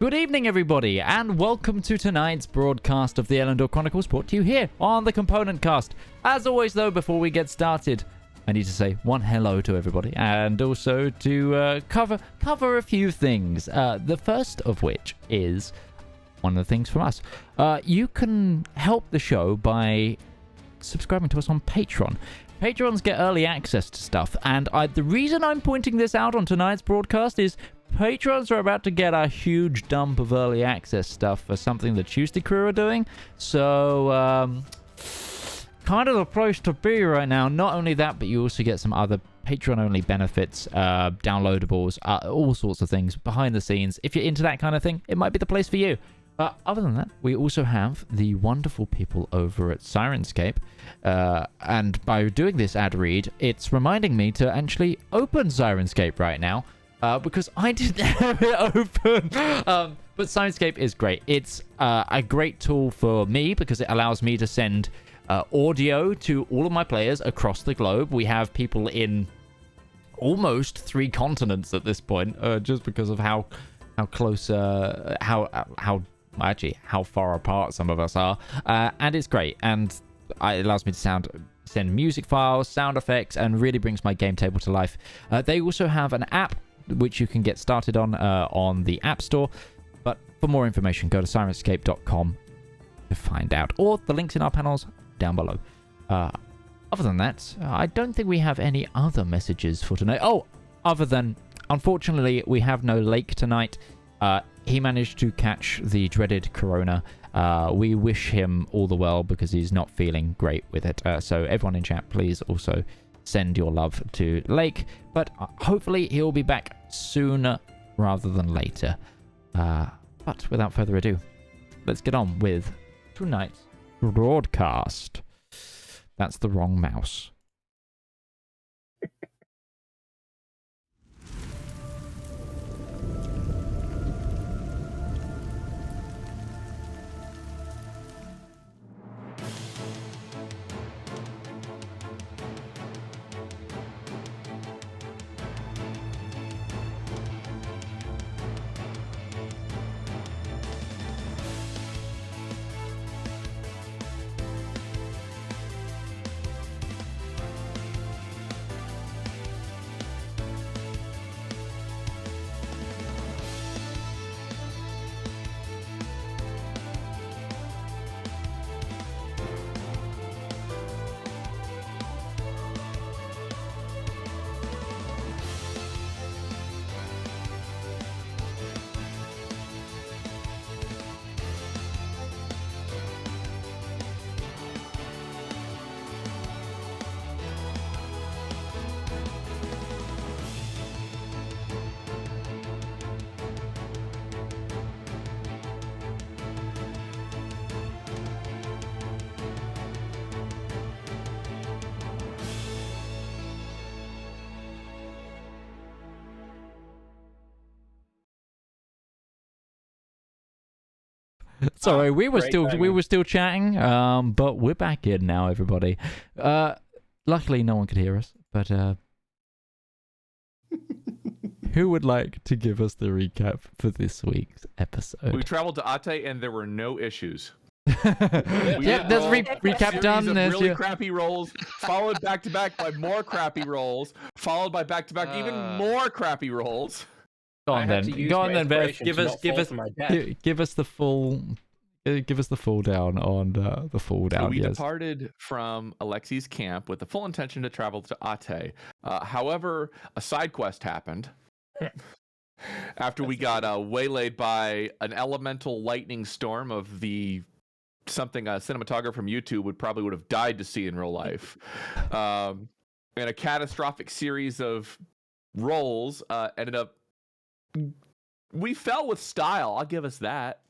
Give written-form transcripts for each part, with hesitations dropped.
Good evening, everybody, and welcome to tonight's broadcast of the Elendor Chronicles, brought to you here on the Component Cast. As always, though, before we get started, I need to say one hello to everybody, and also to cover a few things. The first of which is one of the things from us. You can help the show by subscribing to us on Patreon. Patrons get early access to stuff, and the reason I'm pointing this out on tonight's broadcast is Patrons are about to get a huge dump of early access stuff for something the Tuesday crew are doing. So, kind of the place to be right now. Not only that, but you also get some other Patreon-only benefits, downloadables, all sorts of things behind the scenes. If you're into that kind of thing, it might be the place for you. Other than that, we also have the wonderful people over at Syrinscape. And by doing this ad read, it's reminding me to actually open Syrinscape right now. Because I didn't have it open. But Syrinscape is great. It's a great tool for me because it allows me to send audio to all of my players across the globe. We have people in almost 3 continents at this point, just because of how close, how far apart some of us are. And it's great. And it allows me to send music files, sound effects, and really brings my game table to life. They also have an app which you can get started on the App Store. But for more information, go to Syrinscape.com to find out, or the links in our panels down below. Other than that, I don't think we have any other messages for tonight. Oh, other than, unfortunately, we have no Lake tonight. He managed to catch the dreaded corona. We wish him all the well because he's not feeling great with it. So everyone in chat, please also send your love to Lake, but hopefully he'll be back sooner rather than later. But without further ado, let's get on with tonight's broadcast. That's the wrong mouse. Sorry, we were still chatting, but we're back in now, everybody. Luckily, no one could hear us, but who would like to give us the recap for this week's episode? We traveled to Ate and there were no issues. Yeah, there's recap done. There's really crappy rolls, followed back to back by more crappy rolls, followed by back to back even more crappy rolls. Go on then, Beth. Give us the full. Give us the fall down on the fall down. So we departed from Alexi's camp with the full intention to travel to Ate. However, a side quest happened after we got waylaid by an elemental lightning storm of something a cinematographer from YouTube would have died to see in real life. And a catastrophic series of rolls ended up. We fell with style, I'll give us that.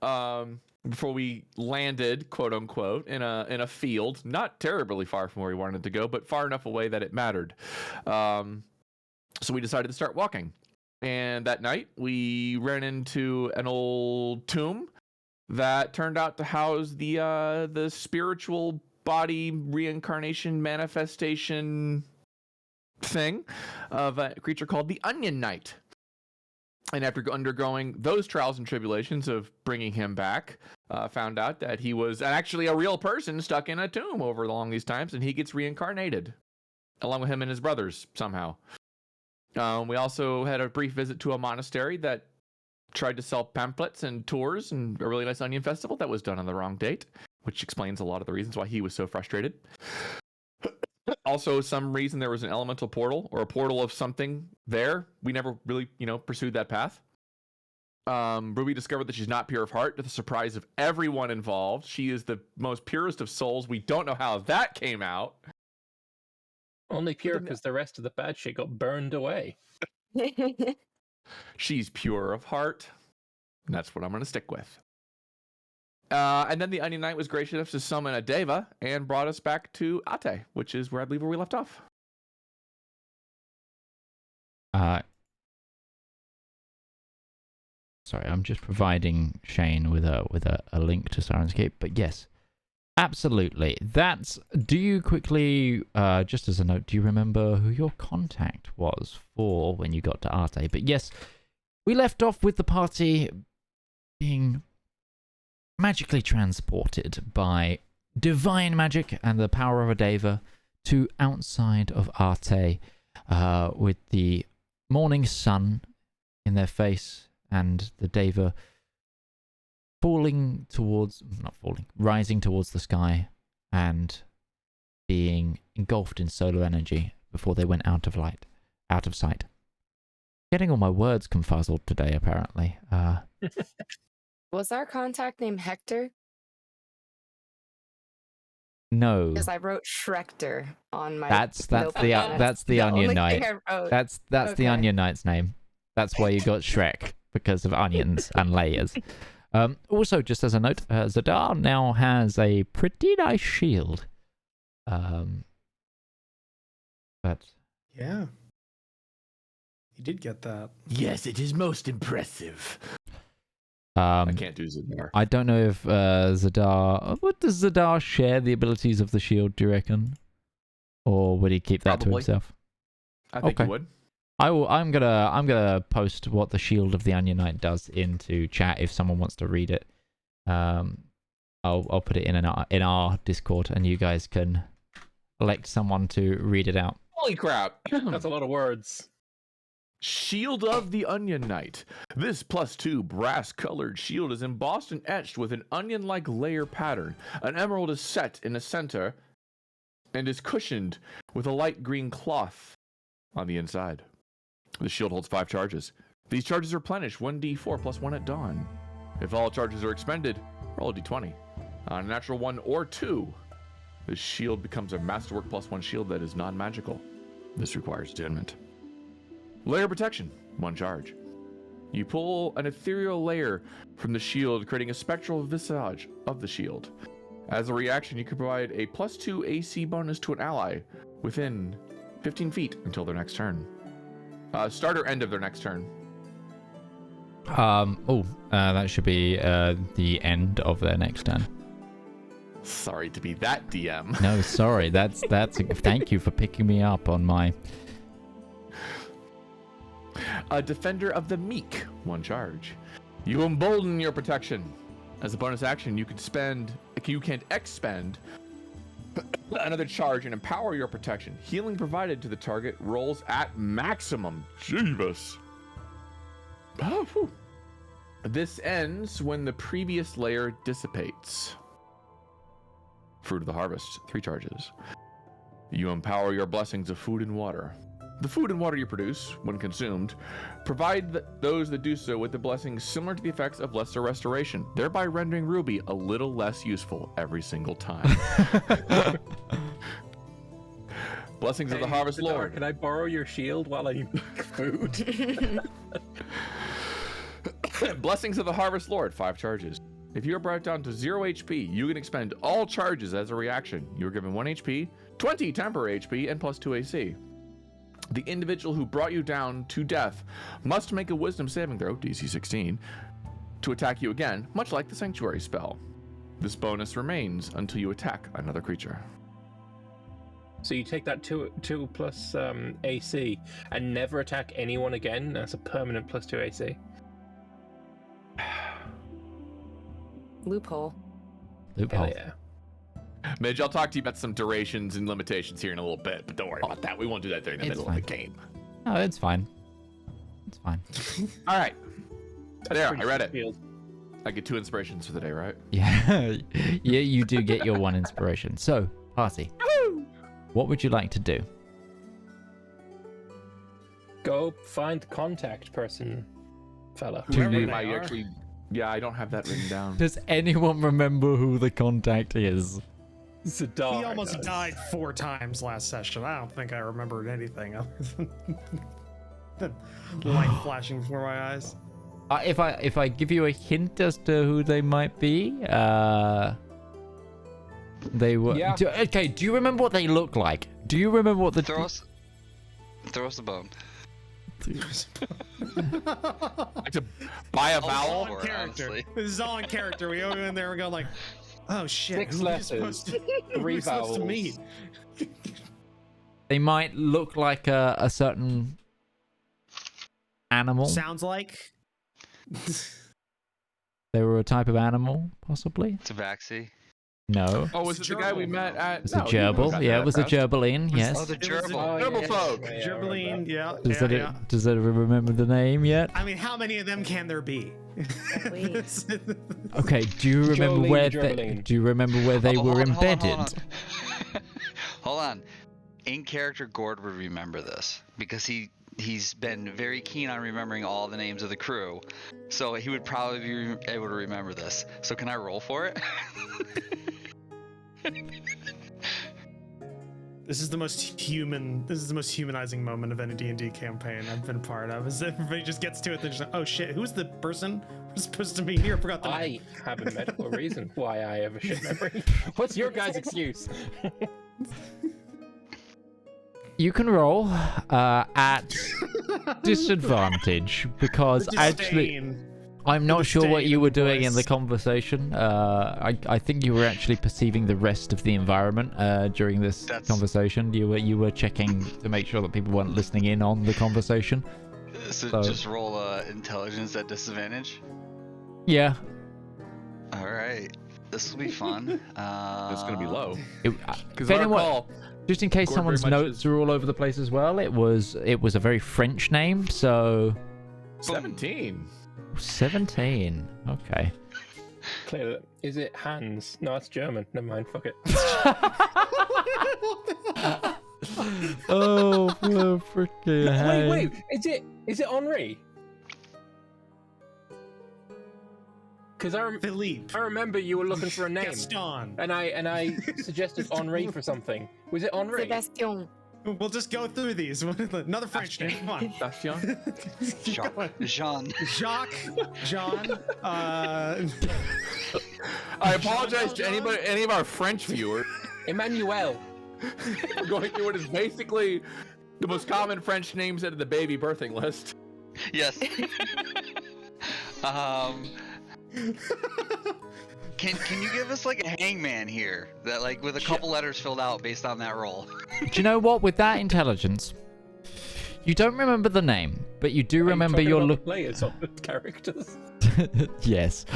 Before we landed, quote unquote, in a field, not terribly far from where we wanted to go, but far enough away that it mattered. So we decided to start walking. And that night we ran into an old tomb that turned out to house the spiritual body reincarnation manifestation thing of a creature called the Onion Knight. And after undergoing those trials and tribulations of bringing him back, found out that he was actually a real person stuck in a tomb over along these times, and he gets reincarnated, along with him and his brothers somehow. We also had a brief visit to a monastery that tried to sell pamphlets and tours and a really nice onion festival that was done on the wrong date, which explains a lot of the reasons why he was so frustrated. Also, some reason there was an elemental portal or a portal of something there. We never really, pursued that path. Ruby discovered that she's not pure of heart, to the surprise of everyone involved. She is the most purest of souls. We don't know how that came out. Only pure because the rest of the bad shit got burned away. She's pure of heart. And that's what I'm going to stick with. And then the Onion Knight was gracious enough to summon a Deva and brought us back to Ate, which is where I believe where we left off. Sorry, I'm just providing Shane with a link to Syrinscape. But yes, absolutely. Do you quickly, just as a note, do you remember who your contact was for when you got to Ate? But yes, we left off with the party being magically transported by divine magic and the power of a Deva to outside of Ate, with the morning sun in their face and the Deva rising towards the sky and being engulfed in solar energy before they went out of sight. Getting all my words confuzzled today, apparently. Was our contact named Hector? No. Because I wrote Schrecter on my. That's the Onion Knight. That's the Onion Knight's name. That's why you got Shrek, because of onions and layers. Also, just as a note, Zedaar now has a pretty nice shield. But yeah, he did get that. Yes, it is most impressive. I can't do Zedaar. I don't know if Zedaar. What does Zedaar share the abilities of the shield? Do you reckon, or would he keep that to himself? I think he would. I'm gonna post what the shield of the Onion Knight does into chat if someone wants to read it. I'll put it in our Discord, and you guys can elect someone to read it out. Holy crap! That's a lot of words. Shield of the Onion Knight. This +2 brass-colored shield is embossed and etched with an onion-like layer pattern. An emerald is set in the center and is cushioned with a light green cloth on the inside. The shield holds 5 charges. These charges replenish 1d4 plus 1 at dawn. If all charges are expended, roll a d20. On a natural 1 or 2, the shield becomes a masterwork +1 shield that is non-magical. This requires attunement. Layer protection, 1 charge. You pull an ethereal layer from the shield, creating a spectral visage of the shield. As a reaction, you can provide a +2 AC bonus to an ally within 15 feet until their next turn. Start or end of their next turn. That should be the end of their next turn. Sorry to be that DM. No, sorry. That's. Thank you for picking me up on my. A Defender of the Meek, 1 charge. You embolden your protection. As a bonus action, you can expend another charge and empower your protection. Healing provided to the target rolls at maximum. Jeebus. This ends when the previous layer dissipates. Fruit of the Harvest, 3 charges. You empower your blessings of food and water. The food and water you produce, when consumed, provide those that do so with the blessings similar to the effects of Lesser Restoration, thereby rendering Ruby a little less useful every single time. Blessings of the Harvest Lord. Can I borrow your shield while I make food? Blessings of the Harvest Lord, 5 charges. If you are brought down to 0 HP, you can expend all charges as a reaction. You are given 1 HP, 20 temporary HP, and +2 AC. The individual who brought you down to death must make a Wisdom saving throw, DC 16, to attack you again, much like the Sanctuary spell. This bonus remains until you attack another creature. So you take that 2 plus AC and never attack anyone again. That's a permanent +2 AC. Loophole. Loophole. Hell yeah. Midge, I'll talk to you about some durations and limitations here in a little bit, but don't worry about that. We won't do that during the It's middle fine. of the game. No, it's fine. It's fine. All right. There, I Pretty read it. field. I get 2 inspirations for the day, right? Yeah. Yeah, you do get your 1 inspiration. So, party. What would you like to do? Go find the contact person, fella. Do Whoever you- they I are. actually, yeah, I don't have that written down. Does anyone remember who the contact is? Zedaar He almost does. died 4 times last session. I don't think I remembered anything other than the light flashing before my eyes. If I give you a hint as to who they might be, they were. Yeah. Okay. Do you remember what they look like? Do you remember what the? Throw us a bone. Like to buy a vowel? for On it, character. honestly. This is all in character. We go in there and go like, oh shit, 6 who are we letters, supposed to, who are 3 we supposed to vowels. meet? They might look like a certain animal. Sounds like. They were a type of animal, possibly. Tabaxi. No. Oh, was It's it the guy we gerbil. met at? It's No, a you would've gerbil. got Yeah, that it was a fast. gerbil. Yes. Oh, the It was gerbil. Gerbil folk. I Gerbiline, yeah. Does yeah, that yeah. does that remember the name yet? I mean, how many of them can there be? Please. Okay. Do you remember Jolene, where Jolene. do you remember where they Oh, were hold on, hold on, embedded? hold on. Hold on. In character, Gourd would remember this because he's been very keen on remembering all the names of the crew, so he would probably be able to remember this. So can I roll for it? This is the most humanizing moment of any D&D campaign I've been part of. Is everybody just gets to it, they're just like, oh shit, who's the person who's supposed to be here? I forgot the name. I have a medical reason why I have a shit memory. What's your guys' excuse? You can roll at disadvantage because actually Disdain. I'm not sure what disdain you in were the doing in the voice. conversation. I think you were actually perceiving the rest of the environment during this That's- conversation. You were checking to make sure that people weren't listening in on the conversation. So So- just roll intelligence at disadvantage. Yeah. All right, this will be fun. It's going to be low. It, Because if I anyone- recall, just in case Gourd someone's very much notes is- are all over the place as well, it was a very French name, so 17. 17. Okay. Clear it. Is it Hans? No, it's German. Never mind. Fuck it. Oh, freaking Wait. Is it Henri? Because Philippe. I remember you were looking for a name, Gaston. and I suggested Henri for something. Was it Henri? Sebastien. We'll just go through these. Another French name. Come on. Bastion? Keep going. Jean. Jacques, John, I apologize to any of our French viewers. Emmanuel. We're going through what is basically the most common French names out of the baby birthing list. Yes. Can you give us like a hangman here that like with a couple letters filled out based on that roll? Do you know what? With that intelligence, you don't remember the name, but you do remember your look. Players of the characters. Yes.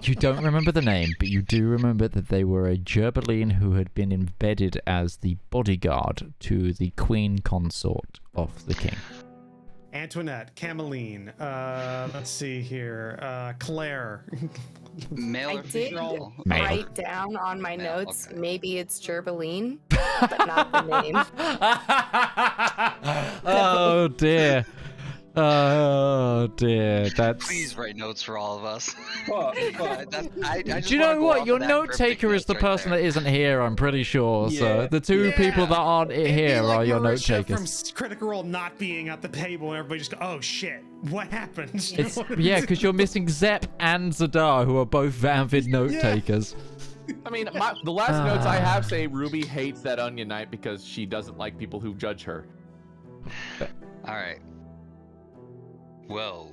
You don't remember the name, but you do remember that they were a Gerbiline who had been embedded as the bodyguard to the queen consort of the king. Antoinette, Cameline. Let's see here. Claire. Male I or did female? Male. write down on my Male, notes, okay. maybe it's Gerbiline, but not the name. Oh dear. Oh dear. That's. Please write notes for all of us. What? I Do you know what? Your note taker is the person that isn't here, I'm pretty sure. So Yeah. the two people that aren't It'd be here like are your note Marisha takers. from Critical Role not being at the table, and everybody just go, "Oh shit, what happened?" You It's know what I yeah, mean? because you're missing Zepp and Zedaar, who are both avid note Yeah. takers. I mean, the last notes I have say Ruby hates that onion knight because she doesn't like people who judge her. All right. Well,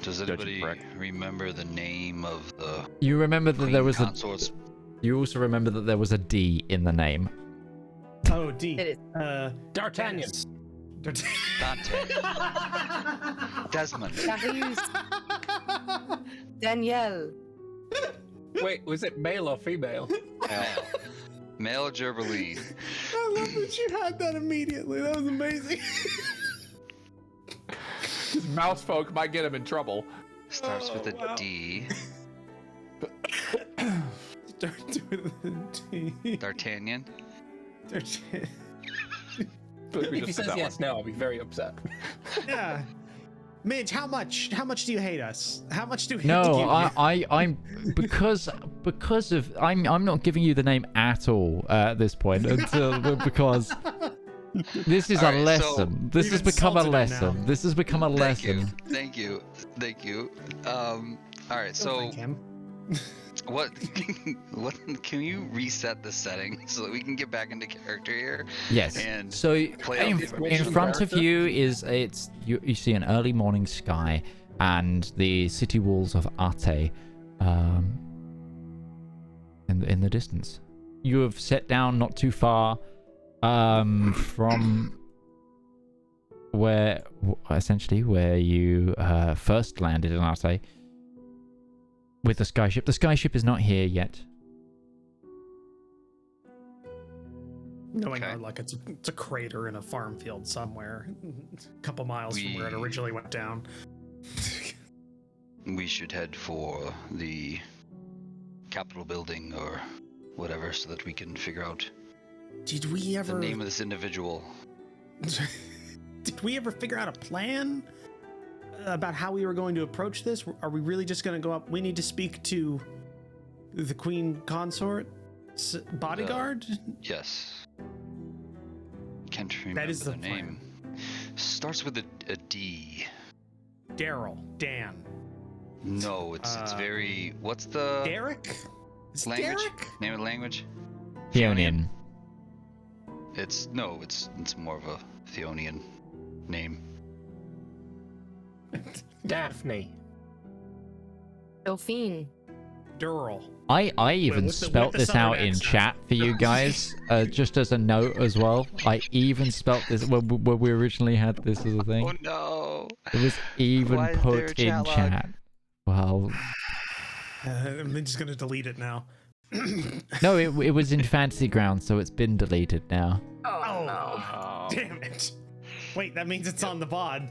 Does Judging anybody prick. remember the name of the You remember that Queen there was consorts? You also remember that there was a D in the name. Oh, D. It is. D'Artagnan. Dennis. Dante. Desmond. Darius. Danielle. Wait, was it male or female? Male. Male Gerbeline. I love that you had that immediately. That was amazing. His mouse folk might get him in trouble. Starts with a wow. D. Start with a D. D'Artagnan. If he says yes now, I'll be very upset. Yeah. Midge, how much? How much do you hate us? How much do we No, have to give you? I'm because of I'm not giving you the name at all at this point until because this is Alright, a so lesson. This you've has become a insulted him now. lesson. This has become a lesson. Thank you. All right, Don't so thank him. what can you reset the settings so that we can get back into character here? Yes. And So play out the in information. front of you is you see an early morning sky and the city walls of Ate in the distance. You have set down not too far from where you first landed in Ate with the skyship. The skyship is not here yet. Knowing Okay. our luck, it's a crater in a farm field somewhere, a couple miles from where it We- originally went down. We should head for the Capitol building or whatever so that we can figure out Did we the ever? name of this individual. Did we ever figure out a plan about how we were going to approach this? Are we really just going to go up? We need to speak to the Queen Consort's bodyguard. Yes. Can't remember That is the their name. Starts with a D. Daryl, Dan, No, it's very. What's the Derek. Is language? Derek? Name of the language? Theonian. It's more of a Theonian name. Daphne. Dauphine. Daryl. I even with the spelt this southern out in accent. chat for you guys, just as a note as well. I even spelt this when we originally had this as a thing. Oh no! It was even Why is there put a in chat log? chat. Well, I'm just going to delete it now. no, it was in Fantasy Ground, so it's been deleted now. Oh, no. Oh. Damn it. Wait, that means it's on the VOD.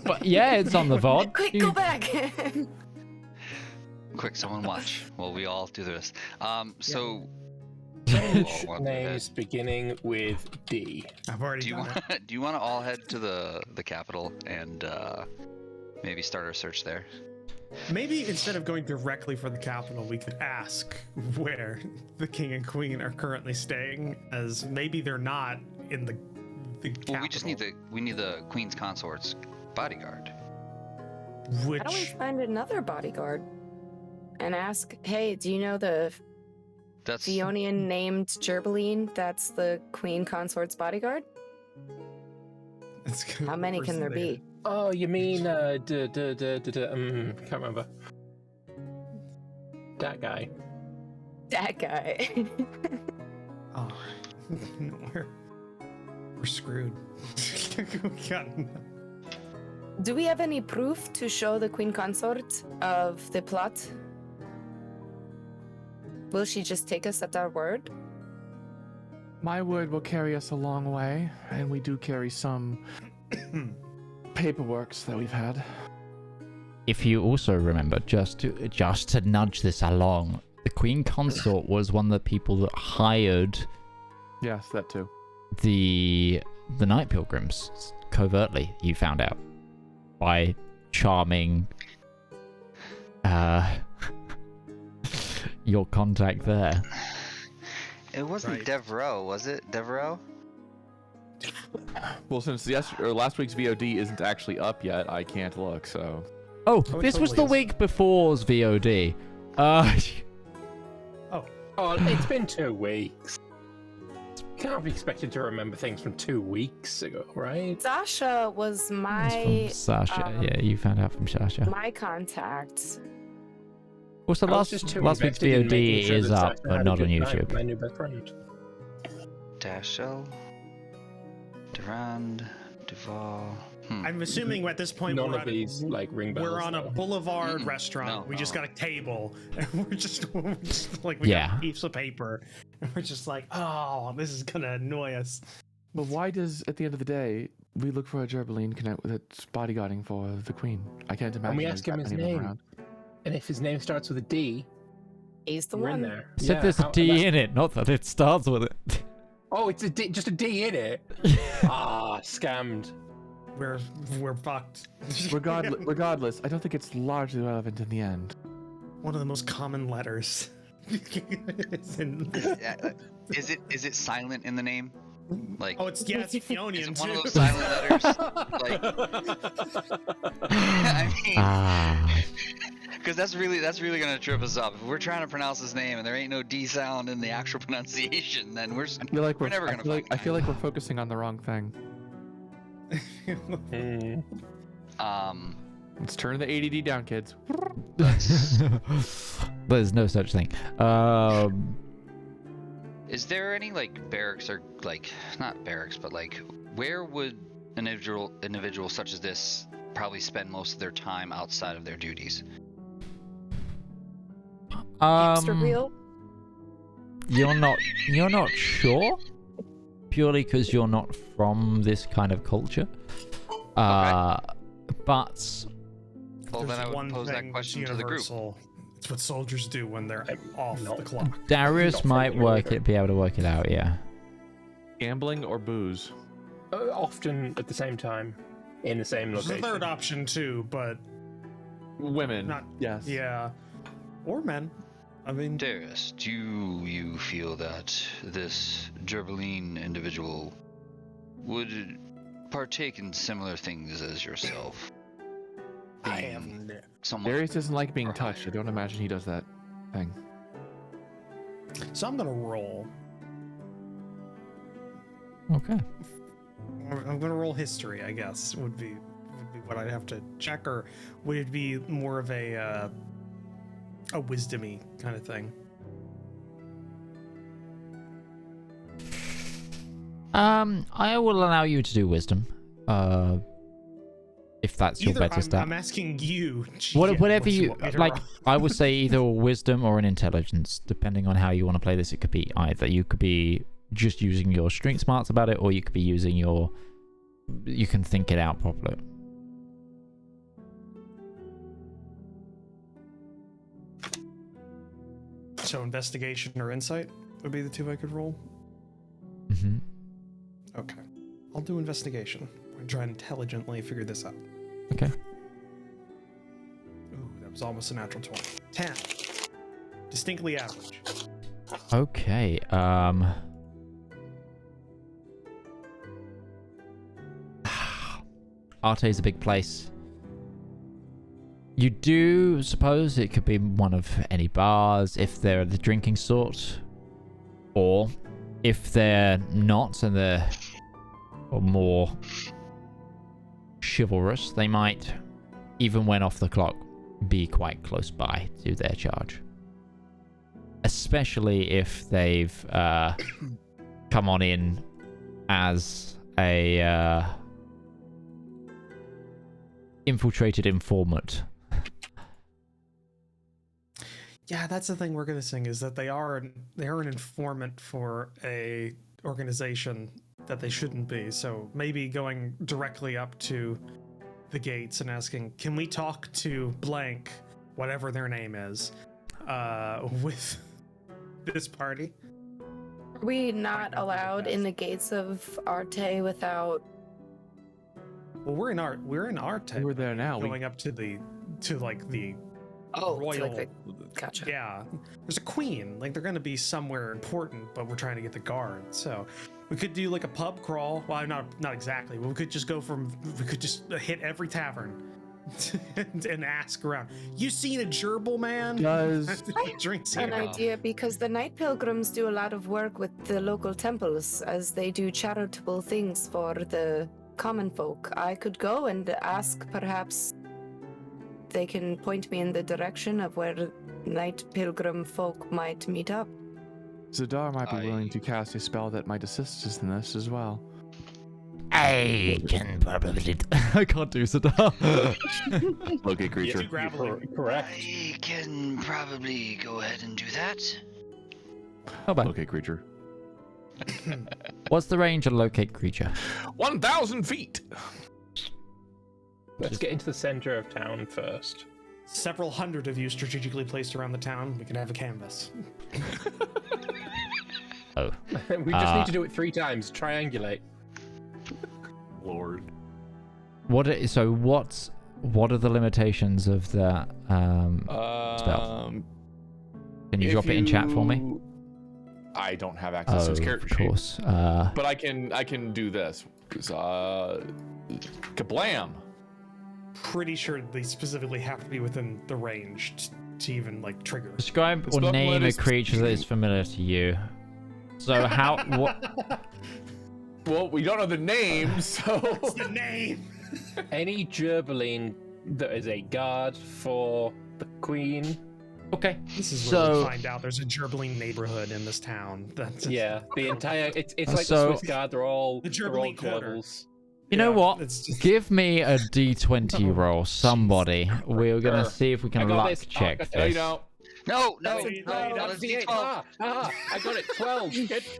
But yeah, it's on the VOD. Quick, You- go back. Quick, someone watch while we all do this. So. Names beginning with D. I've already Do you done it. want? Do you want to all head to the capital and maybe start our search there? Maybe instead of going directly for the capital, we could ask where the king and queen are currently staying, as maybe they're not in the capital. Well, we just need the queen's consort's bodyguard. Which How do we find another bodyguard? And ask, hey, do you know the That's Theonian named Gerbeline that's the Queen Consort's bodyguard? it's gonna How many can there person be? Oh, you mean can't remember. That guy. That guy. Oh, we're screwed. We got Do we have any proof to show the Queen Consort of the plot? Will she just take us at our word? My word will carry us a long way, and we do carry some paperworks that we've had. If you also remember, just to nudge this along, the Queen Consort was one of the people that hired Yes, that too. the Night Pilgrims covertly. You found out by charming your contact there. It wasn't Right. Devereaux, was it? Devereaux? Well, since last week's VOD isn't actually up yet, I can't look. So Oh, Oh, it this was the totally is. week before's VOD. Oh, it's been 2 weeks. can't be expected to remember things from 2 weeks ago, right? Sasha was It's my from Sasha. Yeah, you found out from Sasha. my contact. Also, I was last just too week's invested in VOD making sure is that up, Sasha but had a not on good time, YouTube. my new best friend. Dashel, Durand, Duval. I'm assuming at this point None we're of at these like ring bells. we're on a though. boulevard Mm-mm. restaurant. No, we just no. got a table, and we're just like we Yeah. got heaps of paper, and we're just like, oh, this is gonna annoy us. But why does, at the end of the day, we look for a Gerbeline connect that's bodyguarding for the queen? I can't imagine. And we there's ask him that his many of them name. around. And if his name starts with a D, He's the we're in one. there. Said there's a D in it, not that it starts with it. Oh, it's a D, just a D in it. Ah, scammed. We're fucked. Regardless, I don't think it's largely relevant in the end. One of the most common letters. It's in- Is it silent in the name? Like, oh, it's is Fionian it one of too. those silent letters? Like, I mean, Ah. because that's really gonna trip us up. If we're trying to pronounce his name and there ain't no D sound in the actual pronunciation, then we're I feel like We're never gonna find I feel like we're focusing on the wrong thing. Let's turn the ADD down, kids. There's no such thing. Is there any like barracks or like not barracks, but like where would an individual such as this probably spend most of their time outside of their duties? Hamster wheel. You're not sure, purely because you're not from this kind of culture. But Well, then I There's would one pose thing that that's question to the group. universal. It's what soldiers do when they're off No. the clock. Darius Not might familiar with be able to work it out. Yeah. Gambling or booze? Often at the same time, in the same There's a location. third option too, but Women. Not- Yes. yeah, or men. I mean, Darius, do you feel that this Gerbeline individual would partake in similar things as yourself? I Being am. somewhat Darius doesn't like being or touched. I higher. don't imagine he does that thing. So I'm gonna roll. Okay. I'm gonna roll history. I guess would be what I'd have to check, or would it be more of a wisdomy kind of thing? I will allow you to do wisdom. If that's your better stat. I'm asking you. Whatever what you want me to like. roll. I would say either wisdom or an intelligence, depending on how you want to play this. It could be either. You could be just using your street smarts about it, or you could be using your. You can think it out properly. So investigation or insight would be the two I could roll. Mm-hmm. Okay, I'll do investigation. I'm gonna try and intelligently figure this out. Okay. Ooh, that was almost a natural 20. 10. Distinctly average. Okay. Arte's a big place. You do suppose it could be one of any bars if they're the drinking sort, or if they're not and they're more chivalrous, they might, even when off the clock, be quite close by to their charge. Especially if they've come on in as a infiltrated informant. Yeah, that's the thing we're gonna sing is that they are an informant for a organization that they shouldn't be. So maybe going directly up to the gates and asking, "Can we talk to blank, whatever their name is, with this party?" Are we not allowed in the gates of Arte without? Well, we're in our We're there now. going up to the Oh, royal. like gotcha. Yeah, there's a queen. Like they're gonna be somewhere important, but we're trying to get the guard. So we could do like a pub crawl. Well, not exactly. But we could just go from. We could just hit every tavern and ask around. You seen a gerbil man? Does Drinks An here. idea, because the Night Pilgrims do a lot of work with the local temples as they do charitable things for the common folk. I could go and ask, perhaps they can point me in the direction of where Night Pilgrim folk might meet up. Zedaar might be willing to cast a spell that might assist us in this as well. I can probably. I can't do Zedaar. Locate creature. Too gravelly. Correct. I can probably go ahead and do that. Not bad. Locate creature. What's the range of locate creature? 1,000 feet. Let's get into the center of town first. Several hundred of you strategically placed around the town. We can have a canvas. Oh. We just need to do it 3 times. Triangulate. Lord. What are the limitations of that spell? Can you drop it in chat for me? I don't have access to his character of course. sheet. But I can do this. Kablam! Pretty sure they specifically have to be within the range to even like trigger. Describe or Spell name a is- creature that is familiar to you. So how what? Well, we don't know the name, so What's the name? Any gerbiline that is a guard for the queen. Okay. This is where we So find out there's a gerbiling neighborhood in this town. That's Yeah, the entire it's like So- the Swiss guard. They're all The they're all gerbiline quarter. gerbils. you know Yeah, what? it's just- Give me a D20 roll, somebody. We're gonna Sure. see if we I can got luck this. check Oh, no, you this. don't. No, That's no, it. no, Oh, not That's a the 8. D12. I got it. 12.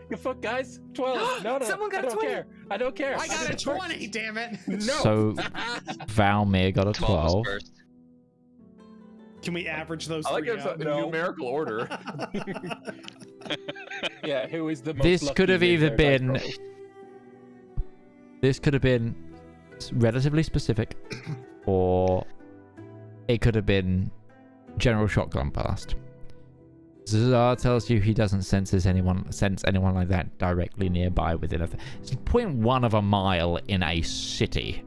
Good fuck, guys. 12. No, Someone got I a don't 20. care. I don't care. I got did a it 20, damn it. first. No. So Valmir got a 12 was 12. first. Can we average those I like three it's up? in No. numerical order. Yeah, who is the most This lucky could have with either their dice been- rolls? This could have been relatively specific, or it could have been general shotgun blast. Zedaar tells you he doesn't sense anyone like that directly nearby within it's 0.1 of a mile in a city.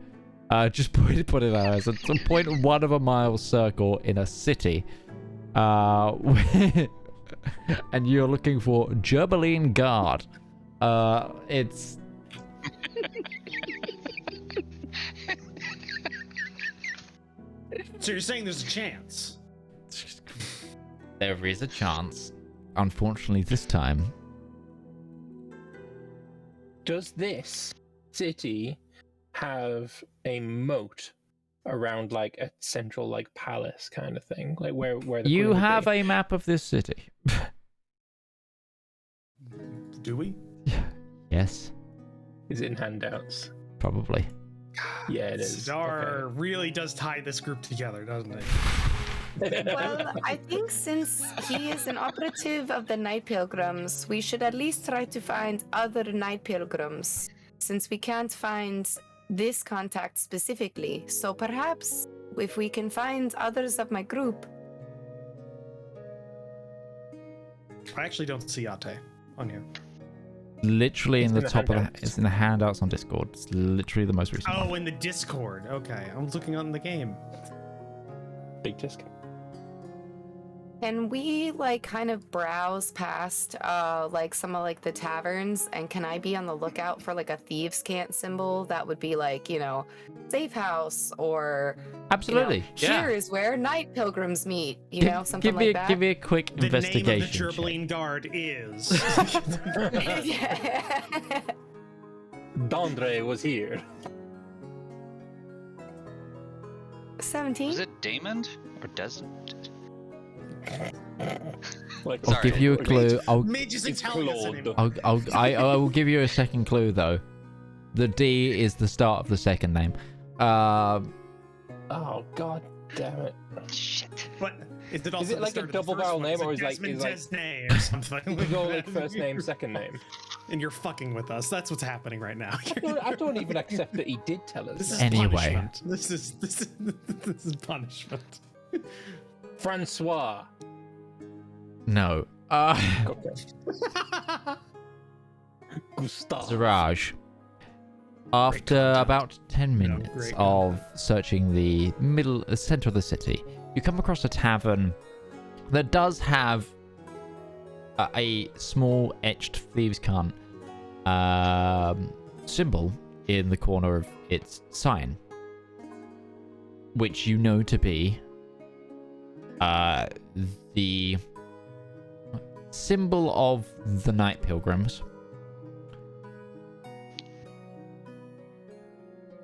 Just put it out as it's a 0.1 of a mile circle in a city. And you're looking for Gerbiline Guard. It's So you're saying there's a chance? there is a chance. Unfortunately, this time. Does this city have a moat around like a central like palace kind of thing, like where the You queen would have be? a map of this city. Do we? Yes, Is it in handouts? probably. Yeah, it is. Zedaar really does tie this group together, doesn't it? Okay. Well, I think since he is an operative of the Night Pilgrims, we should at least try to find other Night Pilgrims, since we can't find this contact specifically. So perhaps if we can find others of my group. I actually don't see Ate on here. Literally It's in the in the top of handouts. it's in the handouts on Discord. It's literally the most recent Oh, one. in the Discord. Okay, I was looking on the game. Big disc. Can we like kind of browse past like some of like the taverns, and can I be on the lookout for like a thieves' cant symbol that would be like, you know, safe house, or Absolutely. you know, Yeah. here is where night pilgrims meet, you Give- know, something give me like a, that. Give me a quick The name of the investigation. check. Gerbiline Guard is. Yeah. Dondre was here. 17. Was it Damon or Desmond? Like, I'll Sorry. give you a clue. Mages It's Italian. Claude. I will give you a second clue though. The D is the start of the second name. Oh god damn it! But Shit. is it also Is it the like a start of the double first barrel one? name, Is it or is like- Desmond is like- Desnay or something? You go like first name, second name. And you're fucking with us. That's what's happening right now. I don't even accept that he did tell us. This is Anyway. punishment. This is punishment. Francois. No. Okay. Gustav. Ziraj. After about 10 No, minutes great of searching the center of the city, you come across a tavern that does have a small etched thieves' cant symbol in the corner of its sign, which you know to be the symbol of the Night Pilgrims.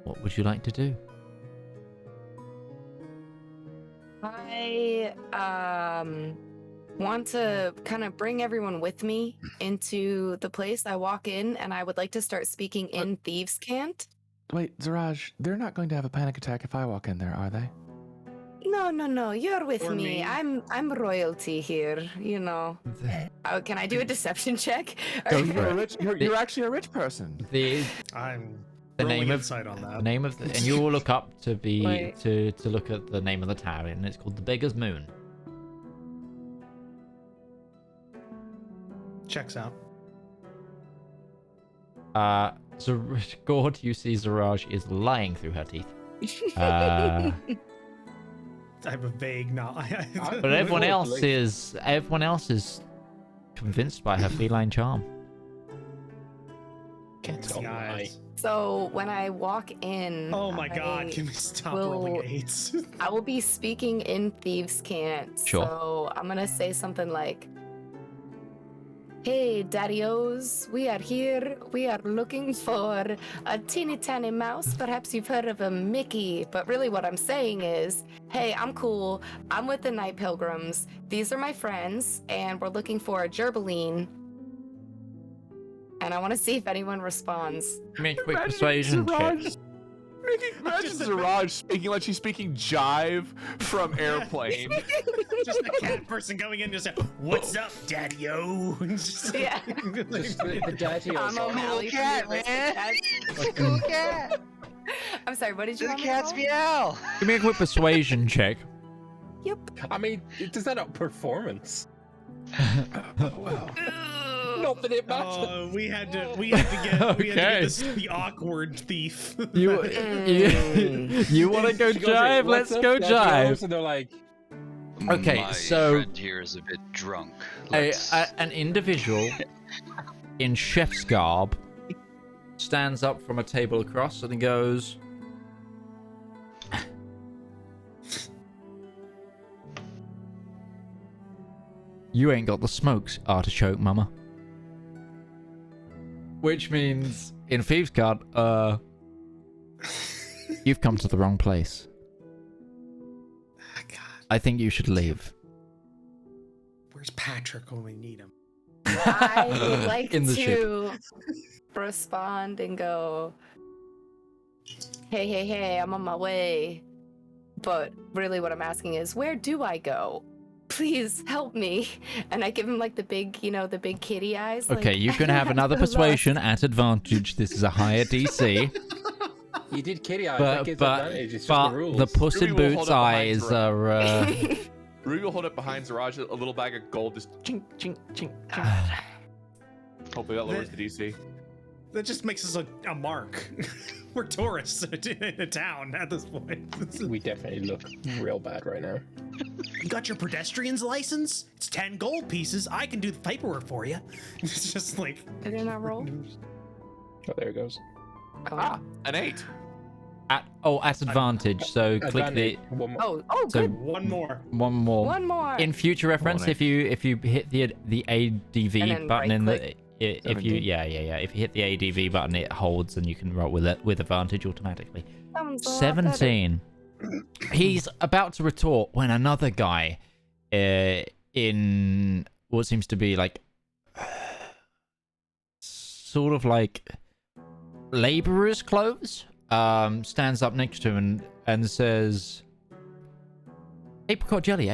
What would you like to do? I want to kind of bring everyone with me into the place. I walk in and I would like to start speaking in thieves' cant. Wait, Zaraj, they're not going to have a panic attack if I walk in there, are they? No, you're with Or me. me. I'm royalty here, you know. Oh, can I do a deception check? Go for it. You're actually a rich person. I'm The rolling name of insight on the that. name of the, and you all look up to be Wait. to look at the name of the tower, and it's called the Beggar's Moon. Checks out. Gourd, you see Zaraj is lying through her teeth. Uh, I have a vague knowledge. but everyone else is convinced by her feline charm. Can't tell The me. eyes. So when I walk in, Oh my god, I can we stop will- rolling eights? I will be speaking in thieves' cant. Sure. So I'm gonna say something like, "Hey, daddy-os, we are here. We are looking for a teeny tiny mouse. Perhaps you've heard of a Mickey." But really what I'm saying is, "Hey, I'm cool. I'm with the Night Pilgrims. These are my friends, and we're looking for a gerbiline." And I want to see if anyone responds. Give me a quick persuasion check. Imagine Zaraj speaking like she's speaking jive from Airplane. Just a cat person going in just say, "What's up, daddy-o?" Yeah. The daddy I'm also. O'Malley from cat, the man. Aristocats. Cool cat. I'm sorry, what did you The want me to cat's roll? meow. Give me a quick persuasion check. Yep. I mean, does that not performance? Not that it matters. Oh, we had to get Okay. the awkward thief. You want to go She goes in, jive? "What's Let's up, go daddy-os?" jive. And they're like, Okay, My so- friend here is a bit drunk. Let's... An individual in chef's garb stands up from a table across and he goes, "You ain't got the smokes, artichoke mama." Which means, in Thieves' Cart, you've come to the wrong place. God, I think you should leave. where's Patrick when we need him? I would like In the ship. to respond and go, hey, I'm on my way. But really what I'm asking is, where do I go? Please help me. And I give him like the big, the big kitty eyes. Like, Okay, you can have another lost. persuasion at advantage. This is a higher DC. you did kitty eyes. That but gives but, advantage. It's just but the rules. the Puss in Ruby will hold Boots up behind eyes Zaraj. are. Ruby will hold up behind Zaraj a little bag of gold, just chink, chink, chink, chink. Ah. Hopefully that lowers the DC. That just makes us a mark. We're tourists in a town at this point. We definitely look real bad right now. You got your pedestrian's license? It's 10 gold pieces. I can do the paperwork for you. It's just like. Did I not roll? Oh, there it goes. Ah, an 8. at advantage. So click the Advantage. One more. Oh, So- good. One more. one more. One more. In future reference, Morning. if you hit the ADV And then button in the right-click. if you 17. if you hit the ADV button, it holds and you can roll with it with advantage automatically. Sounds a lot better. 17. He's about to retort when another guy in what seems to be like sort of like laborer's clothes stands up next to him and says, apricot jelly.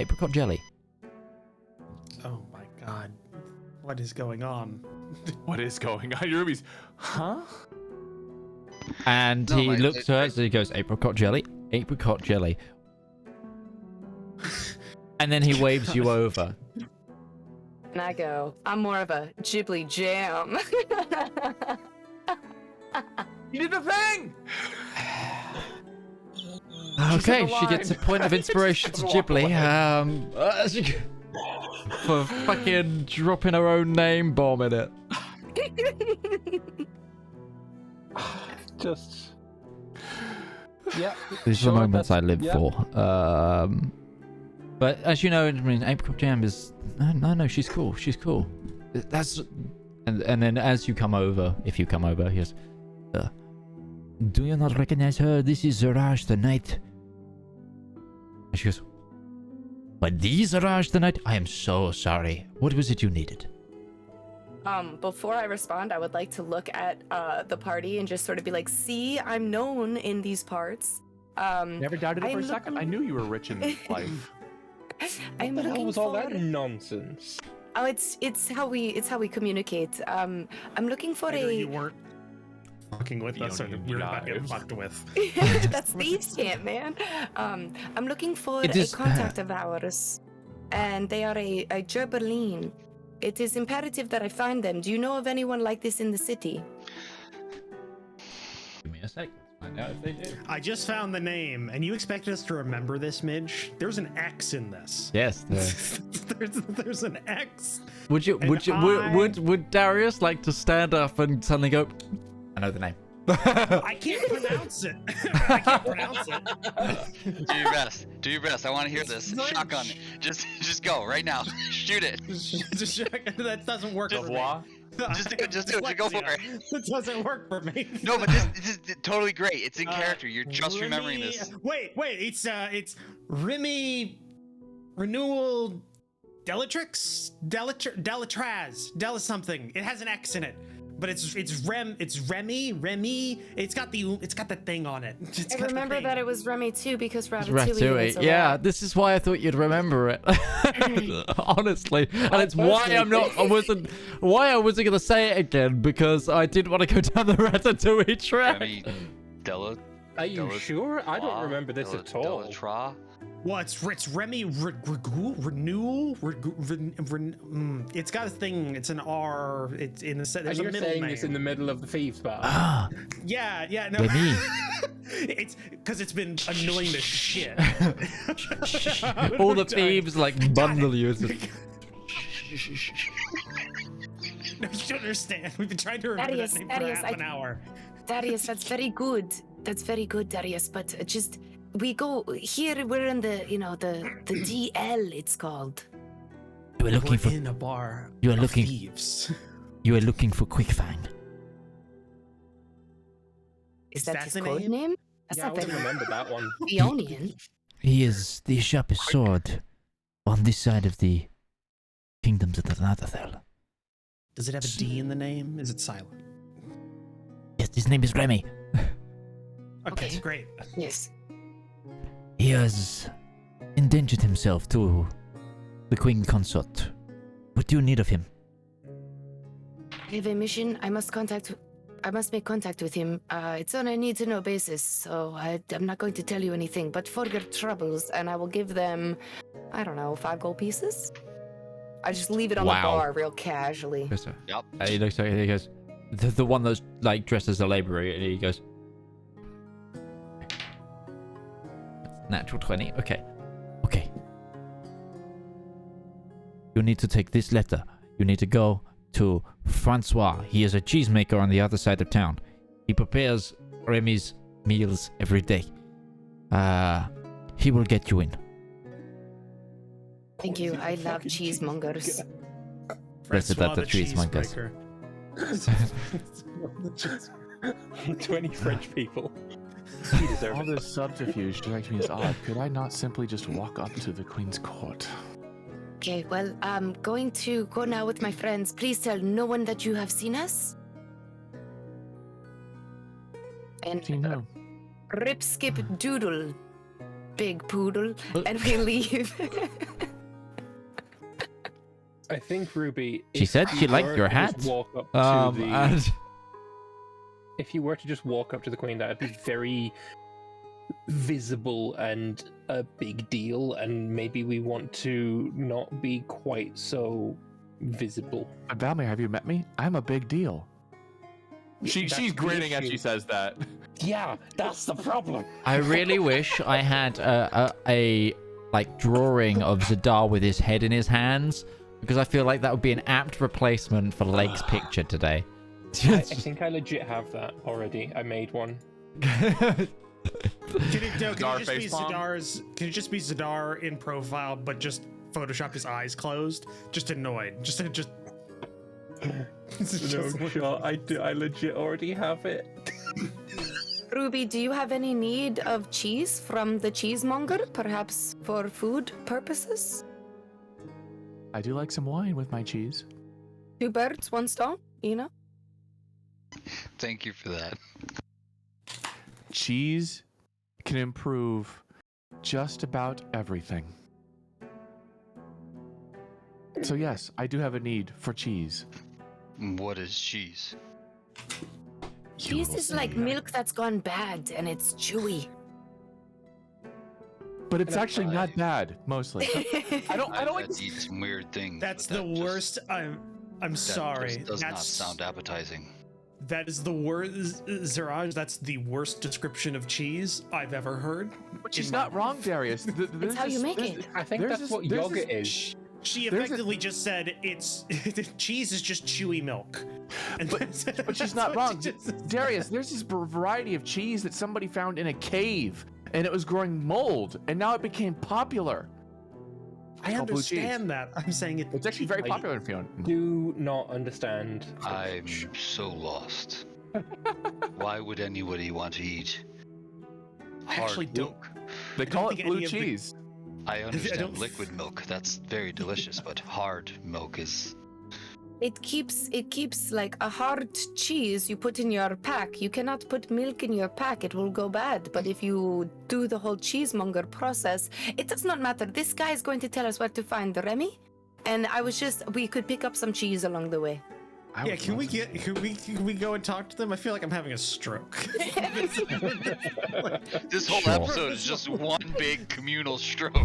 Oh my god. What is going on? What is going on? Ruby's, huh? And No, he I- looks to I- her and he goes, apricot jelly. And then he waves you over. And I go, I'm more of a Ghibli jam. You did the thing! Okay, the she gets a line. point of inspiration to Just walk Ghibli. away. For fucking dropping her own name bomb in it. Just. Yeah. These sure, are the moments I that's- live yeah. for. But as you know, I mean, Apricot Jam is no, she's cool. She's cool. That's and then as you come over, if you come over, he goes, do you not recognize her? This is Zedaar the Knight. And she goes, but these Zedaar the Knight? I am so sorry. What was it you needed? Before I respond, I would like to look at the party and just sort of be like, see, I'm known in these parts. Never doubted it I for a am second. I looking- knew you were rich in life. I'm What the hell looking was all for... that nonsense? Oh, it's how we communicate. I'm looking for Either a. you weren't fucking with You us, or don't even we're about to get dive. fucked with. That's thieves' camp, man. I'm looking for It a is- contact of ours, and they are a Gerberline. It is imperative that I find them. Do you know of anyone like this in the city? Give me a sec. Let's find out if they do. I just found the name, and you expect us to remember this, Midge? There's an X in this. Yes. there's an X. Would Darius like to stand up and suddenly go, I know the name. I can't pronounce it. I can't pronounce it. Do your best. Do your best. I want to hear this. Shotgun. Just go right now. Shoot it. Just that doesn't work for me. Revoir. Just do it. Just go for it. It doesn't work for me. No, but this is totally great. It's in character. You're just remembering Remy- this. Wait, it's Remy Renewal Delatrix? Delatraz. Dela something. It has an X in it. But it's Remy. It's got the thing on it. It's I got the remember thing. that it was Remy too because Ratatouille. Ratatouille. was a Yeah, lot. this is why I thought you'd remember it. Honestly, and it's why I wasn't gonna say it again because I didn't want to go down the Ratatouille track. Remy Della. Are you Della- sure? I don't remember this Della- at all. Delatra? Well, it's Remy Renewal. It's got a thing. It's an R. It's in the set. And There's a you're middle saying name. this in the middle of the thieves' bar. Ah, Yeah, no. Remy. It's because it's been annoying the shit. All the thieves like bundle you. No, you don't understand. We've been trying to remember Darius, that name for Darius, half an hour. Darius, that's very good. That's very good, Darius. But just we go here. We're in the the DL. It's called. You are looking We're for. in a bar. You are of looking- thieves. You are looking for Quickfang. Is Is that that his the code name? name? That's Yeah, I not wouldn't very remember that one. Bionian. He is the sharpest sword on this side of the kingdoms of the Nathathel. Does it have a D in the name? Is it silent? Yes, his name is Remy. Okay, Okay. great. Yes. He has endangered himself to the Queen Consort. What do you need of him? I have a mission. I must make contact with him. It's on a need-to-know basis, so I'm not going to tell you anything. But for your troubles, and I will give them, I don't know, 5 gold pieces. I just leave it on the Wow. bar real casually. Yes, sir. Yep. He looks like he goes, the one that's like dressed as a laborer, and he goes, natural 20. Okay. You need to take this letter. You need to go to Francois. He is a cheesemaker on the other side of town. He prepares Remy's meals every day. He will get you in. Thank you. I love cheesemongers. Rest of that, the cheesemongers. cheesebreaker. 20 French people. You deserve All it. this subterfuge strikes me as odd. Could I not simply just walk up to the Queen's court? Okay, well, I'm going to go now with my friends. Please tell no one that you have seen us. And Do you know? rip, skip, doodle, big poodle, and we leave. I think, Ruby. She if said you she liked were your to just hat. Walk up to the, And if you were to just walk up to the Queen, that would be very visible and a big deal, and maybe we want to not be quite so visible. Valmir, have you met me? I'm a big deal. She's That's the grinning as issue. she says that. Yeah, that's the problem. I really wish I had a like drawing of Zedaar with his head in his hands, because I feel like that would be an apt replacement for Lake's picture today. I think I legit have that already. I made one. Can it Zedaar just be facepalm? Zedaar's? Can it just be Zedaar in profile, but just Photoshop his eyes closed? Just annoyed. Just. I legit already have it. Ruby, do you have any need of cheese from the cheesemonger, perhaps for food purposes? I do like some wine with my cheese. 2 birds, 1 stone, you know? Thank you for that. Cheese can improve just about everything. So yes, I do have a need for cheese. What is cheese? Cheese is like milk that's gone bad and it's chewy. But it's actually not bad, mostly. I don't like I've eaten some weird things. That's but the that worst. I'm That sorry. just does not That's sound appetizing. that is the worst, Ziraj. That's the worst description of cheese I've ever heard. But she's in my not wrong, Darius. It's how you make it. I think that's what yogurt is. She There's effectively just said it's cheese is just chewy milk. And But she's not wrong. Darius, there's this variety of cheese that somebody found in a cave, and it was growing mold, and now it became popular. I called blue cheese. understand that. I'm saying it. It's actually very popular in Fiona. Do not understand. I'm so lost. Why would anybody want to eat I hard actually don't. milk? They call think it blue any of the- cheese. I understand don't- liquid milk. That's very delicious, but hard milk is. It keeps like a hard cheese you put in your pack. You cannot put milk in your pack, it will go bad. But if you do the whole cheesemonger process, it does not matter. This guy is going to tell us where to find the Remy. And we could pick up some cheese along the way. Yeah, can we go and talk to them? I feel like I'm having a stroke. This whole Sure. episode is just one big communal stroke.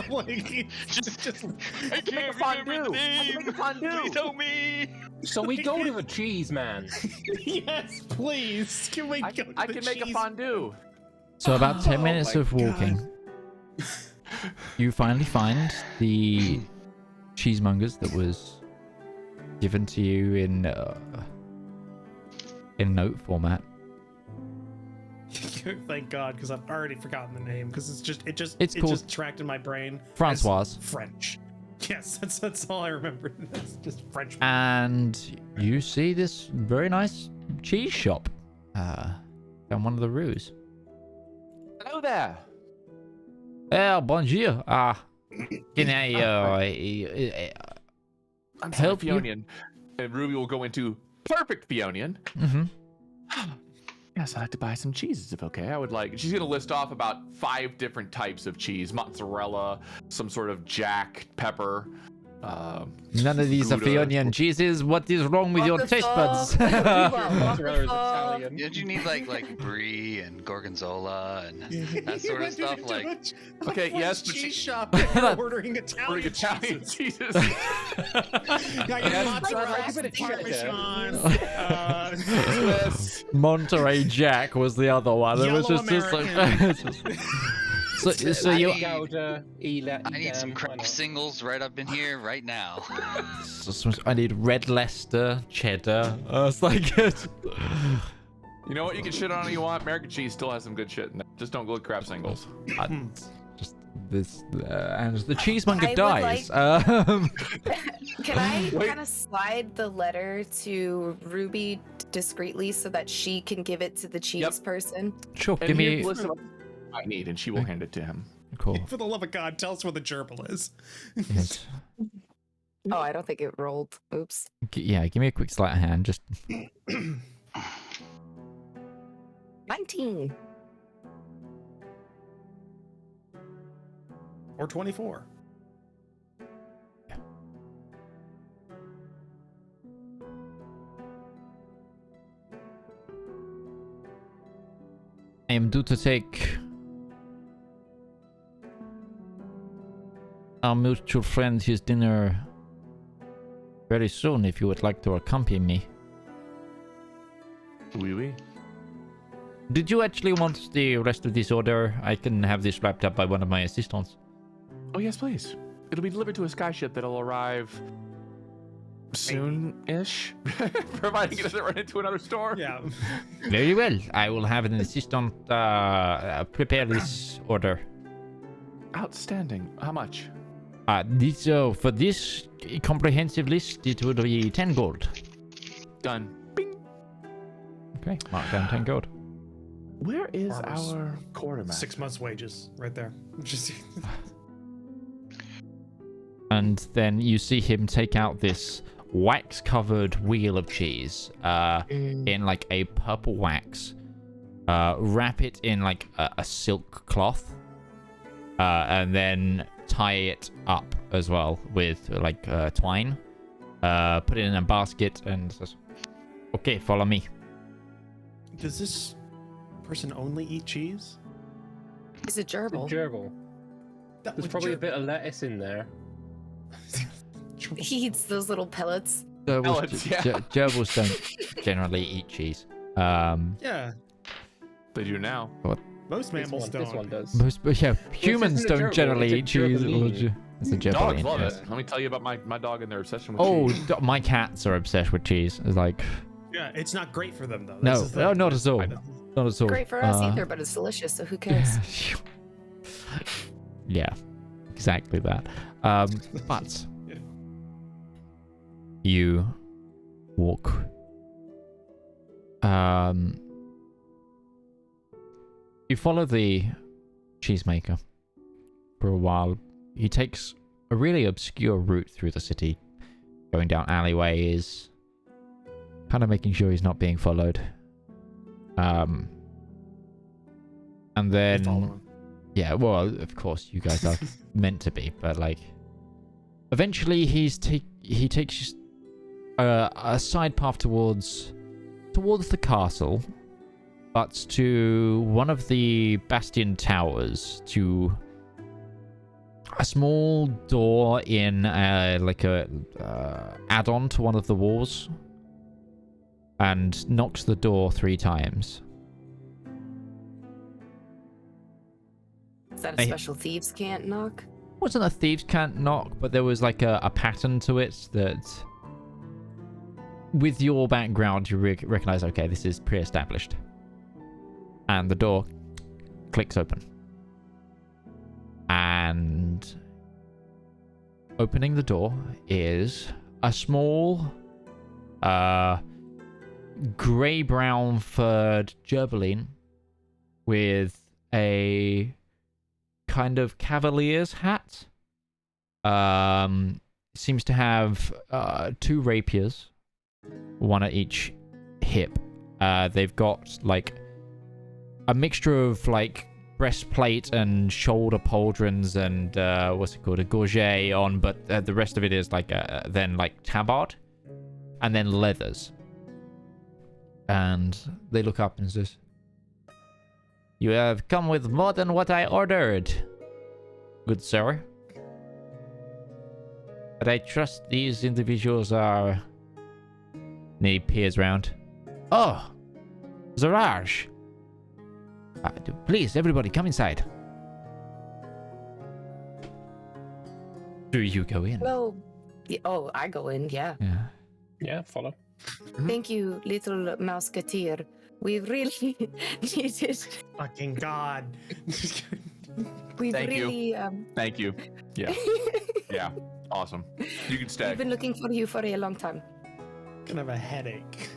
like, just, just I can't remember the name. Please help me. So we go to the cheese man. yes, please. Can we I go to can the make a cheese- fondue. So about 10 Oh minutes my of walking, you finally find the cheesemongers that was given to you in note format. Thank God, because I've already forgotten the name. Because it It's called just tracked in my brain. as Francoise. French. Yes, that's all I remember. It's just French. And you see this very nice cheese shop down one of the roofs. Hello there. Oh, bonjour. Can I I'm Help sorry, you? Fionian. And Ruby will go into perfect Fionian. mhm. Yes, I'd like to buy some cheeses if okay. I would like. She's gonna list off about 5 different types of cheese: mozzarella, some sort of jack pepper. None of these are Gouda. Fionian cheeses. What is wrong with your What the taste fuck? buds? Mozzarella is Italian. Did you need like brie and gorgonzola and that sort of stuff? Like, Okay, yes, but cheese she- shop. and we're ordering Italian, Italian cheeses. cheeses. Got your Yes, mozzarella, like a bit of Parmesan, Yes. Monterey Jack was the other one. It was Yellow just like. so I you. need- Gouda, I need some craft singles right up in here right now. I need red Leicester, cheddar. It's like it. You know what? You can shit on all you want. American cheese still has some good shit in it. Just don't go with crab singles. Just this, and the cheesemonger I would dies. Can I Wait. kind of slide the letter to Ruby discreetly so that she can give it to the cheese Yep. person? Sure, And give here's me. a list of what I need, and she will hand it to him. Cool. For the love of God, tell us where the gerbil is. Yes. Oh, I don't think it rolled. Oops. Yeah, give me a quick sleight of hand. Just 19. Or 24. I am due to take our mutual friend his dinner. Very soon, if you would like to accompany me. Oui, oui. Did you actually want the rest of this order? I can have this wrapped up by one of my assistants. Oh, yes, please. It'll be delivered to a skyship that'll arrive soon-ish, providing it doesn't run into another store. Yeah. Very well. I will have an assistant prepare this order. Outstanding. How much? For this comprehensive list, it would be 10 gold. Done. Bing. Okay, mark down 10 gold. Where is Farmers. our quartermaster? 6 months' wages, right there. Just And then you see him take out this wax-covered wheel of cheese in like a purple wax, wrap it in like a silk cloth, and then tie it up as well with like twine, put it in a basket, and says, okay, follow me. Does this person only eat cheese? Is it gerbil? Gerbil. That There's would probably a bit of lettuce in there. He eats those little pellets. Pellets, yeah. Gerbils don't generally eat cheese. Yeah, They do now. most mammals don't. This one does. Humans isn't a don't gerbil, generally it's a eat cheese. gerbiline. It's a Dogs gerbil. love Yes. it. Let me tell you about my dog and their obsession with Oh, cheese. my cats are obsessed with cheese. It's like, Yeah, it's not great for them though. no, That's the no, thing. not at all. I know. Not at all. Great for us either, but it's delicious, so who cares? Yeah, exactly that. But Yeah. you walk. You follow the cheesemaker for a while. He takes a really obscure route through the city, going down alleyways, kind of making sure he's not being followed. And They follow then, him. yeah, well, of course you guys are meant to be, but like, eventually he takes a side path towards the castle, but to one of the bastion towers, to a small door in like a add-on to one of the walls, and knocks the door 3 times. Is that a special thieves can't knock? Wasn't a thieves can't knock, but there was like a pattern to it that, with your background, you recognize, okay, this is pre-established. And the door clicks open. And opening the door is a small, grey-brown furred gerbiline with a kind of cavalier's hat. Seems to have 2 rapiers, one at each hip. They've got like a mixture of like breastplate and shoulder pauldrons and what's it called, a gorget on, but the rest of it is like then like tabard and then leathers. And they look up and says, "You have come with more than what I ordered, good sir. But I trust these individuals are..." And he peers round. "Oh, Zedaar. Please, everybody, come inside." Do you go in? Well, oh, I go in, yeah. Yeah. Yeah, follow. Thank you, little mouseketeer. We really needed. Fucking God. We've Thank you. really. Thank you. Yeah. Yeah. Awesome. You can stay. We've been looking for you for a long time. Gonna have a headache.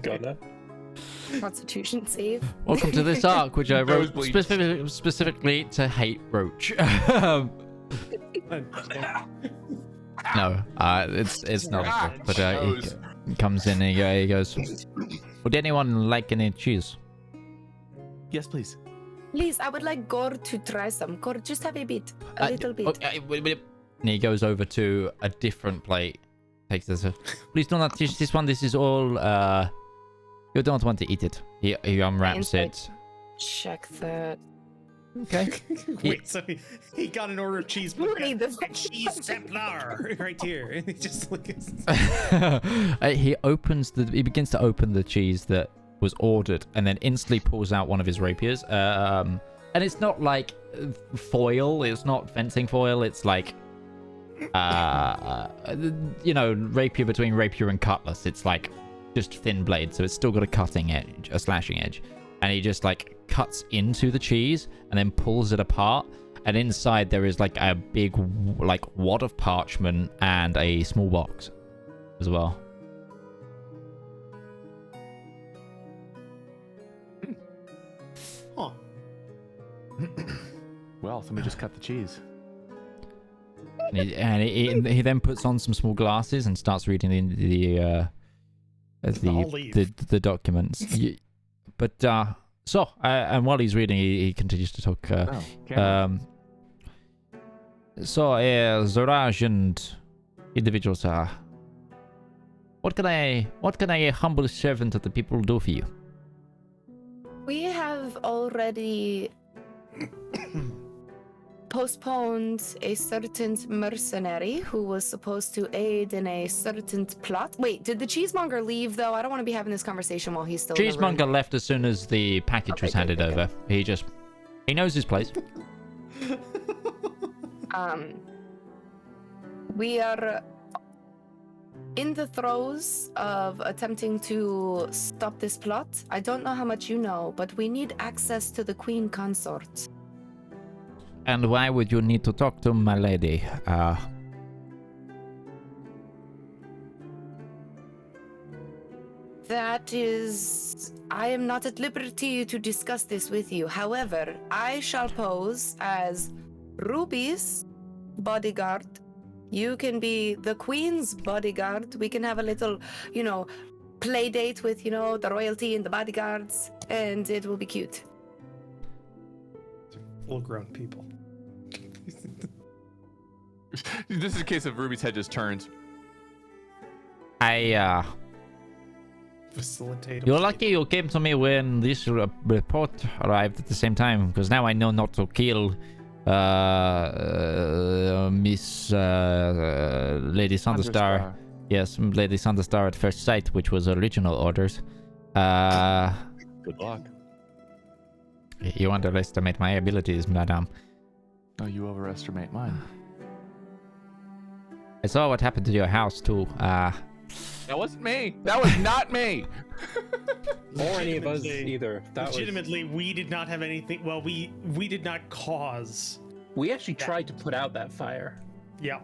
Gonna. Constitution save. Welcome to this arc, which I wrote Nosebleeds. specifically to hate Roach. No, it's not. Ah, But nose. he comes in and he goes, "Would anyone like any cheese?" Yes, please. Please, I would like Gourd to try some. Gourd, just have a bit. A little bit. And he goes over to a different plate. Takes this. "Please do not touch this one. This is all. You don't want to eat it." He unwraps Inside. it. Check that. Okay. Wait, so he got an order of cheese. You but need got the- a cheese Templar right here. And he just like He begins to open the cheese that was ordered, and then instantly pulls out one of his rapiers. And it's not like foil. It's not fencing foil. It's like, rapier between rapier and cutlass. It's like just thin blade, so it's still got a cutting edge, a slashing edge. And he just like cuts into the cheese and then pulls it apart. And inside there is like a big wad of parchment and a small box as well. huh. Well, somebody just cut the cheese. And he then puts on some small glasses and starts reading the documents. And while he's reading, he continues to talk. Zoraj and individuals are. What can a humble servant of the people do for you? We have already postponed a certain mercenary who was supposed to aid in a certain plot. Wait, did the cheesemonger leave though? I don't want to be having this conversation while he's still in the room. Cheesemonger left as soon as the package was handed over. He knows his place. We are in the throes of attempting to stop this plot. I don't know how much you know, but we need access to the queen consort. And why would you need to talk to my lady? That is... I am not at liberty to discuss this with you. However, I shall pose as Ruby's bodyguard. You can be the queen's bodyguard. We can have a little, play date with, the royalty and the bodyguards, and it will be cute. Full-grown people. This is a case of Ruby's head just turns. Facilitate. You're lucky you came to me when this report arrived at the same time, because now I know not to kill Miss Lady Sunderstar. Yes, Lady Sunderstar at first sight, which was original orders. Good luck. You underestimate my abilities, madame. Oh, you overestimate mine. I saw what happened to your house, too. That wasn't me. That was not me. Or any of us either. Legitimately, we did not have anything. Well, we did not cause. We actually tried to put out that fire. Yeah.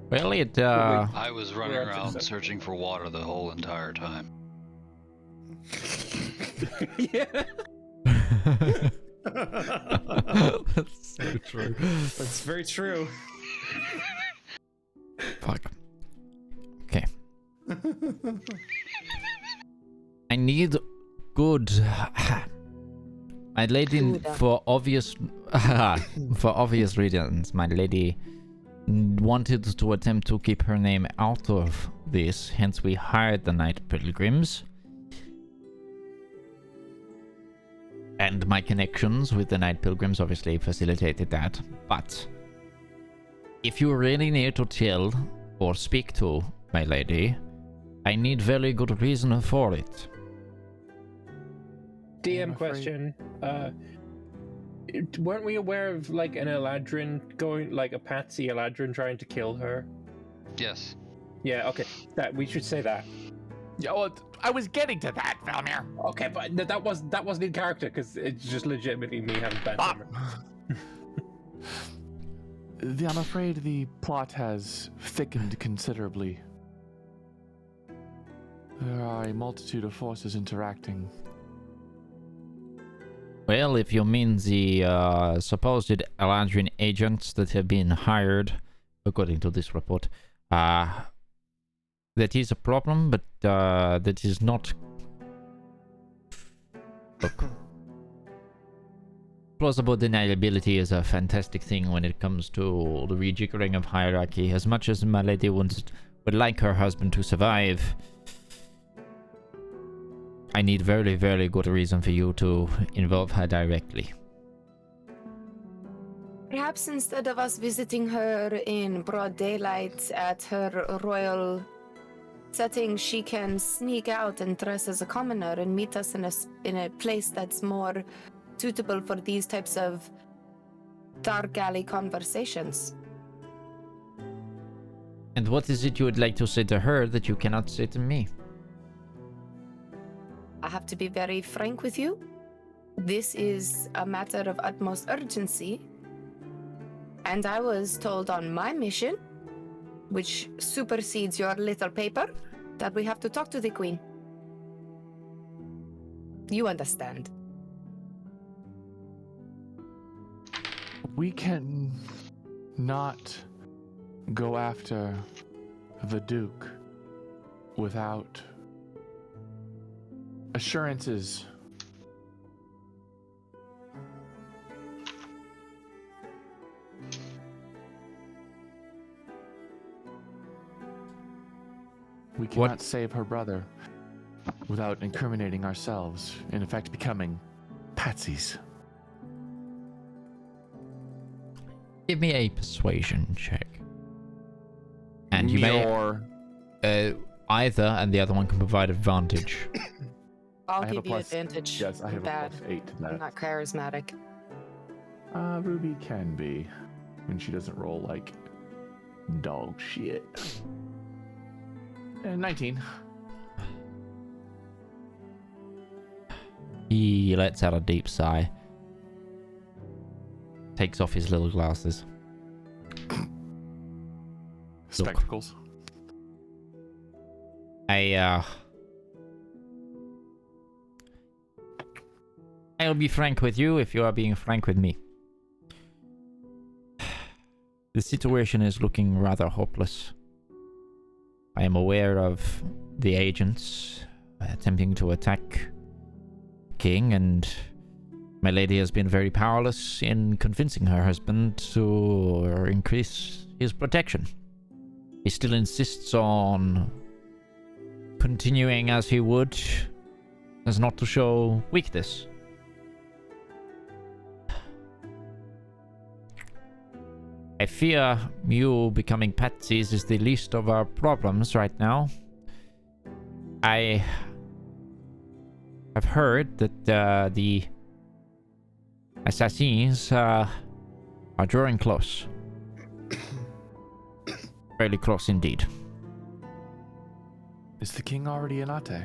Well, I was running around searching for water the whole entire time. Yeah. That's so true. That's very true. Fuck. Okay. I need good. My lady, for obvious reasons, my lady wanted to attempt to keep her name out of this. Hence, we hired the Night Pilgrims. And my connections with the Night Pilgrims obviously facilitated that. But if you really need to tell or speak to my lady, I need very good reason for it. DM question. Weren't we aware of like an Eladrin going, like a patsy Eladrin trying to kill her? Yes. Yeah, okay. That we should say that. Yeah, well, I was getting to that, Valmir. Okay, but that wasn't in character because it's just legitimately me having bad memory. I'm afraid the plot has thickened considerably. There are a multitude of forces interacting. Well, if you mean the supposed Eladrin agents that have been hired, according to this report, that is a problem, but that is not... Look. Plausible deniability is a fantastic thing when it comes to the rejiggering of hierarchy. As much as my lady would like her husband to survive, I need very, very good reason for you to involve her directly. Perhaps instead of us visiting her in broad daylight at her royal setting, she can sneak out and dress as a commoner and meet us in a place that's more suitable for these types of dark alley conversations. And what is it you would like to say to her that you cannot say to me? I have to be very frank with you. This is a matter of utmost urgency. And I was told on my mission, which supersedes your little paper, that we have to talk to the Queen. You understand. We can not go after the Duke without assurances. We cannot save her brother without incriminating ourselves, in effect becoming patsies. Give me a persuasion check. And you may either, and the other one can provide advantage. I'll I have give a you plus- advantage. Yes, I have Bad. a +8 to I'm that. not charismatic. Ruby can be when she doesn't roll like dog shit. 19. He lets out a deep sigh. Takes off his little glasses. Spectacles. I'll be frank with you if you are being frank with me. The situation is looking rather hopeless. I am aware of the agents attempting to attack King, and my lady has been very powerless in convincing her husband to increase his protection. He still insists on continuing as he would, as not to show weakness. I fear you becoming patsies is the least of our problems right now. I have heard that the assassins are drawing close. Fairly close indeed. Is the king already in Ate?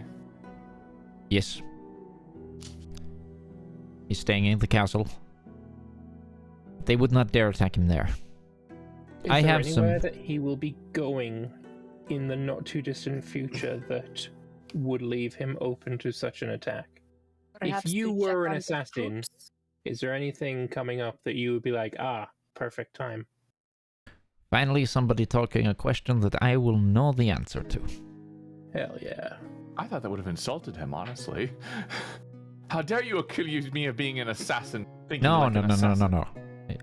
Yes. He's staying in the castle. They would not dare attack him there. Is I there have anywhere some- that he will be going in the not too distant future that would leave him open to such an attack? Perhaps if you to were check an on the assassin, troops. is there anything coming up that you would be like, perfect time? Finally, somebody talking a question that I will know the answer to. Hell yeah. I thought that would have insulted him, honestly. How dare you accuse me of being an assassin? thinking No, like no, an no, no, no, assassin. no.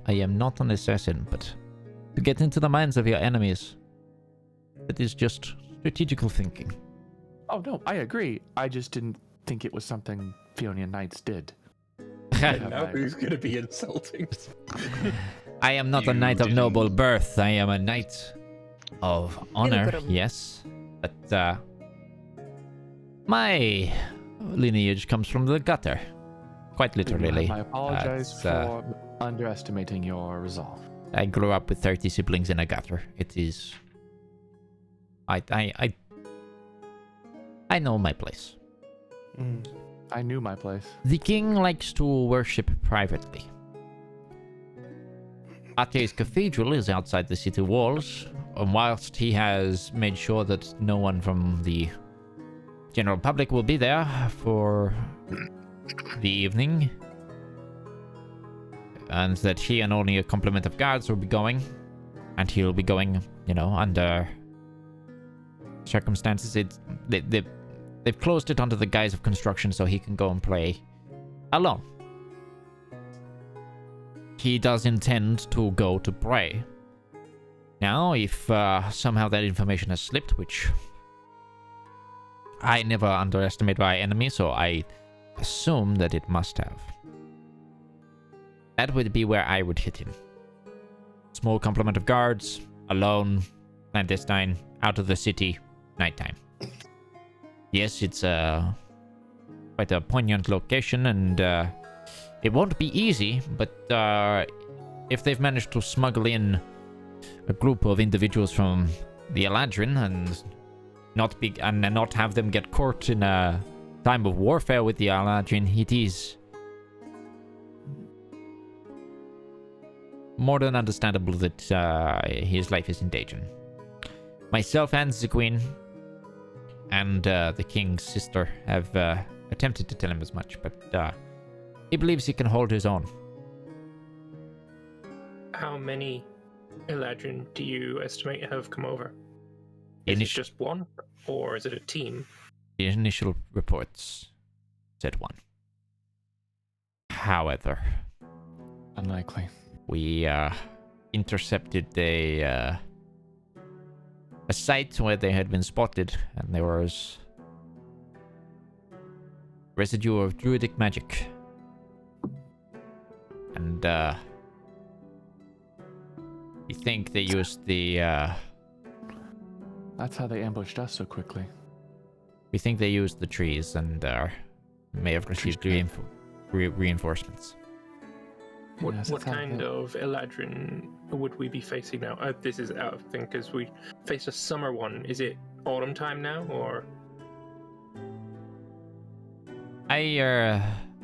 I am not an assassin, but to get into the minds of your enemies, that is just strategical thinking. Oh no, I agree. I just didn't think it was something Fionian Knights did. And now who's going to be insulting? I am not a You knight of didn't- noble birth. I am a knight of honor, Pilgrim. yes. But my lineage comes from the gutter. Quite literally. I apologize That's, for underestimating your resolve. I grew up with 30 siblings in a gutter. It is... I know my place. I knew my place. The king likes to worship privately. Ate's cathedral is outside the city walls, and whilst he has made sure that no one from the general public will be there for the evening, and that he and only a complement of guards will be going, and he'll be going, you know, under circumstances. They've closed it under the guise of construction so he can go and play alone. He does intend to go to pray. Now, if somehow that information has slipped, which I never underestimate my enemy, so I assume that it must have. That would be where I would hit him. small complement of guards, alone, clandestine, out of the city, nighttime. Yes, it's quite a poignant location, and it won't be easy, but if they've managed to smuggle in a group of individuals from the Eladrin and not have them get caught in a time of warfare with the Eladrin, it is more than understandable that his life is in danger. Myself and the Queen and the King's sister have attempted to tell him as much, but he believes he can hold his own. How many Eladrin do you estimate have come over? Is it just one, or is it a team? The initial reports said one. However, unlikely. We intercepted a site where they had been spotted, and there was residue of druidic magic. And we think they used the That's how they ambushed us so quickly. we think they used the trees and may have received reinforcements. What kind of Eladrin would we be facing now? This is out of thing because we faced a summer one. Is it autumn time now, or?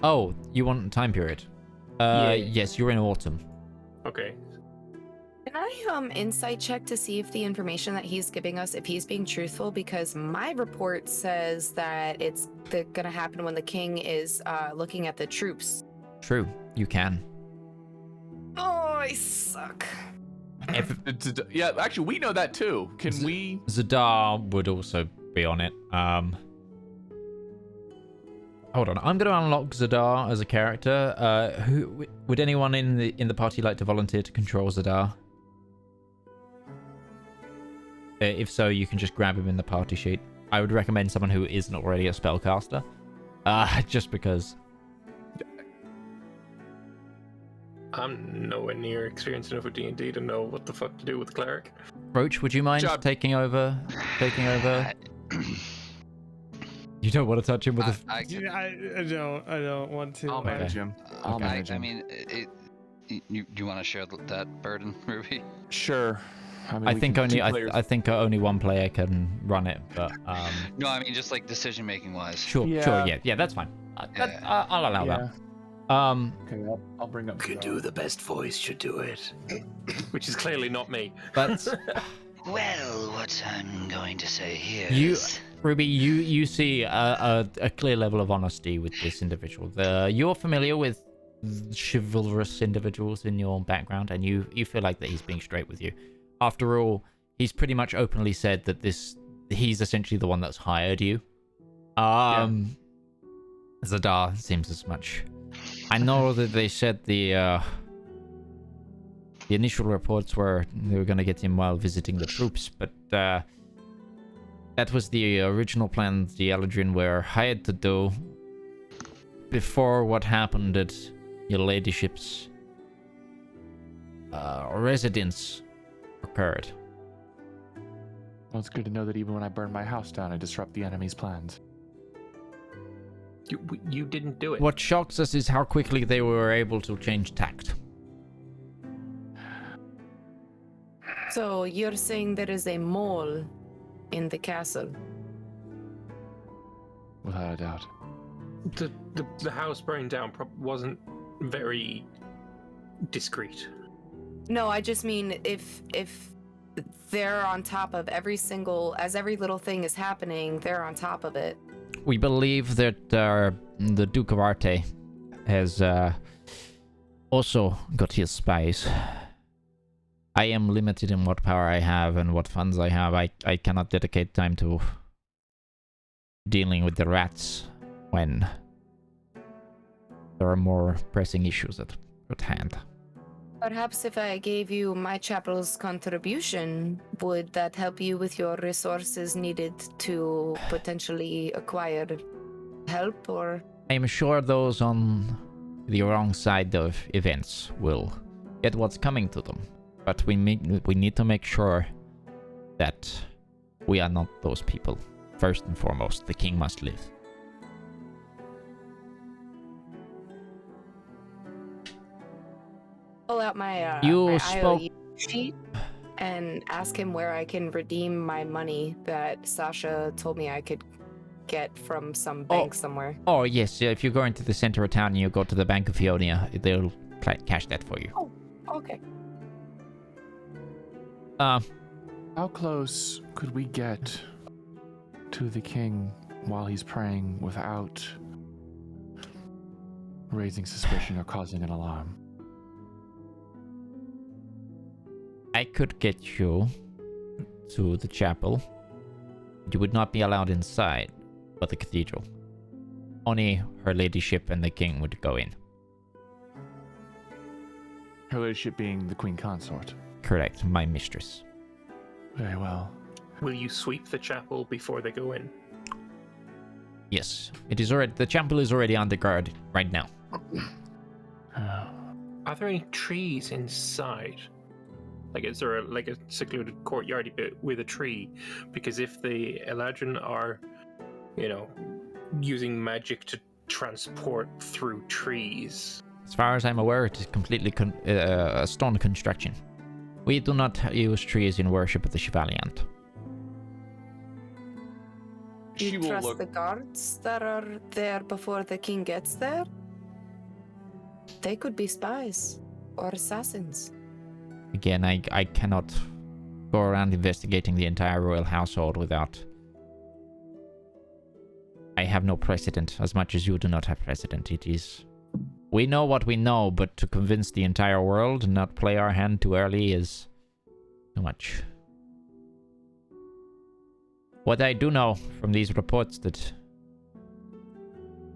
Oh, you want time period? Yeah. Yes, you're in autumn. Okay. Can I insight check to see if the information that he's giving us, if he's being truthful? Because my report says that it's gonna happen when the king is looking at the troops. True, you can. Oh, I suck. Yeah, actually, we know that too. Can we? Zedaar would also be on it. Hold on, I'm going to unlock Zedaar as a character. Who would anyone in the party like to volunteer to control Zedaar? If so, you can just grab him in the party sheet. I would recommend someone who isn't already a spellcaster, just because. I'm nowhere near experienced enough with D&D to know what the fuck to do with cleric. Roach, would you mind taking over? You don't want to touch him with I don't want to. I'll manage him. I'll manage him. I mean, you want to share that burden, Ruby? Sure. mean, I think only one player can run it, but No, I mean just like decision making wise. sure, yeah, that's fine. I'll allow that. Okay, I'll bring up. Could do the best voice should do it. Which is clearly not me. But Well, what I'm going to say here you, is... Ruby, you see a clear level of honesty with this individual. You're familiar with chivalrous individuals in your background, and you feel like that he's being straight with you. After all, he's pretty much openly said that he's essentially the one that's hired you. Zedaar seems as much. I know that they said the initial reports were they were going to get him while visiting the troops, but that was the original plan the Eladrin were hired to do before what happened at your ladyship's residence occurred. Well, it's good to know that even when I burn my house down, I disrupt the enemy's plans. You didn't do it. What shocks us is how quickly they were able to change tact. So you're saying there is a mole in the castle? Without a doubt. The house burning down wasn't very discreet. No, I just mean if they're on top of every little thing is happening, they're on top of it. We believe that the Duke of Arte has also got his spies. I am limited in what power I have and what funds I have. I cannot dedicate time to dealing with the rats when there are more pressing issues at hand. Perhaps if I gave you my chapel's contribution, would that help you with your resources needed to potentially acquire help, or? I'm sure those on the wrong side of events will get what's coming to them. But we need to make sure that we are not those people. First and foremost, the king must live. Pull out my You my spoke- IOU sheet and ask him where I can redeem my money that Sasha told me I could get from some bank somewhere. Oh, yes. If you go into the center of town and you go to the Bank of Fionia, they'll cash that for you. Oh, okay. How close could we get to the king while he's praying without raising suspicion or causing an alarm? I could get you to the chapel. You would not be allowed inside, but the cathedral. Only her ladyship and the king would go in. Her ladyship being the queen consort. Correct, my mistress. Very well. Will you sweep the chapel before they go in? Yes, it is already. The chapel is already under guard right now. Are there any trees inside? Like, is there a secluded courtyardy bit with a tree? Because if the Eladrin are, using magic to transport through trees. As far as I'm aware, it is completely a stone construction. We do not use trees in worship of the Chevaliant. Do you trust the guards that are there before the king gets there? They could be spies or assassins. Again, I cannot go around investigating the entire royal household without... I have no precedent, as much as you do not have precedent. It is... We know what we know, but to convince the entire world and not play our hand too early is too much. What I do know from these reports that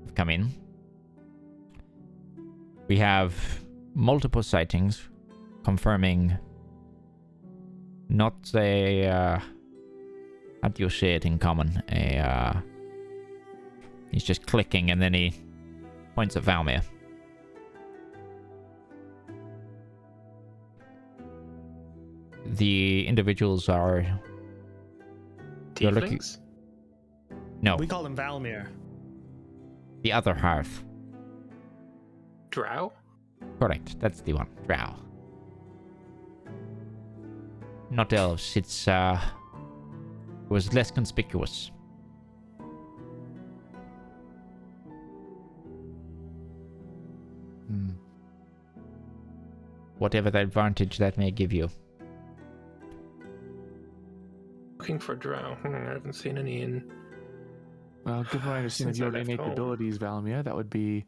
have come in, we have multiple sightings confirming not a, how do you say it in common? He's just clicking and then he points at Valmir. The individuals are... You're looking... Tieflings? No, We call him Valmir. the other half. Drow? Correct, that's the one. Drow. Not elves, it was less conspicuous. Whatever the advantage that may give you. Looking for drow. I haven't seen any in... Well, given my understanding of your Since I left innate home. abilities, Valmir, that would be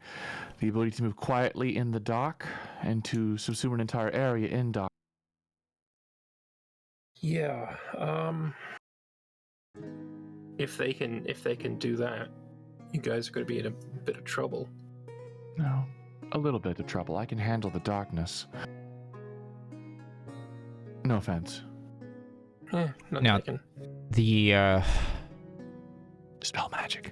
the ability to move quietly in the dock and to subsume an entire area in dock. Yeah, if they can do that, you guys are going to be in a bit of trouble. No, a little bit of trouble. I can handle the darkness. No offense. Not Now- taken. The, Dispel magic.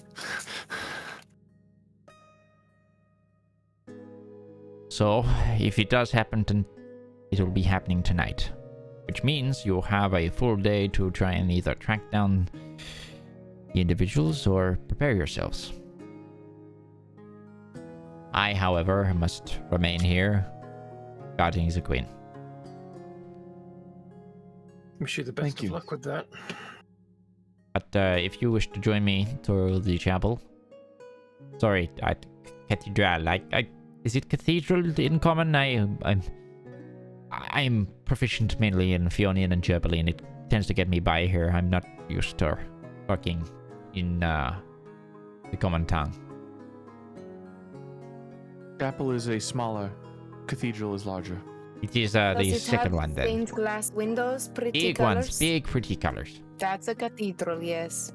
So, if it does happen, then it will be happening tonight. Which means you'll have a full day to try and either track down the individuals or prepare yourselves. I, however, must remain here, guarding the queen. Wish you the best Thank of you. luck with that. But if you wish to join me to the chapel... Sorry, cathedral. Is it cathedral in common? I'm proficient mainly in Fionian and Gerbilean. It tends to get me by here. I'm not used to talking in the common tongue. Chapel is a smaller, cathedral is larger. It is Does the it second have one then. stained glass windows, pretty Big colors? ones, big pretty colors. That's a cathedral, yes.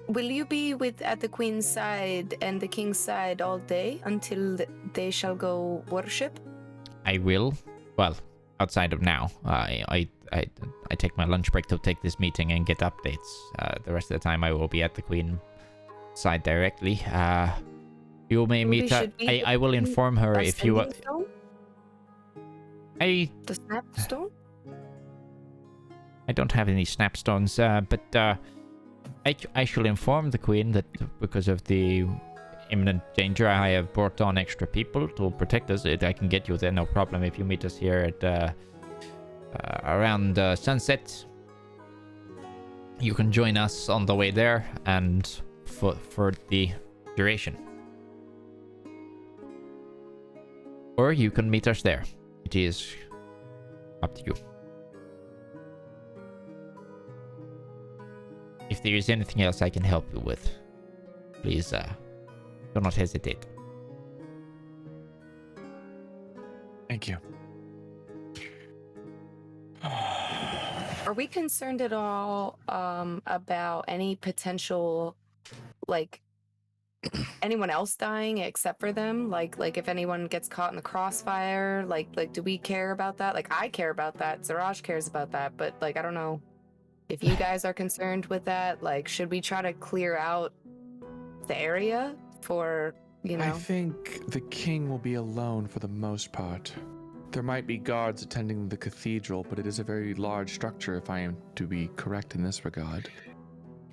Will you be at the queen's side and the king's side all day until they shall go worship? I will. Well, outside of now. I take my lunch break to take this meeting and get updates. The rest of the time I will be at the queen side directly. You may We meet her. should be I will inform her if you... Ascending stone? I The snapstone? don't have any snapstones, but I shall inform the queen that because of the imminent danger, I have brought on extra people to protect us. I can get you there, no problem, if you meet us here at around sunset. You can join us on the way there and for the duration. Or you can meet us there. It is up to you. If there is anything else I can help you with, please do not hesitate. Thank you. Are we concerned at all about any potential, like, anyone else dying except for them? Like if anyone gets caught in the crossfire, like do we care about that? Like, I care about that. Zaraj cares about that, but like, I don't know if you guys are concerned with that. Like, should we try to clear out the area for, you know? I think the king will be alone for the most part. There might be guards attending the cathedral, but it is a very large structure if I am to be correct in this regard.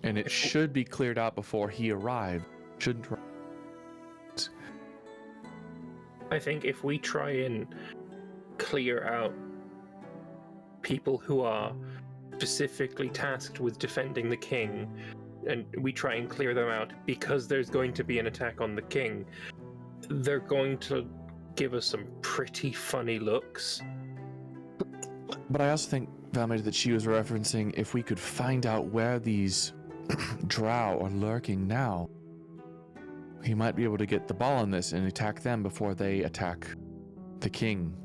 And it should be cleared out before he arrived. Shouldn't. I think if we try and clear out people who are specifically tasked with defending the king, and we try and clear them out because there's going to be an attack on the king, they're going to give us some pretty funny looks. But I also think, Valmir, that she was referencing if we could find out where these drow are lurking now, he might be able to get the ball on this and attack them before they attack the king.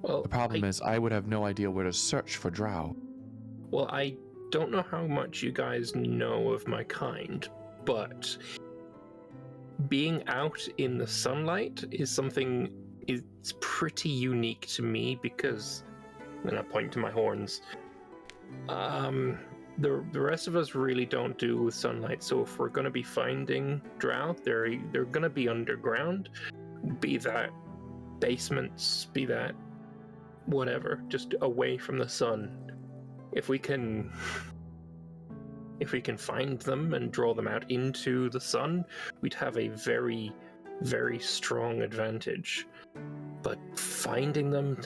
Well, The problem is I would have no idea where to search for drow. Well, I don't know how much you guys know of my kind, but being out in the sunlight is something it's pretty unique to me because, and I point to my horns, the rest of us really don't do with sunlight. So if we're going to be finding drow, they're going to be underground, be that basements, be that whatever, just away from the sun. If we can find them and draw them out into the sun, we'd have a very, very strong advantage. But finding them,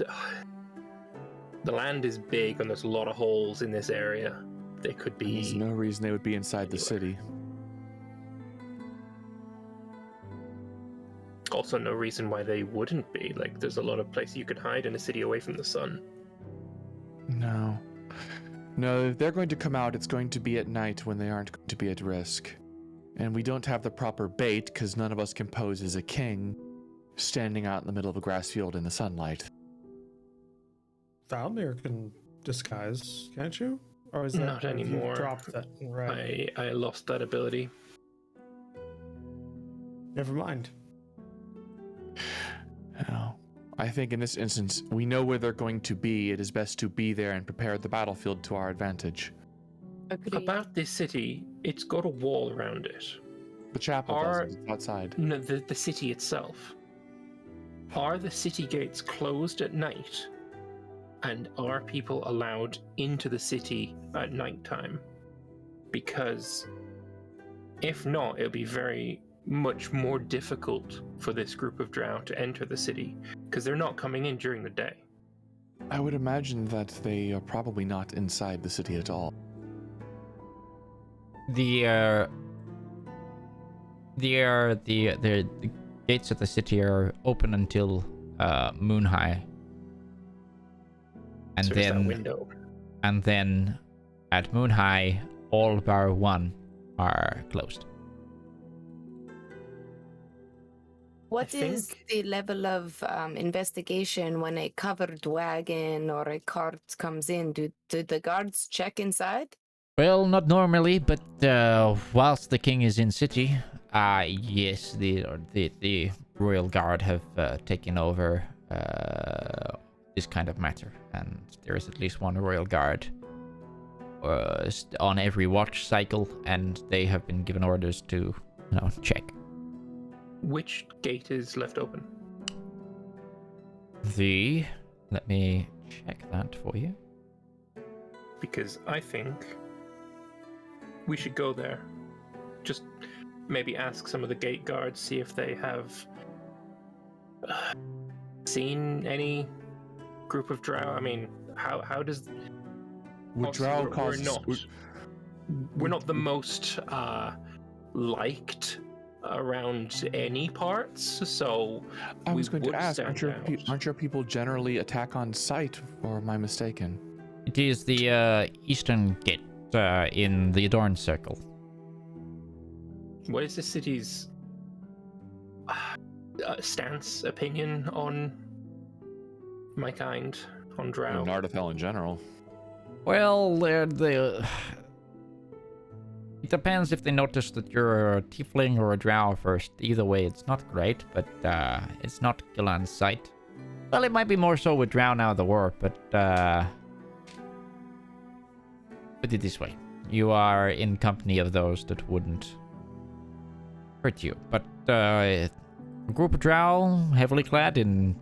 the land is big and there's a lot of holes in this area. They could be. There's no reason they would be inside the city. Also, no reason why they wouldn't be. Like, there's a lot of places you could hide in a city away from the sun. No, if they're going to come out, it's going to be at night when they aren't going to be at risk. And we don't have the proper bait because none of us can pose as a king standing out in the middle of a grass field in the sunlight. Valmir can disguise, can't you? Or is that Not have you anymore. dropped that? Right. I lost that ability. Never mind. Oh. I think in this instance, we know where they're going to be. It is best to be there and prepare the battlefield to our advantage. Agreed. About this city, it's got a wall around it. The chapel Are- does it. It's outside. No, the city itself. Are the city gates closed at night? And are people allowed into the city at nighttime? Because if not, it'll be very much more difficult for this group of drow to enter the city, because they're not coming in during the day. I would imagine that they are probably not inside the city at all. The gates of the city are open until moon high. And So there's that then window. and then at moon high all bar one are closed. What I is think- the level of investigation when a covered wagon or a cart comes in? Do the guards check inside? Well, not normally, but whilst the king is in city, yes, the royal guard have taken over this kind of matter, and there is at least one royal guard on every watch cycle, and they have been given orders to, check. Which gate is left open? The Let me check that for you. Because I think we should go there. Just maybe ask some of the gate guards, see if they have seen any group of drow. I mean, how does... Would drow cause... We're not the most liked around any parts, so I was we going to would ask, stand out. aren't your people generally attack on sight, or am I mistaken? It is the eastern gate in the Adorned Circle. What is the city's stance, opinion on my kind, on drow? Nardethel in general. Well, it depends if they notice that you're a tiefling or a drow first. Either way, it's not great, but it's not kill on sight. Well, it might be more so with drow now the war, but put it this way. You are in company of those that wouldn't hurt you. But a group of drow, heavily clad in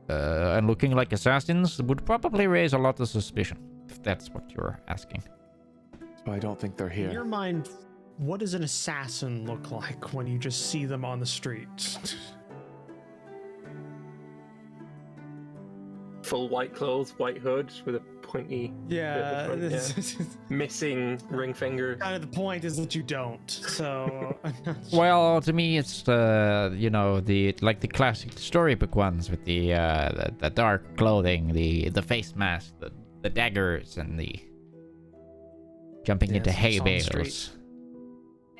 and looking like assassins, would probably raise a lot of suspicion, if that's what you're asking. So I don't think they're In here. your mind, what does an assassin look like when you just see them on the street? Full white clothes, white hood with a pointy Yeah, bit at the front, missing ring finger. kind of the point is that you don't. So, I'm not sure. Well, to me, it's the classic storybook ones with the dark clothing, the face mask, the daggers, and the jumping into Yes, hay it's on the bales. streets.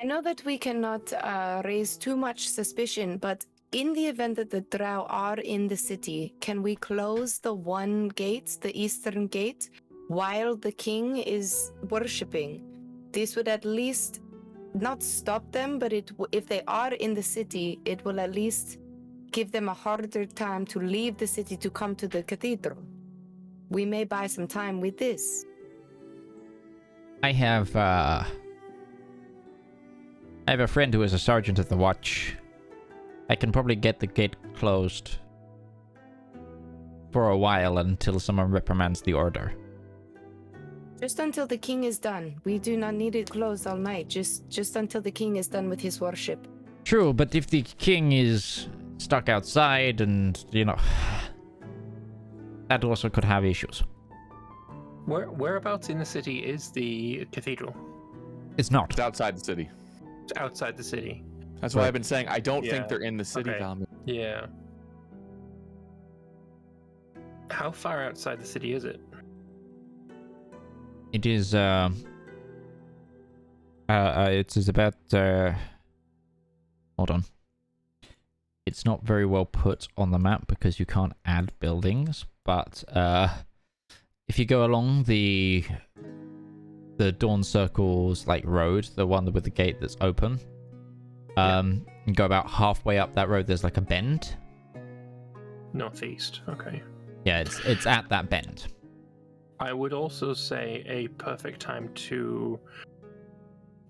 I know that we cannot raise too much suspicion, but in the event that the drow are in the city, can we close the one gate, the eastern gate, while the king is worshipping? This would at least not stop them, but if they are in the city, it will at least give them a harder time to leave the city to come to the cathedral. We may buy some time with this. I have a friend who is a sergeant at the watch. I can probably get the gate closed for a while until someone reprimands the order. Just until the king is done. We do not need it closed all night. Just until the king is done with his worship. True, but if the king is stuck outside and, that also could have issues. Whereabouts in the city is the cathedral? It's not. It's outside the city. It's outside the city. That's why Right. I've been saying I don't Yeah. think they're in the city, Okay. Valmy. Yeah. How far outside the city is it? It is, it is about, hold on. It's not very well put on the map because you can't add buildings, but, if you go along the Dawn Circle's, road, the one with the gate that's open, and go about halfway up that road, there's, a bend. Northeast. Okay. Yeah, it's at that bend. I would also say a perfect time to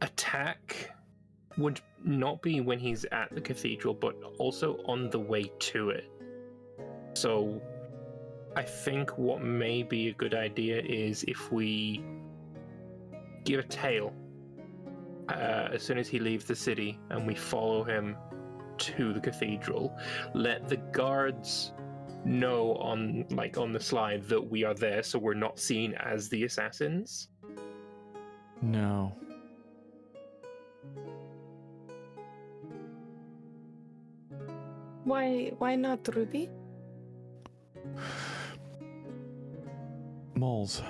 attack would not be when he's at the cathedral, but also on the way to it. So I think what may be a good idea is if we give a tail as soon as he leaves the city and we follow him to the cathedral, let the guards know on the slide that we are there so we're not seen as the assassins. No. Why not, Ruby? Moles.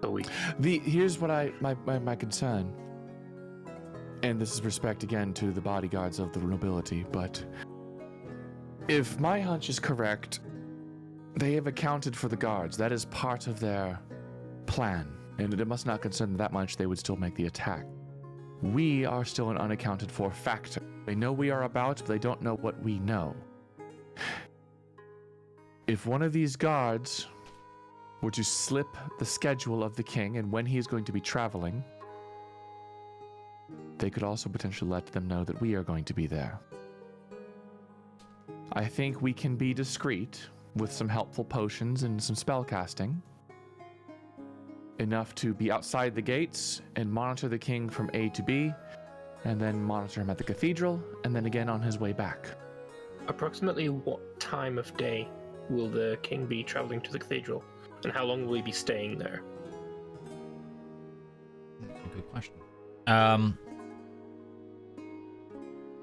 So we Here's what my concern. And this is respect again to the bodyguards of the nobility, but if my hunch is correct, they have accounted for the guards. That is part of their plan, and it must not concern them that much. They would still make the attack. We are still an unaccounted for factor. They know we are about, but they don't know what we know. If one of these guards were to slip the schedule of the king and when he is going to be traveling, they could also potentially let them know that we are going to be there. I think we can be discreet with some helpful potions and some spell casting. Enough to be outside the gates and monitor the king from A to B, and then monitor him at the cathedral, and then again on his way back. Approximately what time of day will the king be traveling to the cathedral? And how long will he be staying there? That's a good question.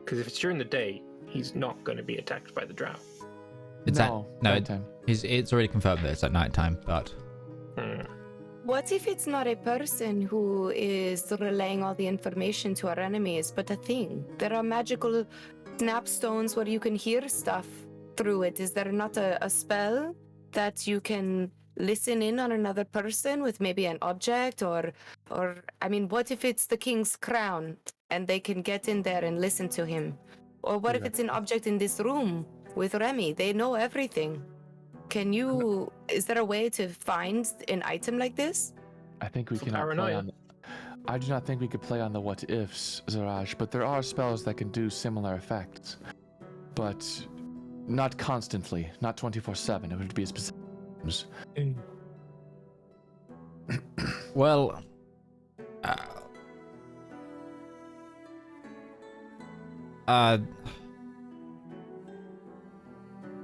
Because if it's during the day, he's not going to be attacked by the drow. It's nighttime. it's already confirmed that it's at nighttime, but What if it's not a person who is relaying all the information to our enemies, but a thing? There are magical snapstones where you can hear stuff through it. Is there not a spell that you can listen in on another person with maybe an object or I mean, what if it's the king's crown and they can get in there and listen to him? Or what if it's an object in this room with Remy? They know everything. Is there a way to find an item like this? I think we For cannot play paranoia. on. I do not think we could play on the what ifs, Zaraj, but there are spells that can do similar effects. But not constantly, not 24/7. It would be a specific. well,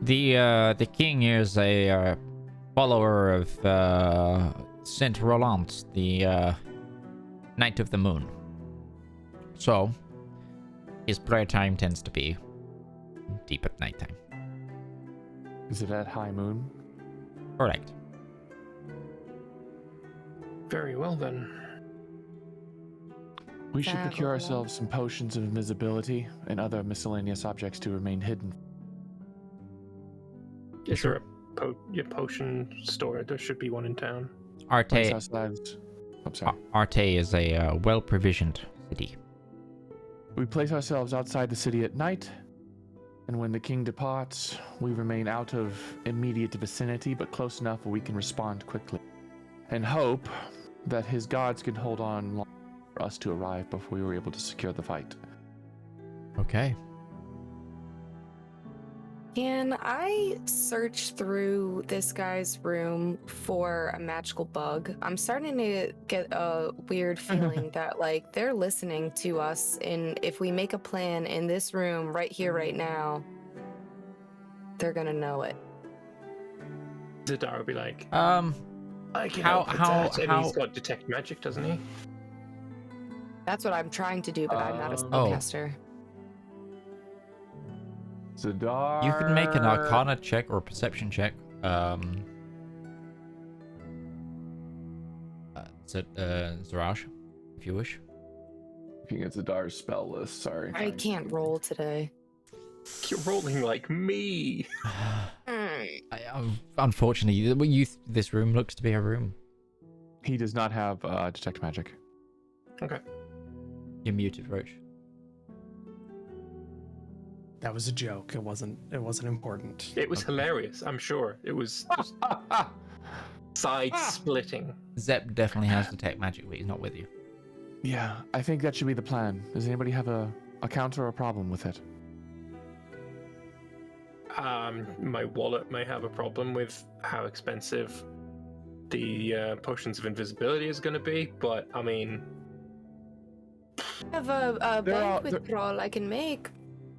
the king is a follower of Saint Roland, the Knight of the Moon. So his prayer time tends to be deep at nighttime. Is it at high moon? Correct. Very well then. We should That procure will- ourselves some potions of invisibility and other miscellaneous objects to remain hidden. Is there a potion store? There should be one in town. Place Arte ourselves. I'm sorry. Arte is a well-provisioned city. We place ourselves outside the city at night, and when the king departs, we remain out of immediate vicinity, but close enough where we can respond quickly, and hope that his gods can hold on long for us to arrive before we were able to secure the fight. Okay. Can I search through this guy's room for a magical bug? I'm starting to get a weird feeling that like they're listening to us, and if we make a plan in this room right here, right now, they're gonna know it. Zedaar will be like, I can how- help with how- that. And how- he's got detect magic, doesn't he? That's what I'm trying to do, but I'm not a Oh. spellcaster. Zedaar. You can make an Arcana check or a Perception check. Zaraj, if you wish. Looking at Zedaar's spell list, sorry. I can't roll today. You're rolling like me. Unfortunately, this room looks to be a room. He does not have detect magic. Okay. You're muted, Roach. That was a joke. It wasn't important. It was hilarious, I'm sure. It was just side splitting. Zep definitely has detect magic, but he's not with you. Yeah, I think that should be the plan. Does anybody have a counter or a problem with it? My wallet may have a problem with how expensive the potions of invisibility is going to be, but I mean, I have a There are- banquet crawl I can make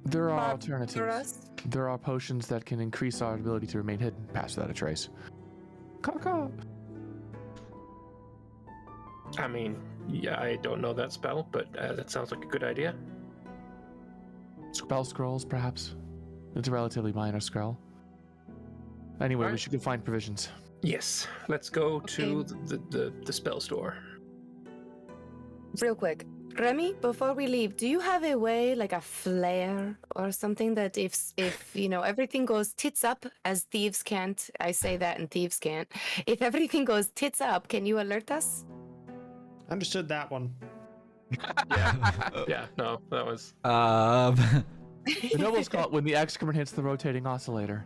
There are for alternatives. us. There are potions that can increase our ability to remain hidden, pass without a trace. Caw. I mean, yeah, I don't know that spell, but that sounds like a good idea. Spell scrolls, perhaps. It's a relatively minor scroll. Anyway, we Alright. should go find provisions. Yes, let's go to Okay. the spell store. Real quick, Remy, before we leave, do you have a way, like a flare or something that if everything goes tits up, as thieves can't, I say that and thieves can't. If everything goes tits up, can you alert us? Understood that one. Yeah, no, that was The nobles call it when the excrement hits the rotating oscillator.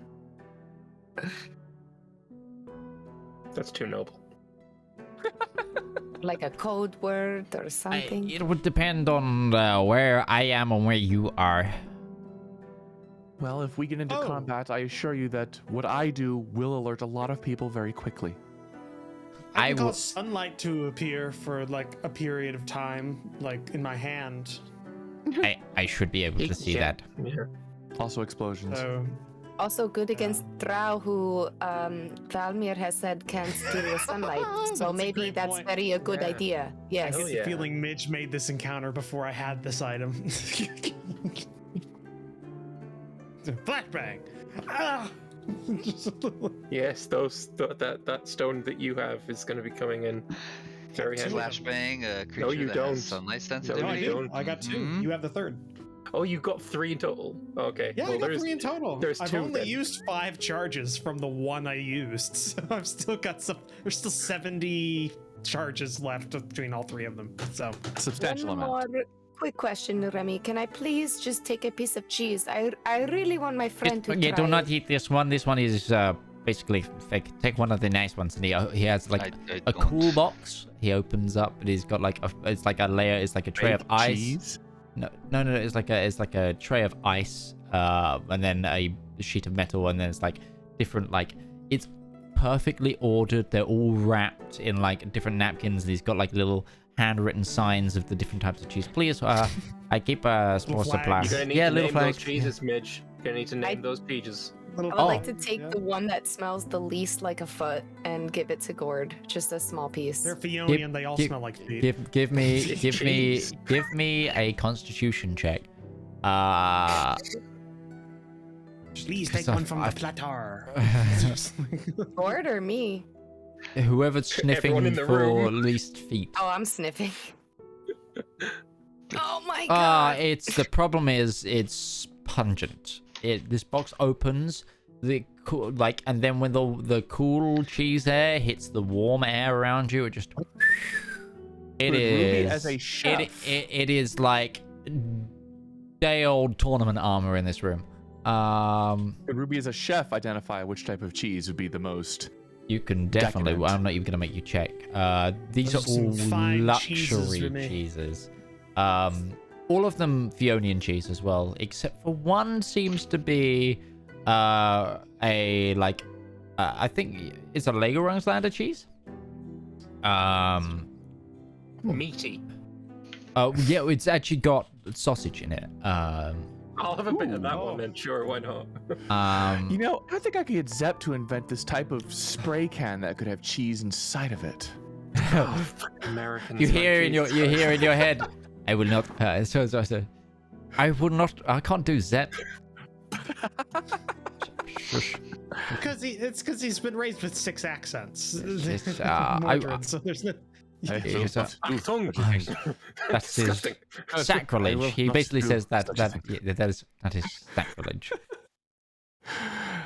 that's too noble. Like a code word or something? It would depend on where I am and where you are. Well, if we get into combat, I assure you that what I do will alert a lot of people very quickly. I can cause sunlight to appear for like a period of time, like in my hand. I should be able to see that. Yeah. Also explosions. So Also good against Drow, who Thalmir has said can't deal with sunlight. So maybe great that's point. very a good Yeah. idea. I Yes. get the feeling Midge made this encounter before I had this item. Flashbang! Ah! Yes, that stone that you have is going to be coming in very handy. Flashbang, a creature No, you that don't. has sunlight No, I sensitivity. do. I got 2. Mhm. You have the 3rd. Oh, you got 3 in total. Okay. Yeah, well, I got there's 3 in total. there's I've 2 only then. used 5 charges from the one I used, so I've still got some. There's still 70 charges left between all 3 of them. So A substantial One amount. more quick question, Remy. Can I please just take a piece of cheese? I really want my friend to Yeah, try do not it. eat this one. This one is basically fake. Take one of the nice ones, and he has like I a don't. cool box. He opens up, and he's got like it's like a layer. It's like a tray of Fake ice. cheese? No. It's like a tray of ice, and then a sheet of metal, and then it's like different it's perfectly ordered. They're all wrapped in like different napkins, and he's got like little handwritten signs of the different types of cheese. Please, I keep a small flags. supply. You're gonna need Yeah, to little name those flags. cheeses, Midge. You're gonna need to name those cheeses. I would Oh, like to take yeah. the one that smells the least like a foot and give it to Gourd. Just a small piece. they're Fionian. They all give- smell like feet. Give me Cheese. give me a constitution check. Please Because take one from the I've- platter. Gourd or me? Whoever's sniffing Everyone in the for room. least feet. Oh, I'm sniffing. Oh my Ah, god. it's the problem is it's pungent. This box opens and then when the cool cheese air hits the warm air around you, it just it Ruby is as a chef. it is like day old tournament armor in this room. Could Ruby as a chef identify which type of cheese would be the most? You can definitely. Decadent. I'm not even gonna make you check. These Those are are all some fine luxury cheeses for me. cheeses. All of them Fionian cheese as well, except for one seems to be I think it's a Legolandslander cheese. Meaty. Yeah, it's actually got sausage in it. I'll have a bit of that Ooh. one then. Sure, why not? You know, I think I could get Zep to invent this type of spray can that could have cheese inside of it. Americans. you like hear in your cheese. head. I will not. I will not. I can't do Zep. Shush. It's because he's been raised with 6 accents. It's, Mordred, so there's no. It's a- Tongue. That is Disgusting. sacrilege. will He not basically do says that such a that is sacrilege.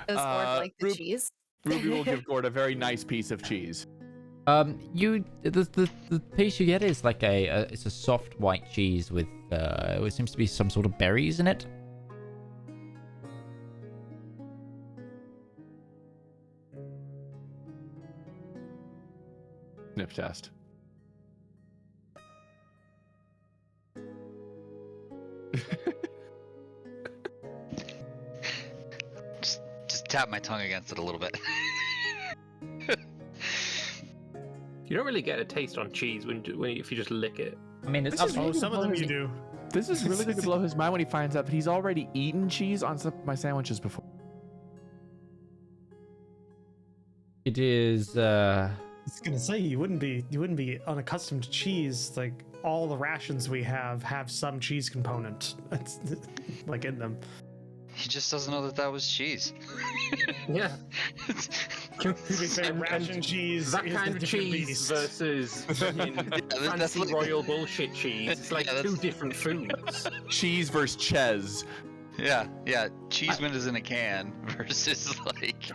Does Gourd like the Ru- cheese? Ruby will give Gord a very nice piece of cheese. The piece you get is like it's a soft white cheese with it seems to be some sort of berries in it. Sniff test. Just tap my tongue against it a little bit. You don't really get a taste on cheese if you just lick it. I mean, it's This up is to Oh, you. some of them you do. This is really going to blow his mind when he finds out that he's already eaten cheese on some of my sandwiches before. It is. I was gonna say you wouldn't be unaccustomed to cheese. Like all the rations we have some cheese component, like in them. He just doesn't know that was cheese. Yeah. To be fair, ration cheese That is kind a of different cheese beast. versus fucking that's fancy like- royal bullshit cheese. It's like Yeah, that's- 2 different foods. Cheese versus Ches. Yeah. Cheese wind is in a can versus like,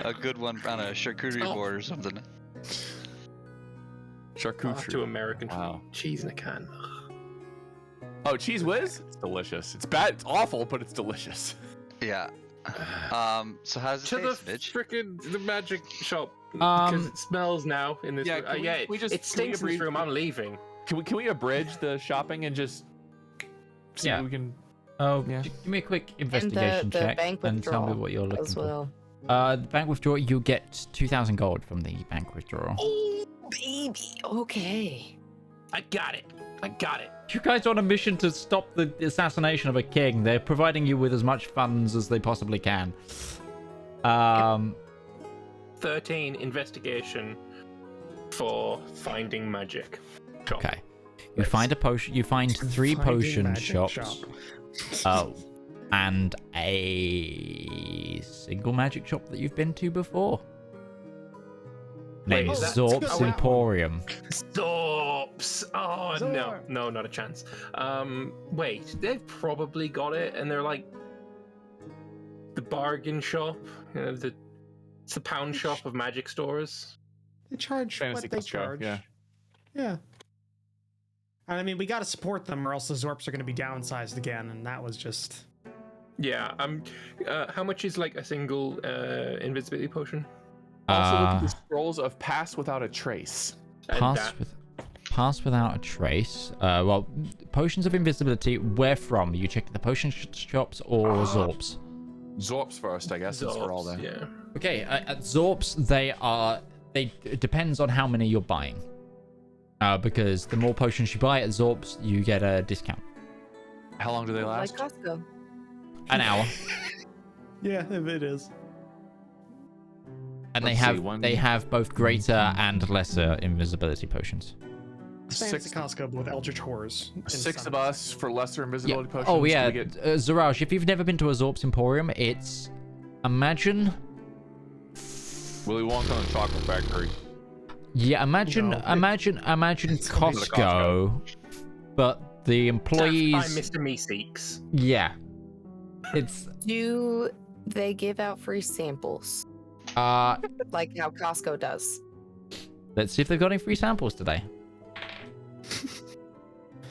a good one on a charcuterie Oh. board or something. Charcuterie. To American Wow. cheese in a can. Oh, Cheese Whiz? It's delicious. It's bad. It's awful, but it's delicious. Yeah. So how's it To the taste, Mitch? the magic shop because it smells now in this. Yeah, room. can we- Yeah, we just- it can we stinks in this abreast room. the- I'm leaving. Can we abridge the shopping and just see Yeah. what we can? Oh, Yeah. give me a quick investigation the check bank and tell me withdrawal what you're looking as for. well. The bank withdrawal, you get 2,000 gold from the bank withdrawal. Oh, baby. Okay. I got it. You guys are on a mission to stop the assassination of a king. They're providing you with as much funds as they possibly can. 13 investigation for finding magic. Shop. Okay. You find a potion. You find 3 Finding potion magic shops. shop. Oh, and a single magic shop that you've been to before. Named is that- Zorp's Oh, wow. Emporium. Stops. Oh Zor. no, not a chance. Wait, they've probably got it, and they're like the bargain shop. You know, it's the pound shop of magic stores. They charge Fantasy what they Costco, charge. yeah. Yeah. And I mean, we got to support them, or else the Zorps are going to be downsized again, and that was just. Yeah. How much is like a single invisibility potion? Also, look at Uh, the scrolls of Pass Without a Trace. And pass without a trace. Well, potions of invisibility. Where from? You check the potion shops or Zorps? Zorps first, I guess, since we're all there. Yeah. Okay, at Zorps, it depends on how many you're buying. Because the more potions you buy at Zorps, you get a discount. How long do they Like last? Costco. An hour. Yeah, it is. And Let's see, they have both greater and lesser invisibility potions. Same as Six, the Costco, but with Eldritch Horrors. 6 of us for lesser invisibility potions. Oh yeah, We get Zaraj, if you've never been to a Zorp's Emporium, it's imagine Willy Wonka and the Chocolate Factory. imagine No, Costco, but the I'm employees Mr. Meeseeks. yeah. It's Do they give out free samples like how Costco does? let's see if they've got any free samples today.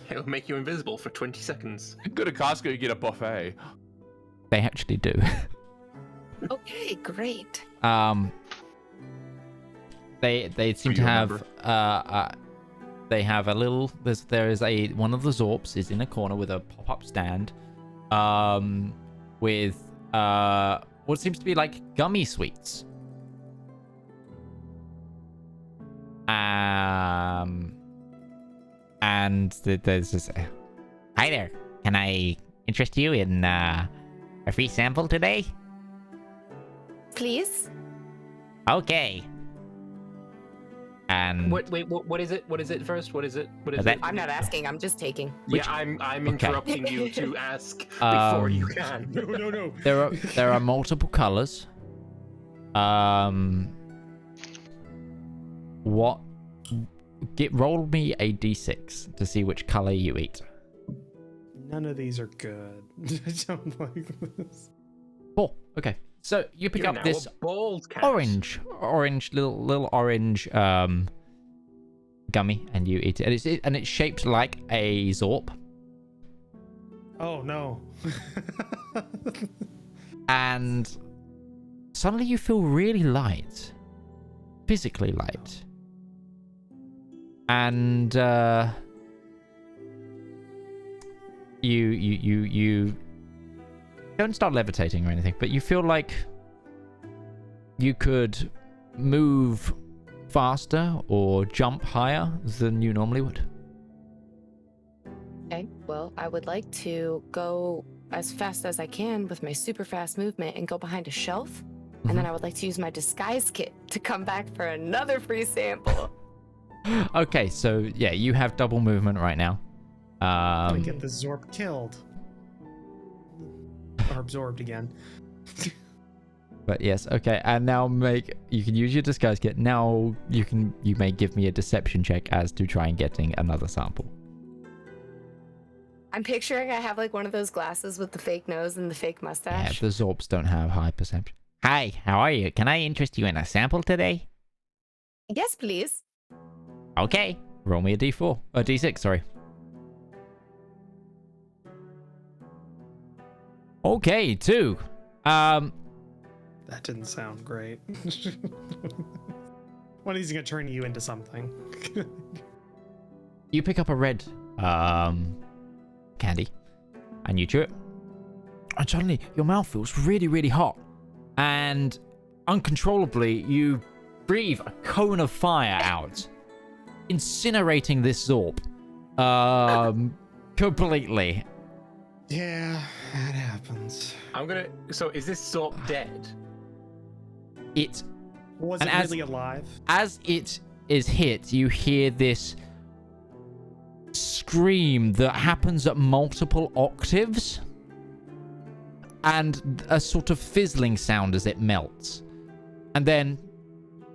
It'll make you invisible for 20 seconds. Go to Costco, you get a buffet. They actually do. Okay, great. They seem Do to you have they have a little there is a one of the Zorps is in a corner with a pop-up stand with what seems to be like gummy sweets. And there's this hi there, can I interest you in a free sample today? Please? Okay. And What is it? What is it first? What is it? What is That- it? I'm not asking, I'm just taking. Yeah, I'm Okay. interrupting you to ask before you can. No. there are multiple colors. Roll me a d6 to see which color you eat. None of these are good. I don't like this. 4. Okay. So you pick You're up now this a bald cat. orange little orange gummy and you eat it. And it's shaped like a Zorp. Oh no. And suddenly you feel really light. Physically light. And you don't start levitating or anything, but you feel like you could move faster or jump higher than you normally would. Okay, well, I would like to go as fast as I can with my super fast movement and go behind a shelf. And then I would like to use my disguise kit to come back for another free sample. Okay, so yeah, you have double movement right now. Gonna get the Zorp killed. Or absorbed again. But yes, okay, and now you can use your disguise kit. Now you may give me a deception check as to try and getting another sample. I'm picturing I have like one of those glasses with the fake nose and the fake Yeah, mustache. the Zorps don't have high perception. Hi, how are you? Can I interest you in a sample today? Yes, please. Okay, roll me a d4. A d6, sorry. Okay, 2. That didn't sound great. One of these is gonna turn you into something. You pick up a red candy and you chew it and suddenly your mouth feels really, really hot. And uncontrollably, you breathe a cone of fire out, incinerating this Zorp completely. Yeah, that happens. So is this Zorp dead? It Was And it as- really alive? As it is hit, you hear this scream that happens at multiple octaves and a sort of fizzling sound as it melts. And then,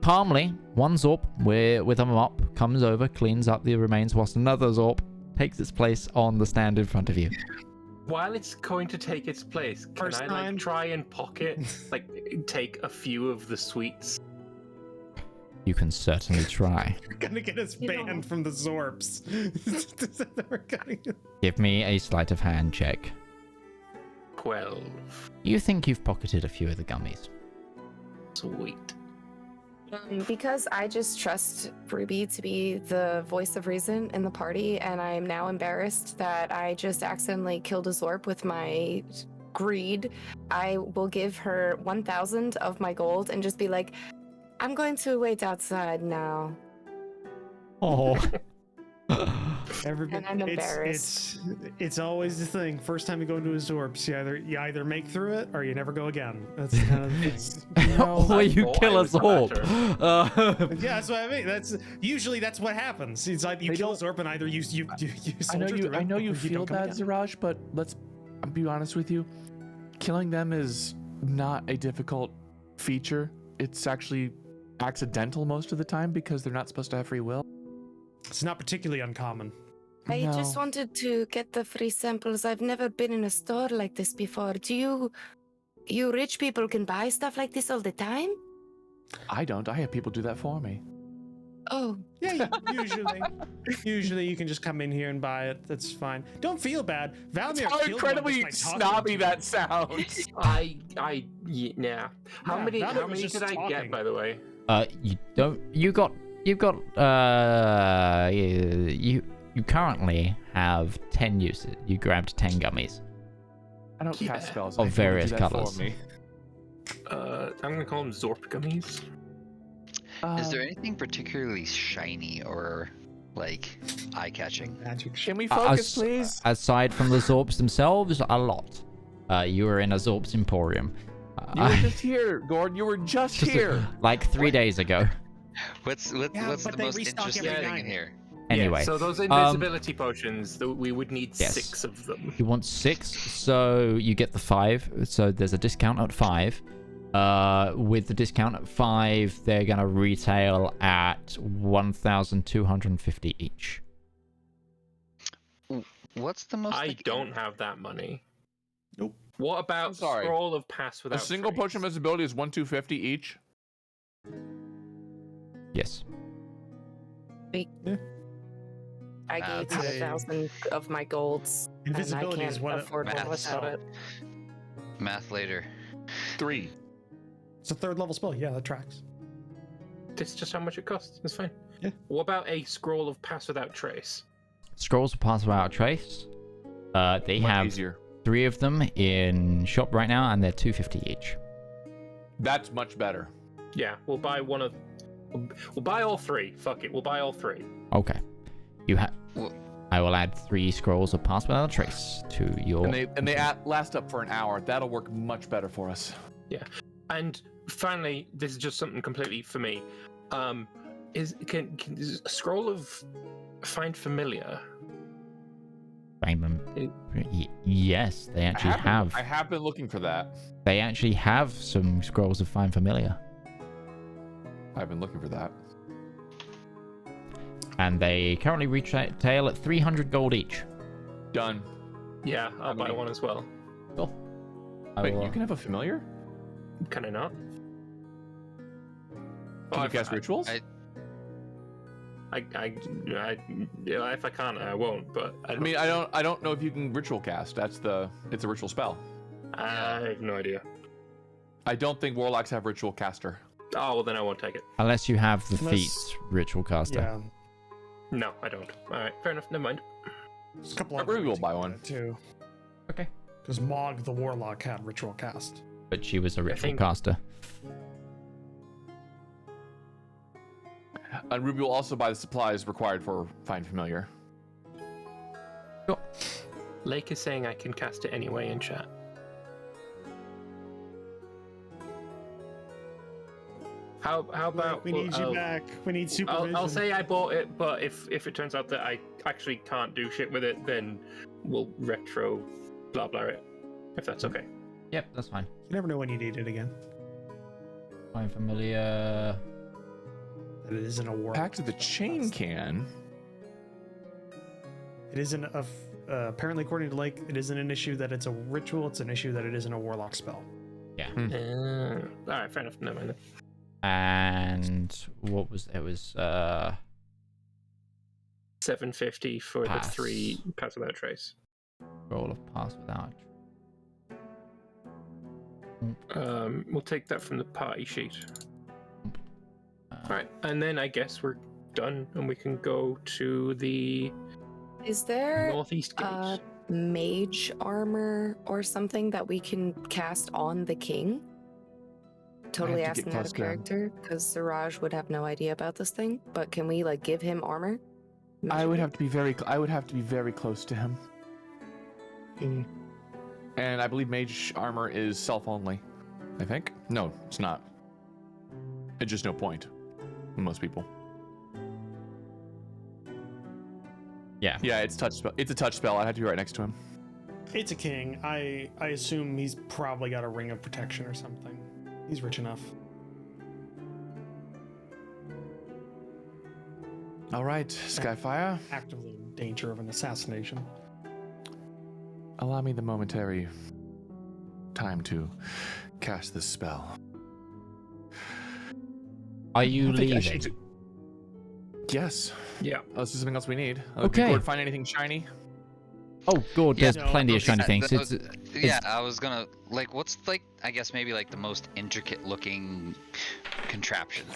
calmly, one Zorp with a mop comes over, cleans up the remains, whilst another Zorp takes its place on the stand in front of you. While it's going to take its place, can First I time. try and pocket, take a few of the sweets? You can certainly try. We're gonna get us banned from the Zorps. We're gonna... Give me a sleight of hand check. 12. You think you've pocketed a few of the gummies. Sweet. Because I just trust Ruby to be the voice of reason in the party, and I'm now embarrassed that I just accidentally killed a Zorp with my greed, I will give her 1,000 of my gold and just be like, I'm going to wait outside now. Oh. Everybody, And I'm embarrassed. It's always the thing. First time you go into a Zorps, you either make through it or you never go again. That's kind of the thing. Or you thought kill I a was the Zorp. Yeah, that's what I mean. That's usually what happens. It's like you kill a Zorp and either you I know soldier you. through I it know you or feel don't come bad, again. Ziraj, but I'll be honest with you. Killing them is not a difficult feature. It's actually accidental most of the time because they're not supposed to have free will. It's not particularly uncommon. I No. just wanted to get the free samples. I've never been in a store like this before. Do you rich people can buy stuff like this all the time? I don't. I have people do that for me. Oh, Yeah, usually you can just come in here and buy it. That's fine. Don't feel bad. Valmir How killed incredibly one just by talking snobby to you. that sounds. Yeah. How Yeah, many Valor was did just I talking. get, by the way? You currently have 10 uses. You grabbed 10 gummies. I don't Yeah. cast spells. Of I can only various do that for colours. me. I'm gonna call them Zorp gummies. Is there anything particularly shiny or like eye-catching? Magic Can we As- focus, please? Aside from the Zorps themselves, a lot. You were in a Zorps Emporium. You were just here, Gord. You were just here. like 3 days ago. What's Yeah, what's but the they most restock interesting every thing night. in here? Anyway, Yeah, so those invisibility potions, we would need yes. 6 of them. you want 6, so you get the 5. So there's a discount at 5. With the discount at 5, they're gonna retail at 1,250 each. What's the most? I like, don't have that money. Nope. What I'm about sorry. Scroll of Pass A Without single Trace? potion of invisibility is 1,250 each. Yes. I gave That's you 1,000 of my golds, and I Invisibility can't is what afford one math without spell. it. Math later. 3. It's a 3rd level spell. Yeah, that tracks. This is just how much it costs. It's fine. Yeah. What about a Scroll of Pass Without Trace? Scrolls of Pass Without Trace. They Much have easier. 3 of them in shop right now, and they're 250 each. That's much better. Yeah, we'll buy one of. We'll buy all 3. Fuck it, we'll buy all 3. Okay. You have. Well- I will add 3 scrolls of Pass Without Trace to your. And they last up for an hour. That'll work much better for us. And finally, this is just something completely for me. Is a Scroll of Find Familiar? Find them. Yes, they actually have. I have been looking for that. They actually have some scrolls of Find Familiar, I've been looking for that. and they currently retail at 300 gold each. Done. Yeah, I'll buy many? one as well. Cool. I Wait, will- you can have a familiar? Can I not? Can you cast rituals? If I can't, I won't. But I mean, I don't know if you can ritual cast. It's a ritual spell. I have no idea. I don't think warlocks have ritual caster. Oh, well, then I won't take it. Unless you have the Unless- feat ritual caster. Yeah. No, I don't. All right, fair enough. Never mind. There's a couple Ruby other will ways buy you can one. do it, too. Okay. Because Mog the Warlock had ritual cast. But she was a ritual think- caster. And Ruby will also buy the supplies required for Find Familiar. Sure. Lake is saying I can cast it anyway in chat. How about We need you back. We need supervision. I'll say I bought it, but if it turns out that I actually can't do shit with it, then we'll retro blah blah it. If that's okay. Yep, that's fine. You never know when you need it again. Find Familiar. It isn't a war. Back to the chain can. It isn't apparently, according to Lake, it isn't an issue that it's a ritual. It's an issue that it isn't a warlock spell. Yeah. All right, fair enough. Never mind. Then. And what was it? Was $750 for Pass. the 3 Pass Without Trace. roll of pass without. We'll take that from the party sheet. Uh, All right, and then I guess we're done, and we can go to the Is there northeast gates. mage armor or something that we can cast on the king? Totally have to get asking out of close to him. character because Siraj would have no idea about this thing. But can we like give him armor? I would have to be very close to him. Mm. And I believe mage armor is self only. I think. No, it's not. It's just no point. Most people. Yeah. Yeah, it's touch spell. It's a touch spell. I'd have to be right next to him. It's a king. I assume he's probably got a ring of protection or something. He's rich enough. All right, Skyfire. Actively in danger of an assassination. Allow me the momentary time to cast this spell. Are you I think I leaving? should do- Yes. Yeah. Let's do something else we need. Okay. Did Gourd find anything shiny? Oh, God, Yeah, there's no, plenty of okay, shiny that- things. that It's, Yeah, I was gonna what's I guess maybe the most intricate looking contraption.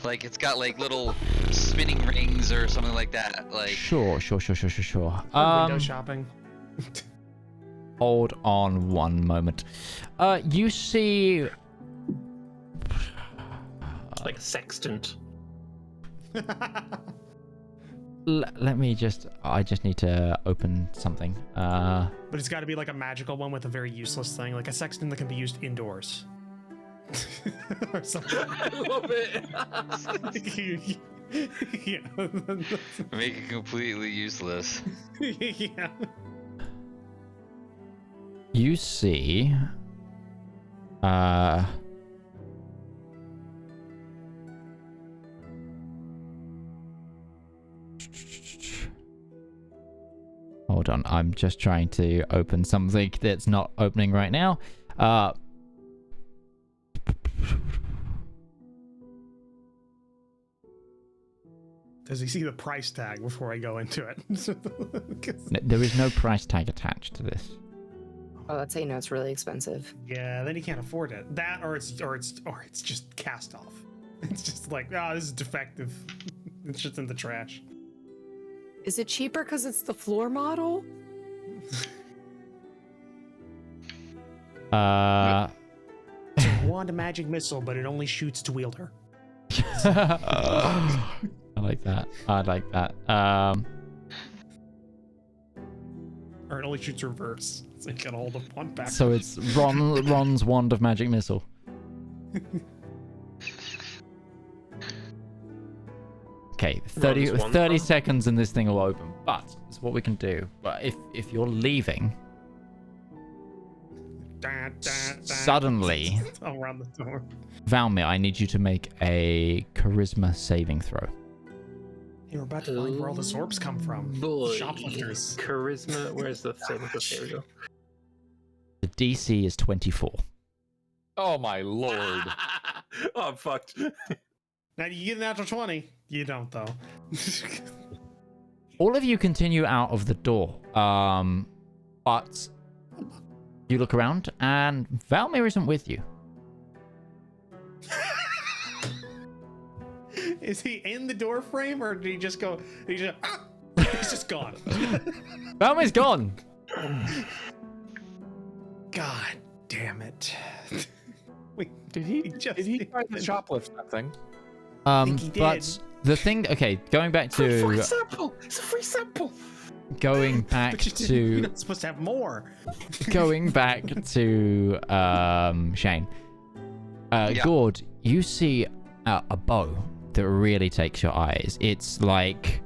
It's got little spinning rings or something like that. sure. Window shopping. Hold on one moment. You see. It's like a sextant. Let me I just need to open something. But it's got to be like a magical one with a very useless thing, like a sextant that can be used indoors. Or something. I love it. Yeah. Make it completely useless. Yeah. You see. Hold on, I'm just trying to open something that's not opening right now. Does he see the price tag before I go into it? There is no price tag attached to this. Oh, that's how you know it's really expensive. Yeah, then he can't afford it. That or it's just cast off. It's just like, oh, this is defective. It's just in the trash. Is it cheaper because it's the floor model? It's a wand of magic missile, but it only shoots to wielder. I like that. Or it only shoots reverse. So you can hold of one back. So it's Ron's wand of magic missile. Okay, 30 Ron's wand 30 one? seconds and this thing will open. But it's what we can do. But if you're leaving, suddenly, around the door. Valmir, I need you to make a charisma saving throw. Hey, we're about to find where all the orbs come from. Boy. Shoplifters. Charisma. Where's the saving throw? Here we go. The DC is 24. Oh my lord. Oh, I'm fucked. Now you get a natural 20. You don't though. All of you continue out of the door. But you look around and Valmir isn't with you. Is he in the door frame or did he just go? He's just gone. Valmir's gone. God damn it. Did he try to shoplift something? think he But did. the thing, okay, going back Free to sample. It's a free sample. going back You're to not supposed to have more. going back to Shane. Yeah. Gourd, you see a bow that really takes your eyes. It's like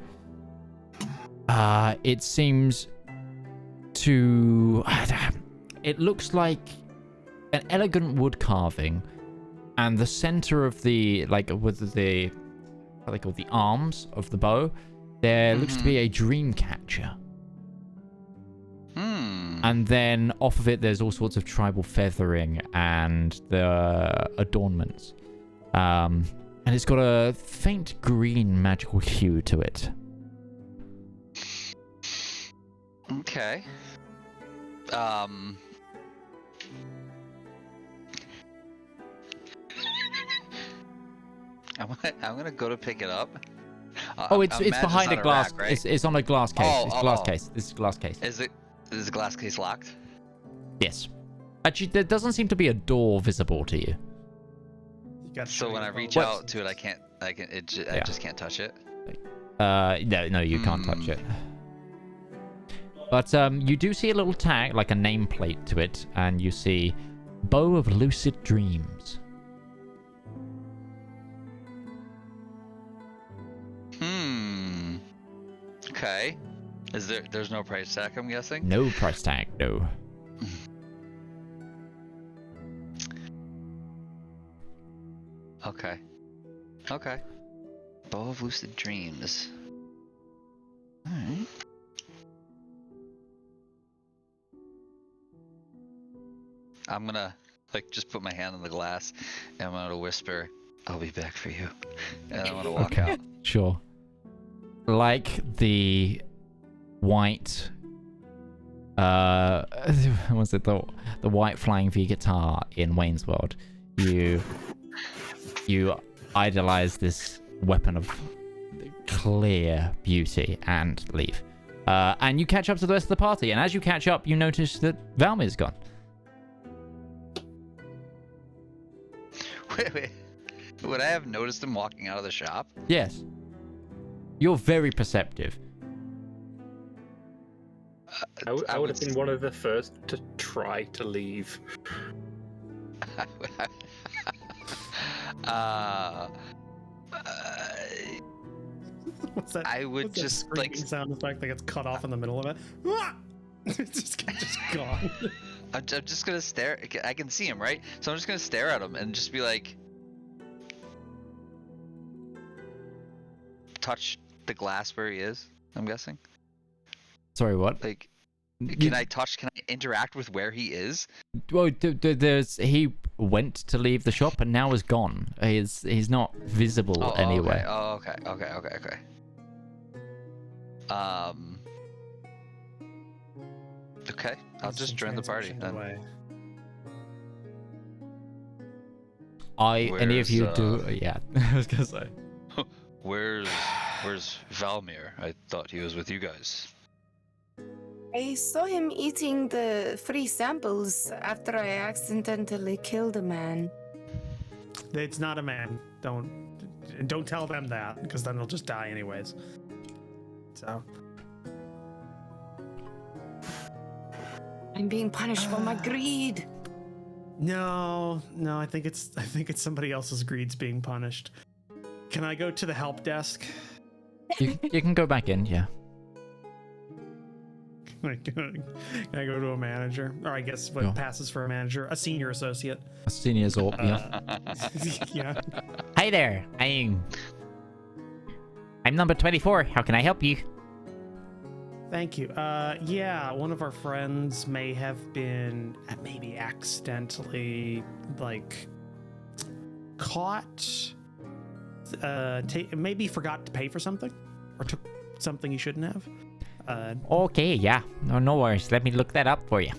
it seems to it looks like an elegant wood carving, and the center of the, like, with the, what are they called, the arms of the bow, there looks to be a dream catcher. And then off of it, there's all sorts of tribal feathering and the adornments. And it's got a faint green magical hue to it. Okay. I'm gonna go to pick it up. It's behind a glass. Rack, right? It's on a glass case. Oh, It's glass oh. case. This is glass case. Is the glass case locked? Yes. Actually, there doesn't seem to be a door visible to you. So when I reach What? out to it, I just can't touch it. No, you can't touch it. But you do see a little tag, like a nameplate to it, and you see Bow of Lucid Dreams. Okay. There's no price tag, I'm guessing? No price tag, no. Okay. Bow of Lucid Dreams. Alright. I'm gonna, just put my hand on the glass, and I'm gonna whisper, "I'll be back for you." And I'm gonna walk out. Sure. Like the white, was it the white flying V guitar in Wayne's World? You idolize this weapon of clear beauty and leave. And you catch up to the rest of the party, and as you catch up, you notice that Valmir's gone. Wait. Would I have noticed him walking out of the shop? Yes. You're very perceptive. I would have been one of the first to try to leave. What's that? I would what's that just, screaming sound effect that gets cut off in the middle of it. It's just gone. I'm just gonna stare. I can see him, right? So I'm just gonna stare at him and just be like, touch the glass where he is. I'm guessing. Sorry, what? Like, can I interact with where he is? Well, he went to leave the shop and now is gone. He's not visible anywhere. Okay. Okay. Okay, I'll just join the party then. Any of you do? Yeah, I was gonna say. Where's Valmir? I thought he was with you guys. I saw him eating the free samples after I accidentally killed a man. It's not a man. Don't tell them that, because then they'll just die anyways. So. I'm being punished for my greed. No, I think it's somebody else's greed's being punished. Can I go to the help desk? You can go back in, yeah. Can I go to a manager? Or I guess what Sure. passes for a manager? A senior associate. A senior Zorp, yeah. Yeah. Hi there, I'm number 24. How can I help you? Thank you. Yeah, one of our friends may have been maybe accidentally caught. Maybe forgot to pay for something, or took something he shouldn't have. Okay, yeah. No worries. Let me look that up for you.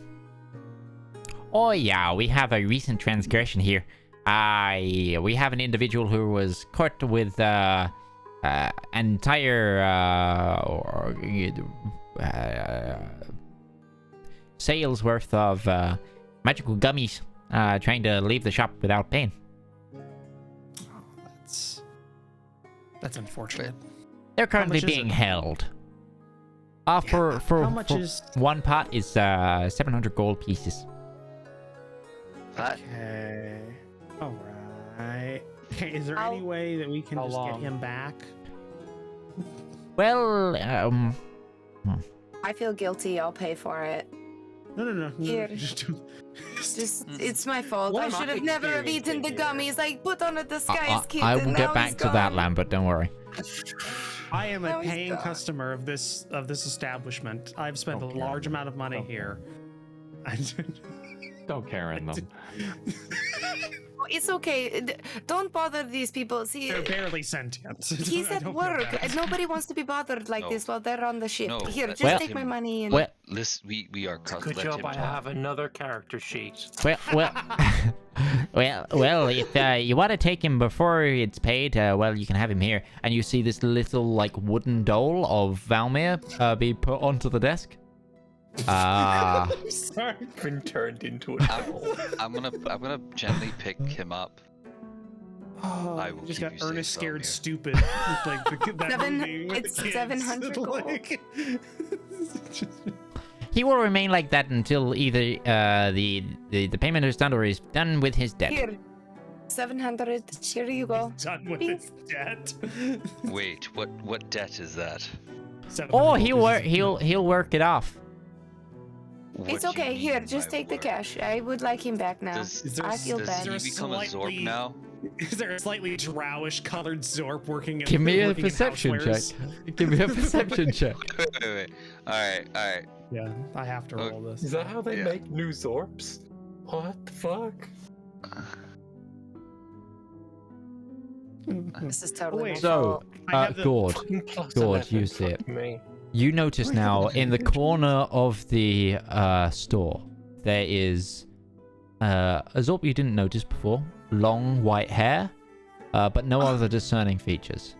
Oh yeah, we have a recent transgression here. We have an individual who was caught with an entire sales worth of magical gummies trying to leave the shop without pain. Oh, that's unfortunate. They're currently much is being it? held. How For much is? one part is 700 gold pieces. That Okay. All right. Okay, is there How- any way that we can How just long? get him back? Well, I feel guilty. I'll pay for it. No. Here. Just, Just, it's my fault. What I am should I have never have eaten the experiencing gummies. I put on a disguise kit. I will and get now back he's to that, gone. Lambert. Don't worry. I am a Now he's paying gone. customer of this establishment. I've spent a Okay. large amount of money Okay. here. Don't Karen them. Oh, it's okay. Don't bother these people. See, They're barely sentient. he's I at don't feel work. bad. Nobody wants to be bothered like No. this while they're on the ship. No, Here, that's just Well- take my money and. Well, listen, we are Good let job him I talk. have another character sheet. well. If you want to take him before it's paid, well, you can have him here. And you see this little like wooden doll of Valmir be put onto the desk. I'm sorry. Been turned into an owl. I'm gonna gently pick him up. Oh, I will just keep got you safe, Ernest Scared Valmir. Stupid. Like that Seven- movie with it's the kids. 700 gold. Like, He will remain like that until either the payment is done or he's done with his debt. Here, 700. Here you go. done with his debt. Wait, what debt is that? Or he'll work it off. What It's do you okay. mean Here, by just take the work? cash. I would like him back now. Does- Is there- I feel does bad. Does he become a Zorp Slightly- now? Is there a slightly drowish colored Zorp working in Give me a working in perception check. housewares? Give me a perception check. Wait. Alright. Yeah, I have to roll Is this. that how they Yeah. make new Zorps? What the fuck? This is totally Wait. my So, fault. I have the- Gourd, Plus Gourd, 11, you see it. fuck Me. You notice now in the corner of the store, there is a Zorp you didn't notice before. Long white hair, but no other discerning features.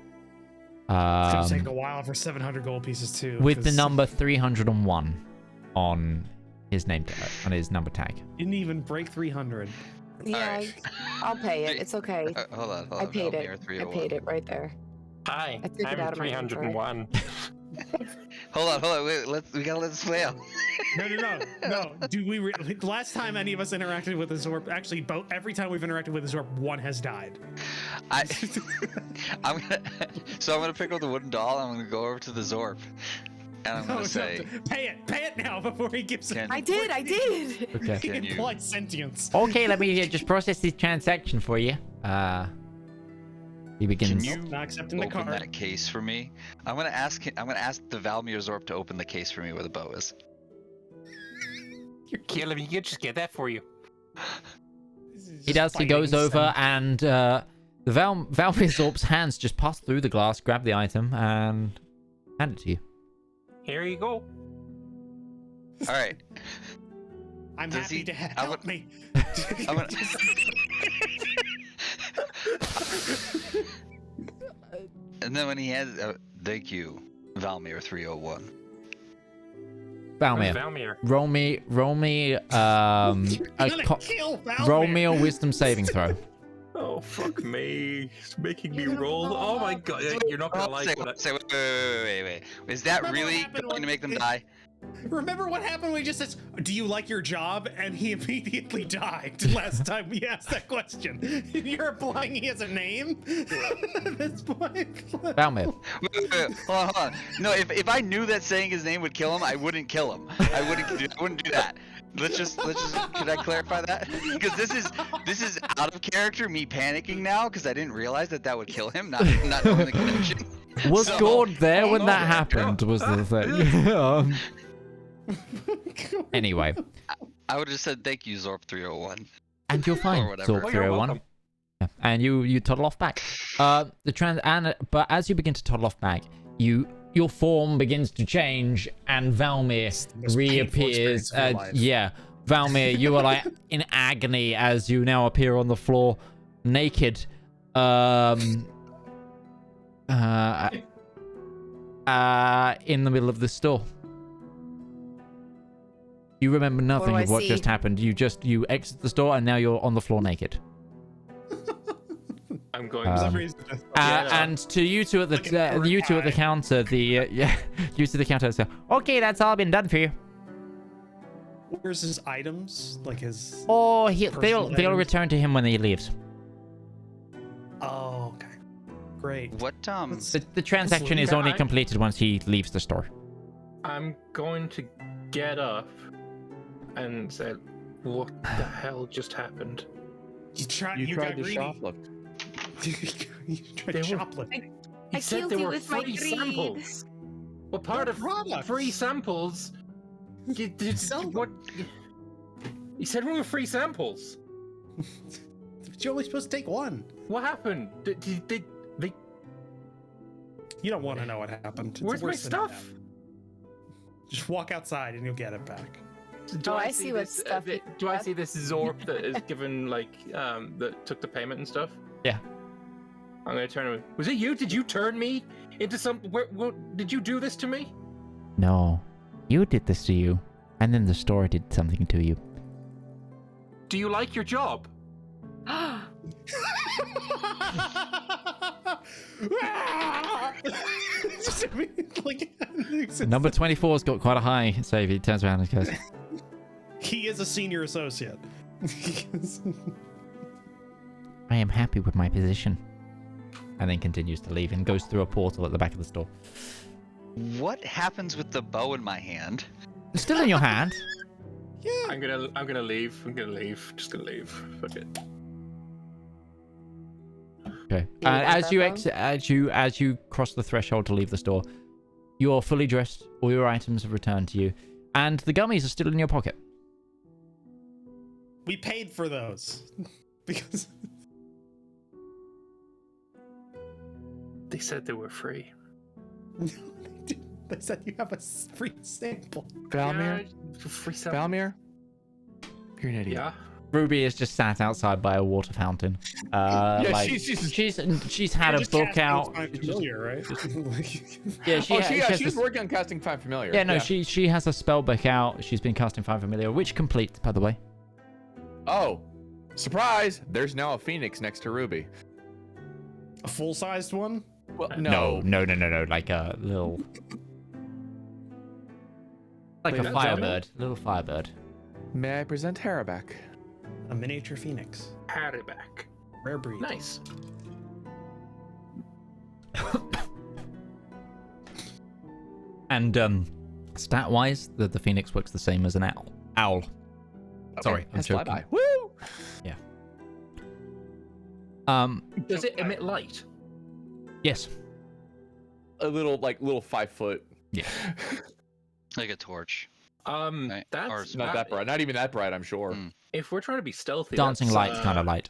It's gonna take a while for 700 gold pieces too. With the 'cause number 301 on his name tag, on his number tag. didn't even break 300. Yeah, Alright. I'll pay it. It's okay. Hold on. I paid it. Valmir I 301. paid it right there. Hi, I took it I'm out of my inventory. 301. Hold on. Wait, we gotta let this play out. No. Do we? The last time any of us interacted with a Zorp, actually, every time we've interacted with a Zorp, one has died. I'm gonna pick up the wooden doll. I'm gonna go over to the Zorp, and I'm gonna No, say, pay it now before he gives it. Can- I did. Okay. He Can you- implied sentience. Okay, let me just process this transaction for you. He begins. "Can you Not accepting the open card. that case for me?" I'm gonna ask the Valmir Zorp to open the case for me where the bow is. You're killing me. You can just get that for you. He does. He goes over and the Valmir Zorp's hands just pass through the glass, grab the item, and hand it to you. Here you go. All right. I'm Does happy he- to I help would- me. I'm gonna- And then when he has, thank you, Valmir 301. Valmir, Valmir. roll me, You're a gonna kill Valmir. roll me a wisdom saving throw. Oh, fuck me. It's making me You're gonna roll. roll Oh my up. god. You're not gonna like what I... Wait. Is that Remember what really happened going to when- make them die? Remember what happened when he just says, "Do you like your job?" and he immediately died last time we asked that question. You're implying he has a name at this point. Valmir, Wait, hold on. No, if I knew that saying his name would kill him, I wouldn't kill him. I wouldn't do that. Let's just could I clarify that? Because this is out of character, me panicking now because I didn't realize that would kill him, not knowing the connection. was So- Gourd there when Oh, that yeah. happened? Was the thing. Anyway, I would have said thank you, Zorp 301. and you're fine, Or whatever. Zorp Oh, you're 301. welcome. Yeah, and you toddle off back. But as you begin to toddle off back, your form begins to change, and Valmir the most painful reappears. experience of your life. Yeah, Valmir, you are like in agony as you now appear on the floor, naked. In the middle of the store. You remember nothing do of I what see? just happened. You exit the store and now you're on the floor naked. I'm going Um, to. some reason, I thought- Yeah. And to you two at the Like an you two at the guy. counter, you to the counter say, "Okay, that's all been done for you." Where's his items? Like his. Oh, Personal they'll items? return to him when he leaves. Oh, okay. Great. What The transaction is only I- completed once he leaves the store. I'm going to get up and say, "What the hell just happened?" You tried. You You tried got to greedy. shoplift. You tried They were- shoplifting. He I said killed there you were with my free greed. samples. Well, part of Products. free samples. Sell them. What? He said we were free samples. But you're only supposed to take one. What happened? Did they? You don't want to know what happened. It's Where's my worse than stuff? that. Just walk outside and you'll get it back. Do Oh, I see what this, stuff you do I have. see this Zorp that is given that took the payment and stuff? Yeah. I'm gonna turn him. Was it you? Did you turn me into some? Did you do this to me? No, you did this to you, and then the store did something to you. Do you like your job? Number 24's got quite a high save. He turns around and goes, He is a senior associate. "I am happy with my position," and then continues to leave and goes through a portal at the back of the store. What happens with the bow in my hand? It's still in your hand. Yeah. I'm gonna leave. I'm gonna leave. Just gonna leave. Fuck it. Okay. You want As that you bow? exit, as you cross the threshold to leave the store, you're fully dressed. All your items have returned to you, and the gummies are still in your pocket. We paid for those. Because They said they were free. they said you have a free sample. Valmir? Yeah, free sample. Valmir? You're an idiot. Yeah. Ruby is just sat outside by a water fountain. She's had a book out. I'm She's just- familiar, right? Yeah, She's working on casting Find Familiar. Yeah, no, she has a spell book out. She's been casting Find Familiar, which complete, by the way. Oh, surprise! There's now a phoenix next to Ruby. A full-sized one? Well, No. Like a little, like a Wait, firebird, little firebird. May I present Harabak? A miniature phoenix. Had it back. Rare breed. Nice. And stat-wise, the phoenix works the same as an owl. Sorry, I'm Has joking. flyby. Woo! Does it emit light? Yes. A little 5 foot. Yeah. Like a torch. Right. That's Not that bright. Not even that bright, I'm sure. Mm. If we're trying to be stealthy, Dancing that's, light's kind of light.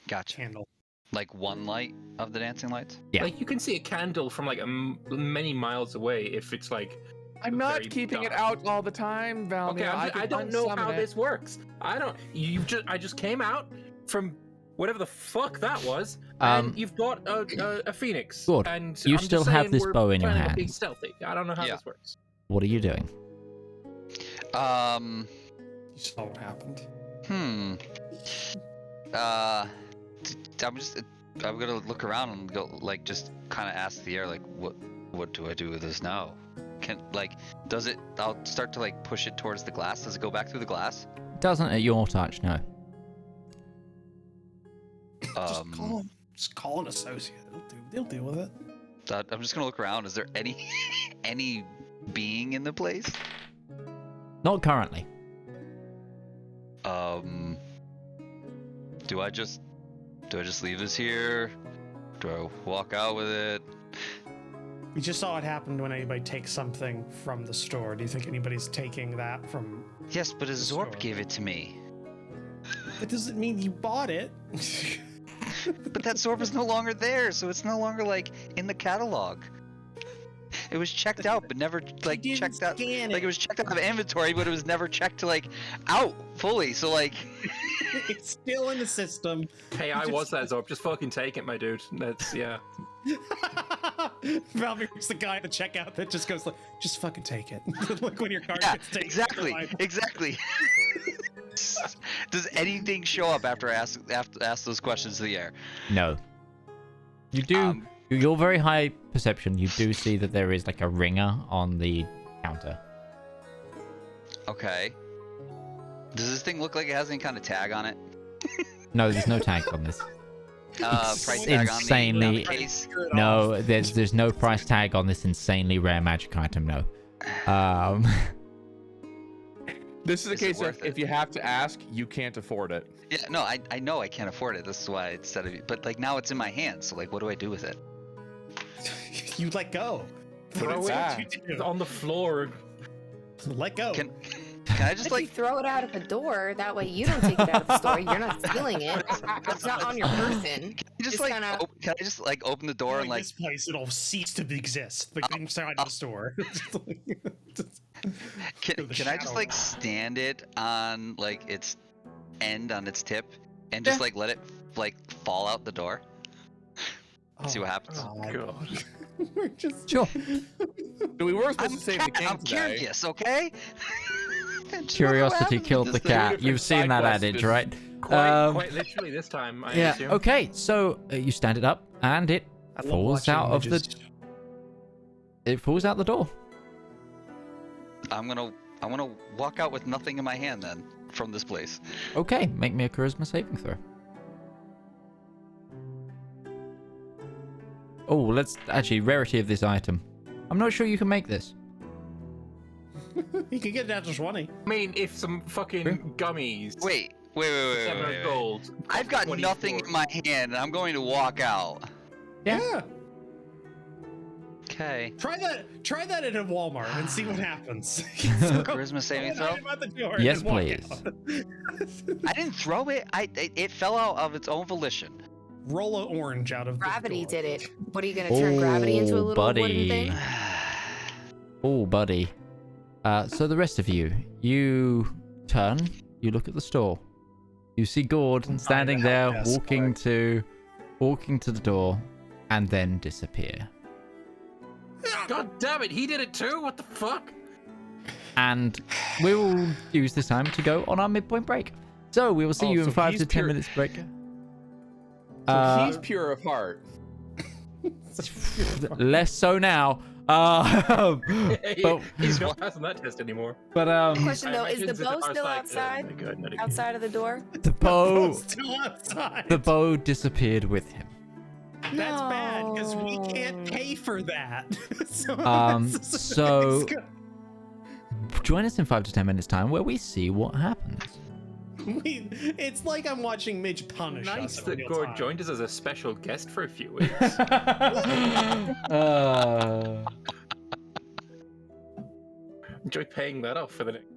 Gotcha. Candle. Like one light of the dancing lights? Yeah. Like you can see a candle from like many miles away if it's like. I'm not very keeping it dark. out all the time, Valmir. Okay, I can don't know unsummon how it. this works. I just came out from whatever the fuck that was, and you've got a phoenix. Good. And You I'm still just have saying this we're bow in your planning on being hands. stealthy. I don't know how Yeah. this works. What are you doing? You saw what happened. I'm gonna look around and go, like, just kind of ask the air, like, what do I do with this now? I'll start to, like, push it towards the glass. Does it go back through the glass? Doesn't at your touch, no. Just call an associate. They'll deal with it. I'm just gonna look around. Is there any being in the place? Not currently. Do I just leave this here? Do I walk out with it? We just saw what happened when anybody takes something from the store. Do you think anybody's taking that from... Yes, but a The Zorp store. gave it to me. That doesn't mean you bought it. But that Zorp is no longer there, so it's no longer, like, in the catalog. It was checked out, but never, like, didn't checked out. scan Like, it. it was checked out of inventory, but it was never checked to, like, out fully. So, like, It's still in the system. Hey, I was that Zorp. Just fucking take it, my dude. That's yeah. Valmyr's the guy at the checkout that just goes like, just fucking take it. Like when your card Yeah, gets taken. exactly, exactly. Does anything show up after I ask those questions to the air? No. You do. Your very high perception, you do see that there is like a ringer on the counter. Okay. Does this thing look like it has any kind of tag on it? No, there's no tag on this. Price tag on insanely. the case? No, there's no price tag on this insanely rare magic item. No. This is a Is it case of worth if it? you have to ask, you can't afford it. Yeah, no, I know I can't afford it. This is why it's said it. But like now it's in my hands, so like what do I do with it? You let go. Throw it back. on the floor. Let go. Can I just If you like throw it out of the door, that way you don't take it out of the store. You're not stealing it. It's not on your person. just Just like kinda- can I just like open the door and like this place, it'll cease to exist. Like inside the store. can the I just shadow like realm. stand it on like its end on its tip and just like let it like fall out the door? See what happens. Oh, God. We're just Sure. So we were supposed to save the king I'm today. curious, okay? Just wonder what Curiosity happens killed with the this thing. cat. different You've seen side that quests adage, is- right? Quite literally this time, I Yeah. assume. Okay. So you stand it up, and it I love falls watching out of the. images. It falls out the door. I want to walk out with nothing in my hand then from this place. Okay. Make me a charisma saving throw. Oh, let's actually rarity of this item. I'm not sure you can make this. You can get it down to 20. I mean, if some fucking gummies. Wait. 7 gold. I've got 24. nothing in my hand and I'm going to walk out. Yeah. Okay. Try that at a Walmart and see what happens. Charisma saving throw? Yes, and walk please. out. I didn't throw it. It fell out of its own volition. Roll a orange out of Gravity the door. did it. What are you gonna turn gravity into a little wooden buddy. thing? Oh, buddy. So the rest of you, you turn, you look at the store. You see Gourd standing the help there, desk, walking to the door, and then disappear. God damn it, he did it too? What the fuck? And we will use this time to go on our midpoint break. So we will see Oh, you in so 5 he's to 10 pure- minutes break. So he's pure of heart. Less so now. But He's not passing that test anymore. Question I though, is imagine the bow Zedaar's still like, outside? Oh my God, not again. Outside of the door? the bow, Still outside. the bow disappeared with him. That's bad because we can't pay for that. So- it's good. Join us in 5 to 10 minutes time where we see what happens. It's like I'm watching Midge punish Nice us. that in real Gourd time. joined us as a special guest for a few weeks. Enjoy paying that off for the next.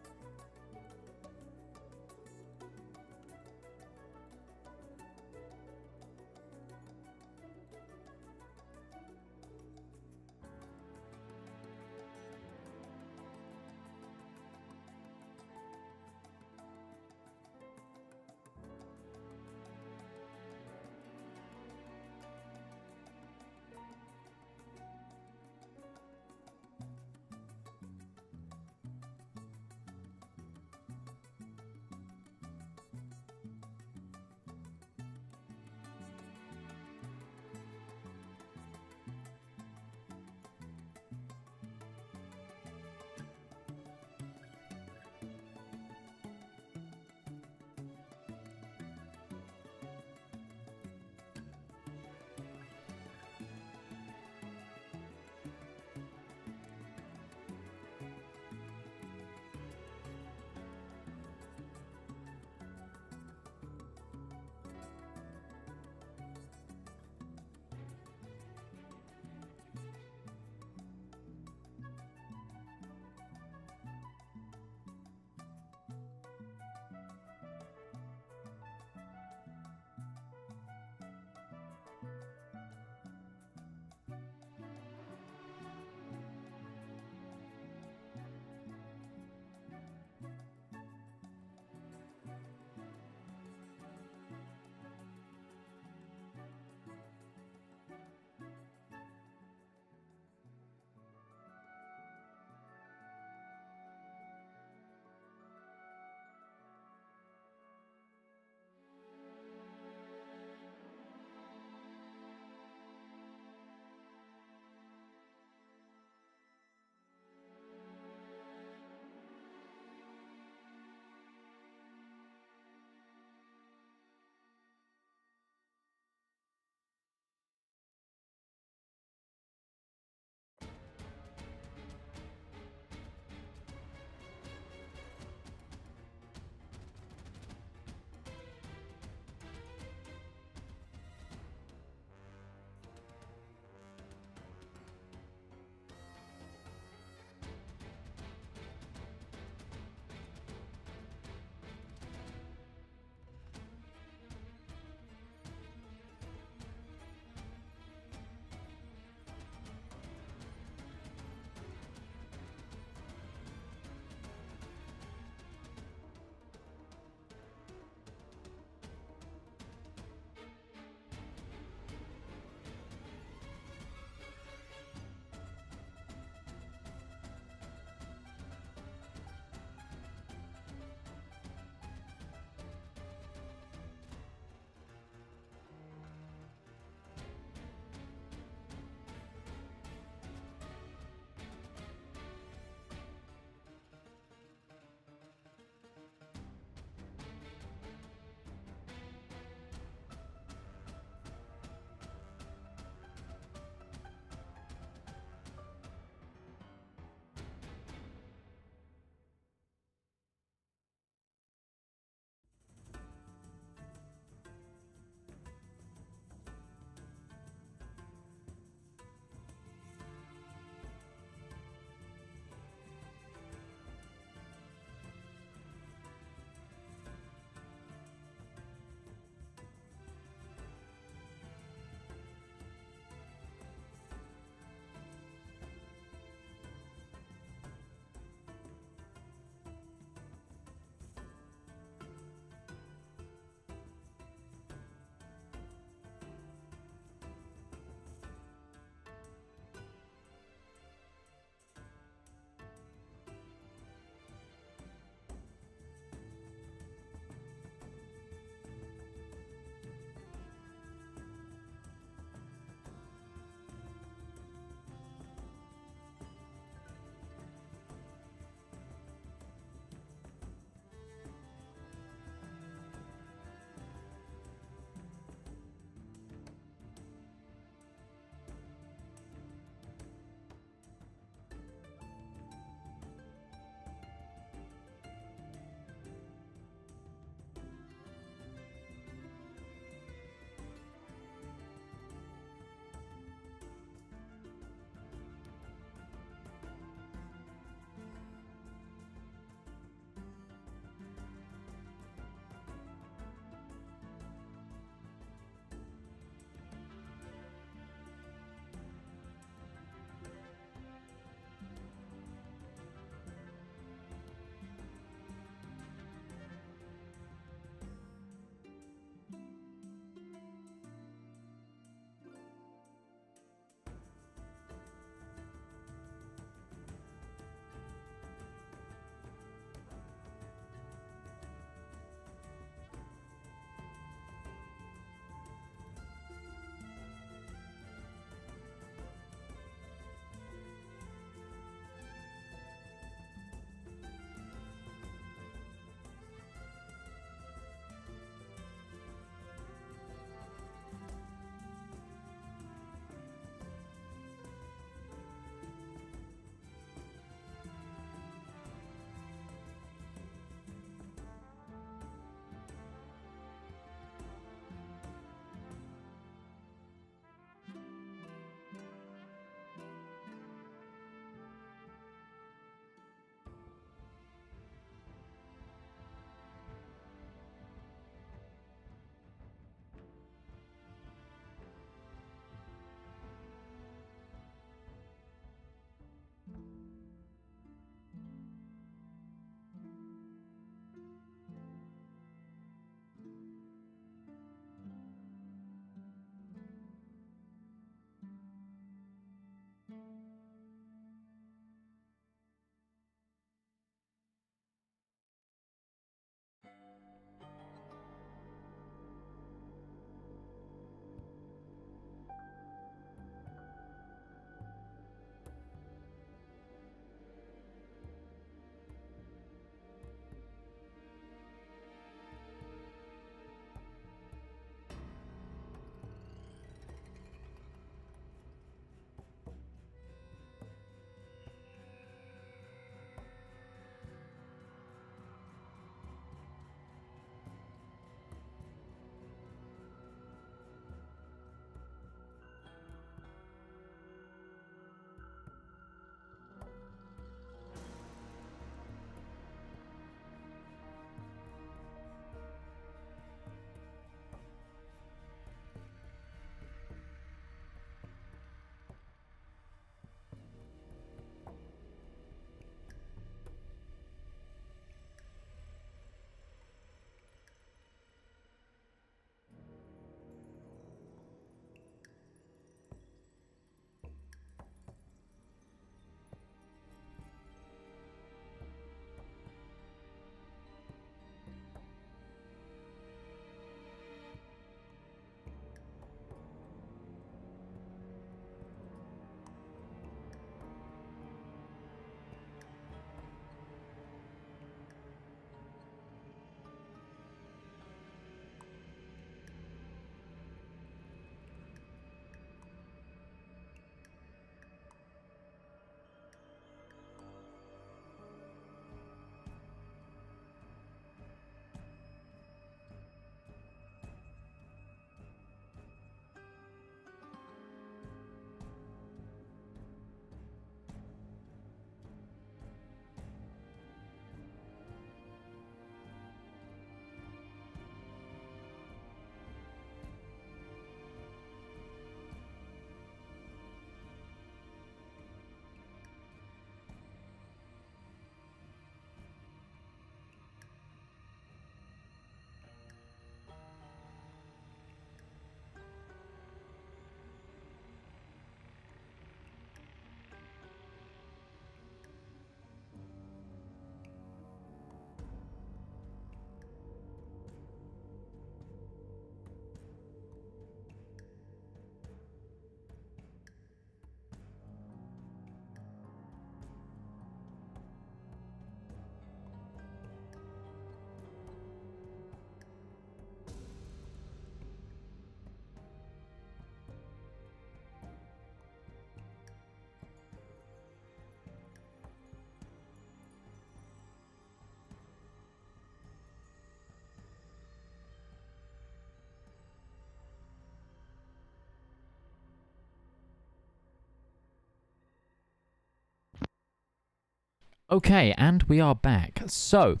Okay, and we are back. So,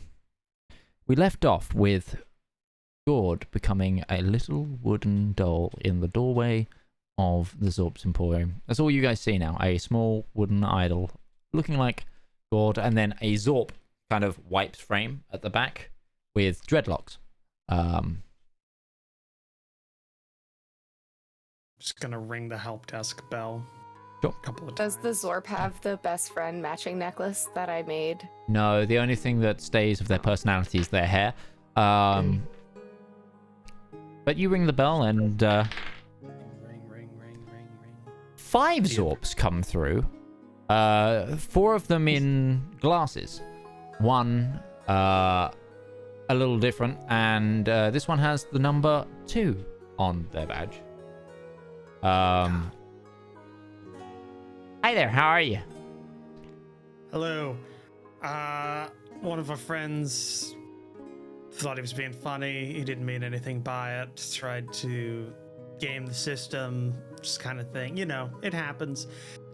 we left off with Gourd becoming a little wooden doll in the doorway of the Zorp's Emporium. That's all you guys see now. A small wooden idol looking like Gourd, and then a Zorp kind of wiped frame at the back with dreadlocks. Just gonna ring the help desk bell. Sure. A couple of Does the times. Zorp have the best friend matching necklace that I made? No, the only thing that stays of their personality is their hair. But you ring the bell, and Ring. 5 Zorps come through. 4 of them in glasses. One a little different, and this one has the number 2 on their badge. Hi there, how are you? Hello. One of our friends thought he was being funny. He didn't mean anything by it. Tried to game the system, just kind of thing. You know, it happens.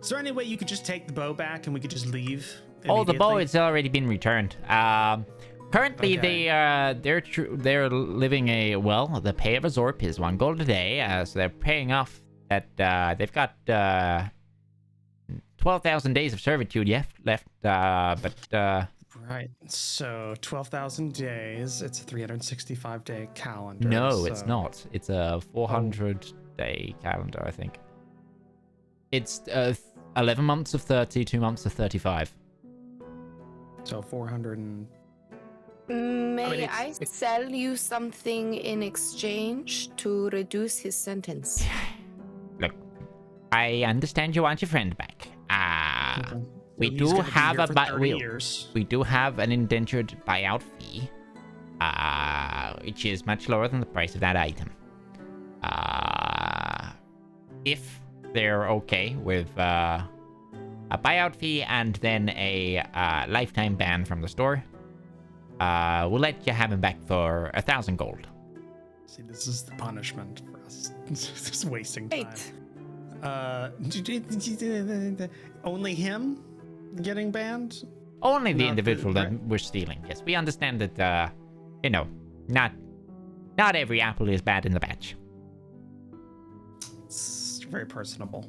Is there any way you could just take the bow back and we could just leave? Oh, the bow immediately? has already been returned. Currently, Okay. they're living the pay of a Zorp is 1 gold a day, so they're paying off that, they've got, 12,000 days of servitude left, Right. So 12,000 days. It's a 365-day calendar. no, it's so- not. It's a 400-day calendar, I think. It's, 11 months of 30, 2 months of 35. So 400 and... May it's- I it's- sell you something in exchange to reduce his sentence? Look, I understand you want your friend back. Okay. We He's do gonna be have here a for bu- 30 we- years. We do have an indentured buyout fee, which is much lower than the price of that item. If they're okay with a buyout fee and then a lifetime ban from the store, we'll let you have him back for 1,000 gold. See, this is the punishment for us. Just wasting time. Wait. Only him getting banned? Only the Not individual that right. we're stealing. Yes, we understand that. Not every apple is bad in the batch. It's very personable.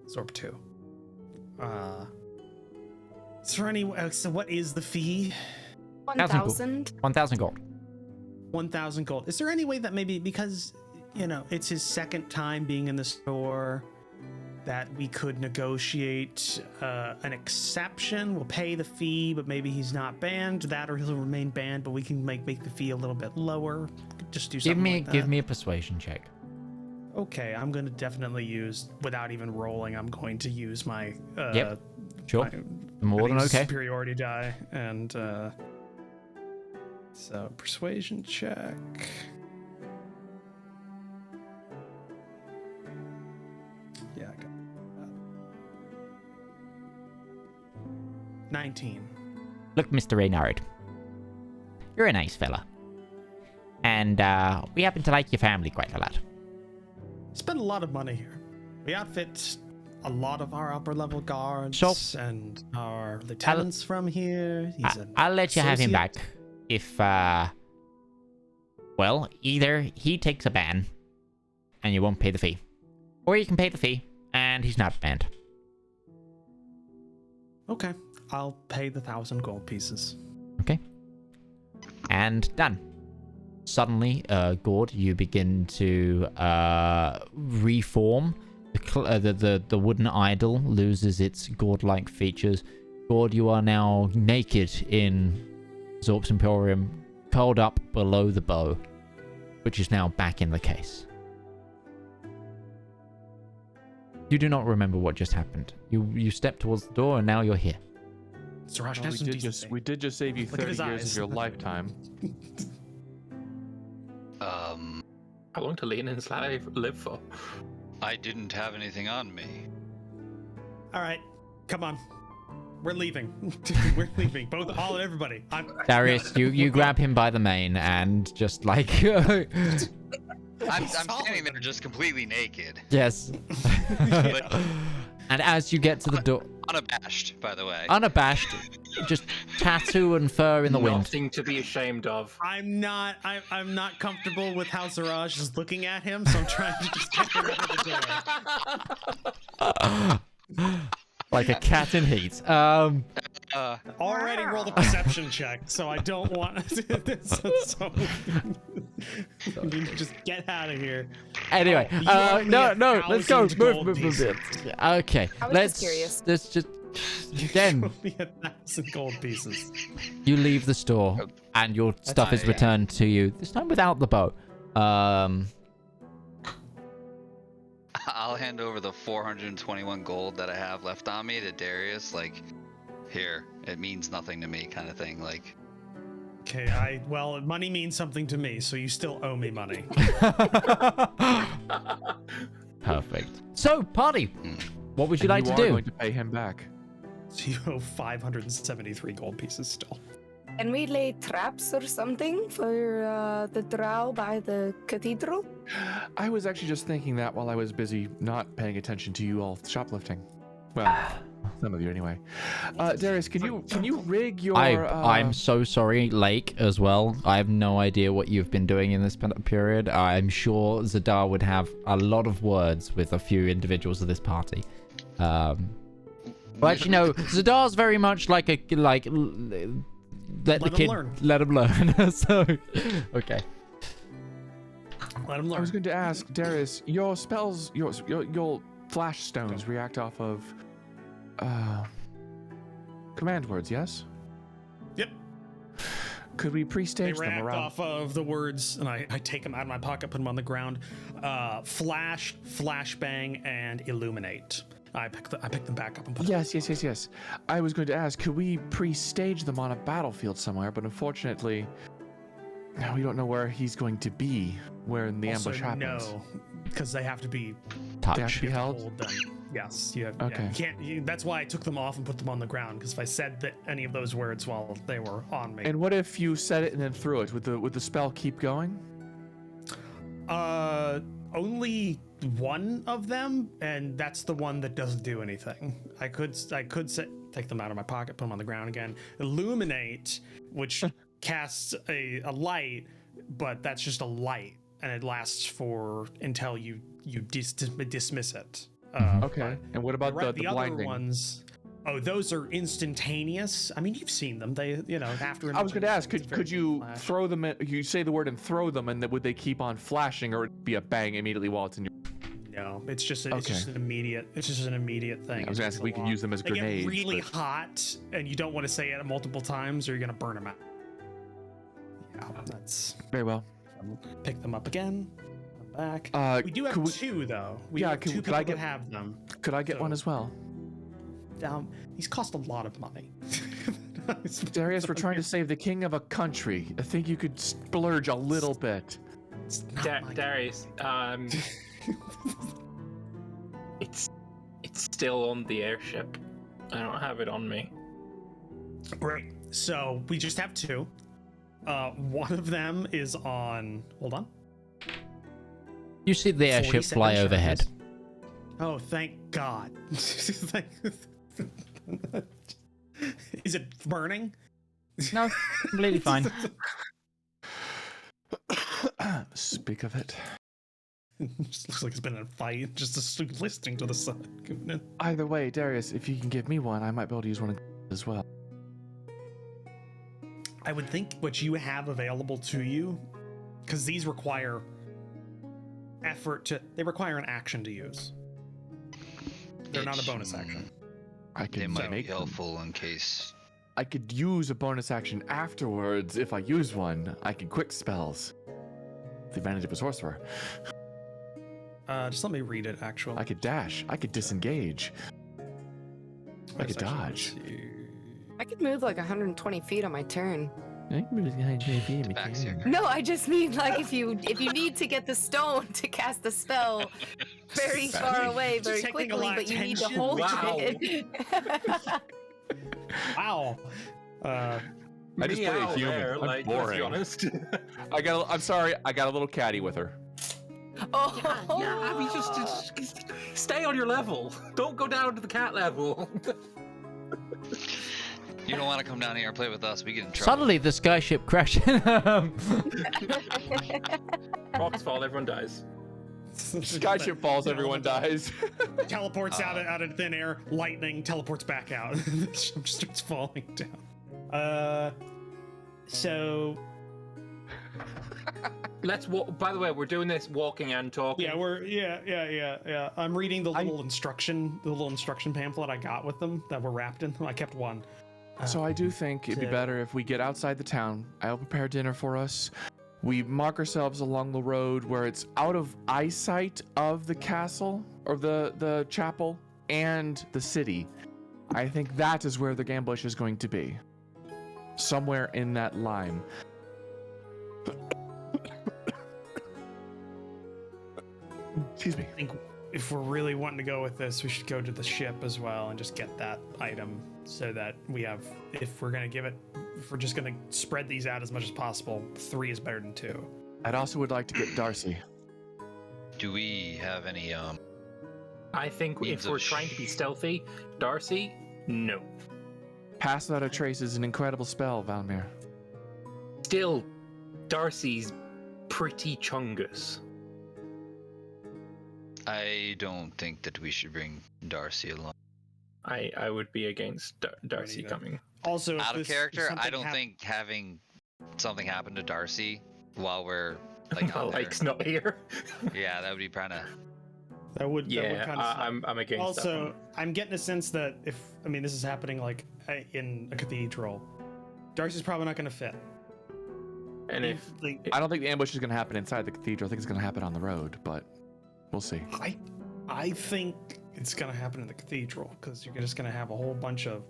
Zorp 2. Is there any... so what is the fee? 1,000? 1,000 gold. 1,000 gold. Is there any way that maybe, because, it's his second time being in the store, that we could negotiate an exception? We'll pay the fee, but maybe he's not banned. That, or he'll remain banned, but we can make the fee a little bit lower. Just do something like that. Give me a persuasion check. Okay, I'm going to definitely use, without even rolling, I'm going to use my... Yep, sure. my- More than I think okay. Superiority die, and so persuasion check. Yeah, I got that. 19. Look, Mr. Reynard, you're a nice fella. And we happen to like your family quite a lot. Spend a lot of money here. We outfit a lot of our upper level guards So- and our lieutenants from here. He's an I'll let you have him associate. back if, either he takes a ban and you won't pay the fee, or you can pay the fee and he's not banned. Okay, I'll pay the 1,000 gold pieces. Okay. And done. Suddenly, Gourd, you begin to reform. The wooden idol loses its Gourd-like features. Gourd, you are now naked in Zorp's Emporium, curled up below the bow, which is now back in the case. You do not remember what just happened. You stepped towards the door, and now you're here. Siraj, Well, we did just save you Look at 30 his years eyes. of your lifetime. How long do Leonins live for? I didn't have anything on me. All right, come on. We're leaving. We're leaving. All and everybody. Darius, you grab him by the mane and just like... I'm standing there just completely naked. Yes. But And as you get to the door... Unabashed, by the way. Unabashed, just tattoo and fur in the wind. Nothing to be ashamed of. I'm not comfortable with how Zaraj is looking at him, so I'm trying to just get him out of the door. Like a cat in heat. Already rolled a perception check, so I don't want so you need to just get out of here. Anyway, no, let's go. Move. Okay, I was let's just curious. let's just then 1,000 gold pieces. you leave the store and your stuff is returned to you. This time without the bow. I'll hand over the 421 gold that I have left on me to Darius. Like, here, it means nothing to me, kind of thing. Like, Okay, well, money means something to me, so you still owe me money. Perfect. So, party. What would you like to You do? are going to pay him back. So you owe 573 gold pieces still. Can we lay traps or something for the drow by the cathedral? I was actually just thinking that while I was busy not paying attention to you all shoplifting. Well, some of you anyway. Darius, can you rig your? I'm so sorry, Lake, as well. I have no idea what you've been doing in this period. I'm sure Zedaar would have a lot of words with a few individuals of this party. But actually, no, Zedaar's very much like let the kid let him learn. So, okay. Let him learn. I was going to ask Darius, your spells, your flash stones react off of command words, yes? Yep. Could we They pre-stage them react around? off of the words, and I take them out of my pocket, put them on the ground. Flash, flashbang, and illuminate. I pick them back up and put them. Yes. I was going to ask, could we pre-stage them on a battlefield somewhere? But unfortunately, we don't know where he's going to be. Where in the Also, ambush happens? No, because they have to be Touch. They have to be held. hold them. Yes, you have. Okay. Yeah, you can't. That's why I took them off and put them on the ground. Because if I said that any of those words while they were on me, And what if you said it and then threw it? Would the spell keep going? only one of them, and that's the one that doesn't do anything. I could say, take them out of my pocket, put them on the ground again. Illuminate, which casts a light, but that's just a light, and it lasts for until you dismiss it. Okay. And what about the other blinding? ones? Oh, those are instantaneous. I mean, you've seen them. They, after. I was going to ask, it's could you flash. throw them? You say the word and throw them, and would they keep on flashing, or would it be a bang immediately while it's in your? No, it's just an immediate. It's just an immediate thing. I was going to ask if we could use them as They grenades. get really but- hot, and you don't want to say it multiple times, or you're gonna burn them out. Yeah, that's. Very well. Pick them up again. Come back. We do have could we- two though. We Yeah, have could- two could I people get- that have them. Could I get one as well? These cost a lot of money. Darius, we're trying to save the king of a country. I think you could splurge a little bit. It's not my- Darius, it's still on the airship. I don't have it on me. Great. So we just have two. One of them is on. Hold on. You see the airship 47 fly overhead. charges. Oh, thank God. Is it burning? No, completely fine. Speak of it. Just looks like it's been in a fight. Just listening to the side. Either way, Darius, if you can give me one, I might be able to use one as well. I would think what you have available to you, because these require effort they require an action to use. They're not a bonus action. I They could might be make them. helpful in case. I could use a bonus action afterwards if I use one. I can quick spells. The advantage of a sorcerer. Just let me read it, actually. I could dash. I could disengage. I could dodge. I could move like 120 feet on my turn. Back here. No, I just mean like if you need to get the stone to cast the spell very far away very Just taking a quickly, lot of but you need to tension? hold Wow. it. Wow. I just play a human. I'm Let's be boring. honest. I'm sorry. I got a little catty with her. Oh, Yeah, Abby, just stay on your level. Don't go down to the cat level. You don't want to come down here and play with us. We get in trouble. Suddenly, the skyship crashed. Rocks fall, everyone dies. Skyship falls, everyone dies. Teleports out of thin air. Lightning teleports back out. The ship starts falling down. So Let's walk. By the way, we're doing this walking and talking. yeah. I'm reading the little instruction pamphlet I got with them that were wrapped in. I kept one. So I do think it'd be better if we get outside the town. I'll prepare dinner for us. We mark ourselves along the road where it's out of eyesight of the castle or the chapel and the city. I think that is where the ambush is going to be. Somewhere in that line. Excuse me. I think if we're really wanting to go with this, we should go to the ship as well and just get that item so that we have, if we're just going to spread these out as much as possible, 3 is better than 2. I'd also would like to get Darcy. Do we have any I think Means if we're of trying to be stealthy, Darcy, no. Pass Without a Trace is an incredible spell, Valmir. Still, Darcy's pretty chungus. I don't think that we should bring Darcy along. I would be against Darcy either. coming. Also, Out of character, I don't think having something happen to Darcy while we're like out there. Mike's not here. Yeah, that would be kind of. that would kind of I'm against that also, one. I'm getting a sense that this is happening like in a cathedral, Darcy's probably not going to fit. And if I don't think the ambush is going to happen inside the cathedral. I think it's going to happen on the road, but we'll see. I think it's going to happen in the cathedral because you're just going to have a whole bunch of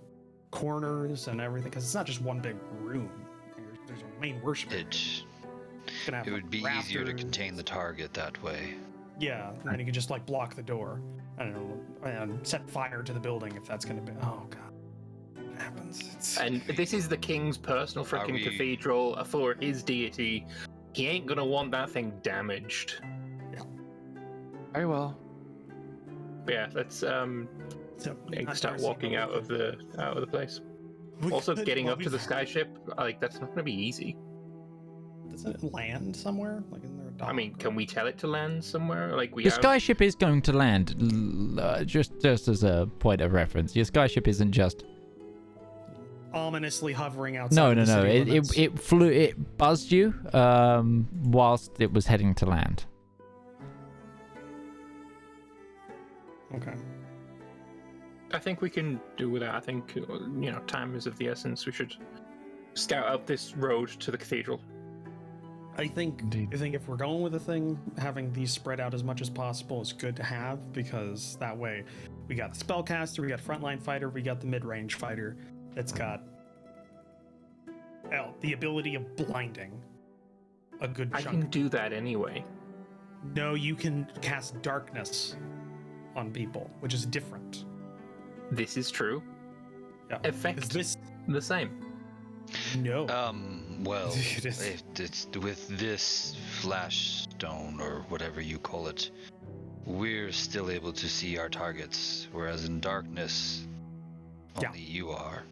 corners and everything because it's not just one big room. There's a main worship area. It would be easier to contain the target that way. Yeah, and then you could just like block the door. I don't know, and set fire to the building if that's going to be. Oh god, what happens? and this is the king's personal freaking cathedral for his deity. He ain't gonna want that thing damaged. Very well. But yeah, let's start walking out of the place. Also, getting up to the skyship, like that's not gonna be easy. Doesn't it land somewhere? Like, isn't there a dock? I mean, can we tell it to land somewhere? Like Your skyship is going to land. Just as a point of reference, your skyship isn't just ominously hovering outside. No. the city limits. It flew. It buzzed you whilst it was heading to land. Okay. I think we can do with that. I think time is of the essence. We should scout out this road to the cathedral. I think if we're going with the thing, having these spread out as much as possible is good to have because that way we got the spellcaster, we got frontline fighter, we got the mid-range fighter that's got the ability of blinding a good chunk. I can do that anyway. No, you can cast darkness on people, which is different. This is true. Yeah. Effect Is the same. No. Well, It is. if it's with this flash stone or whatever you call it, we're still able to see our targets, whereas in darkness, Yeah. only you are.